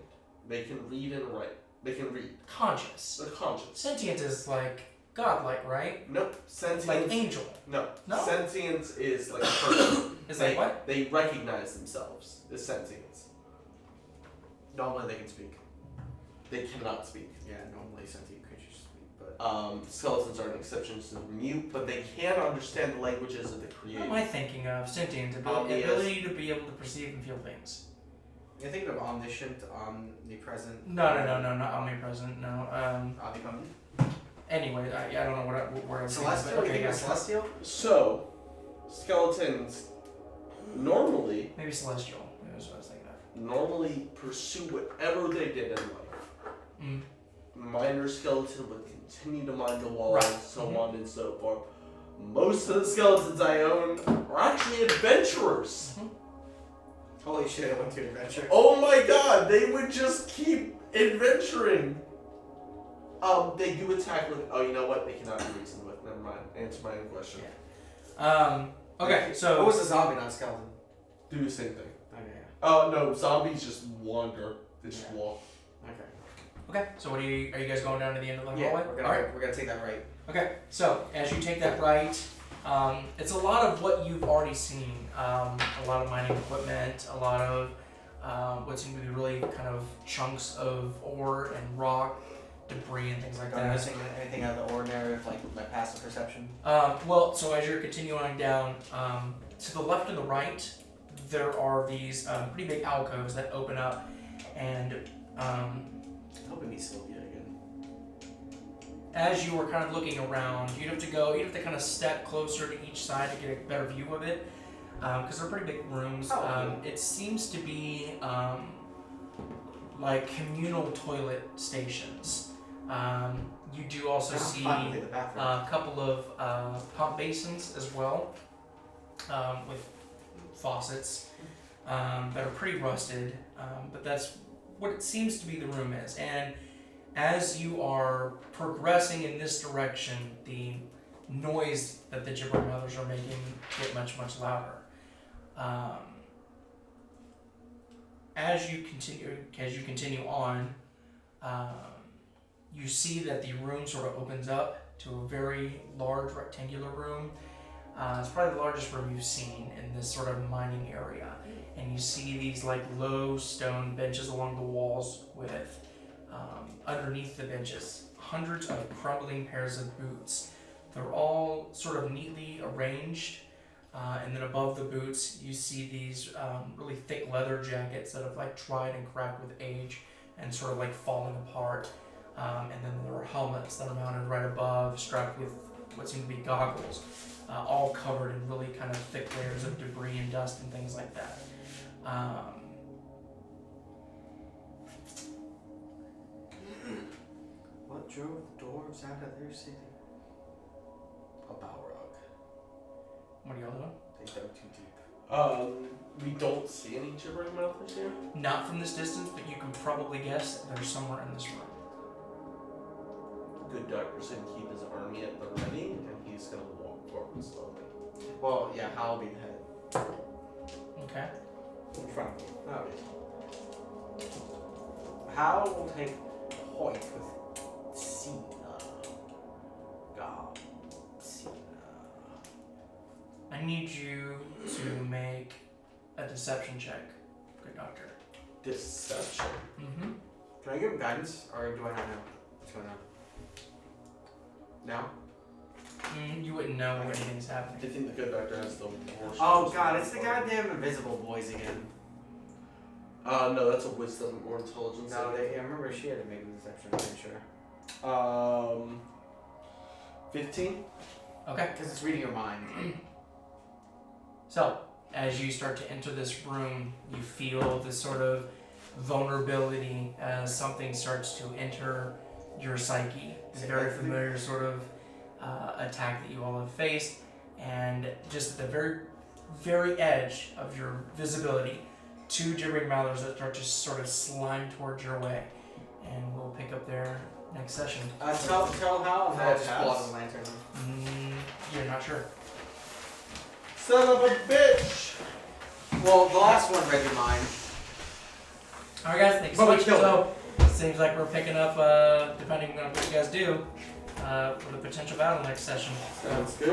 They can read and write. They can read. Conscious. They're conscious. Sentient is like godlike, right? Nope. Sentience. Like angel. no. No? Sentience is like a person. Is they, like what? They recognize themselves as sentience. Normally they can speak. They cannot speak. Yeah, normally sentient creatures speak, but Skeletons are an exception to the mute, but they can understand the languages of the What creator. am I thinking of? Sentient. Omnious. Ability to be able to perceive and feel things. you're thinking of omniscient, omnipresent. No, not omnipresent. No. Omnipotent. Anyway, I don't know where I was thinking, Celestial? but You okay, think yeah, it's Celestial? So, skeletons normally Celestial. That's what I was thinking of. normally pursue whatever they did in life. Mm. Miner skeleton would continue to mine the walls, Right. so on and so forth. Most of the skeletons I own are actually adventurers. Holy shit, I went to adventure. Oh my god, they would just keep adventuring. They do attack with. Oh, you know what? They cannot be reasoned with. Never mind. Answer my own question. Okay, so What was the zombie, not skeleton? Do the same thing. Okay, Oh no, zombies just wander. They just Yeah. walk. okay. okay, so what are you guys going down to the end of the Yeah, hallway? we're gonna take that right. Okay, so as you take that right, it's a lot of what you've already seen. A lot of mining equipment, a lot of what seem to be really kind of chunks of ore and rock, debris and things like Don't that. noticing anything out of the ordinary with like my passive perception? Well, so as you're continuing down, to the left and the right, there are these pretty big alcoves that open up, and Hoping me Sylvia again. as you were kind of looking around, you'd have to kind of step closer to each side to get a better view of it, because they're pretty big rooms. Oh. It seems to be like communal toilet stations. You do also see Finally, the bathroom. a couple of pump basins as well, with faucets that are pretty rusted, but that's what it seems to be the room is. And as you are progressing in this direction, the noise that the gibbering mothers are making get much louder. As you continue on, you see that the room sort of opens up to a very large rectangular room. It's probably the largest room you've seen in this sort of mining area. And you see these like low stone benches along the walls with, underneath the benches, hundreds of crumbling pairs of boots. They're all sort of neatly arranged. And then above the boots, you see these really thick leather jackets that have like dried and cracked with age and sort of like falling apart. And then there are helmets that are mounted right above, strapped with what seem to be goggles, all covered in really kind of thick layers of debris and dust and things like that. What drove the dwarves out of their city? A Balrog. What are y'all doing? They dug too deep. We don't see any gibbering mouthers here. Not from this distance, but you can probably guess that they're somewhere in this room. Good doctor's gonna keep his army at the ready, and he's gonna walk forward slowly. Well, yeah, Hal will be the head. Okay. In front of me. Okay. Hal will take point with Cena. God. Cena. I need you to make a deception check. Good doctor. Deception. Mm-hmm. Can I give him guidance, or do I not know what's going on? No? You wouldn't know when anything's happening. I think the good doctor has the worst. Oh god, it's the goddamn invisible boys again. No, that's a wisdom or intelligence. No, I remember she had to make a deception, I'm pretty sure. 15. Okay. Because it's reading your mind. So, as you start to enter this room, you feel this sort of vulnerability as something starts to enter your psyche. It's a very familiar sort of attack that you all have faced, and just at the very, very edge of your visibility, two gibbering mouthers that start to sort of slime towards your way, and we'll pick up there next session. Tell Hal, and I'll just pull out the lantern. You're not sure. Son of a bitch! Well, the last one read your mind. Alright guys, thanks But so we much. killed So, seems like we're picking up, depending on what you guys do, for the potential battle next session. Sounds good.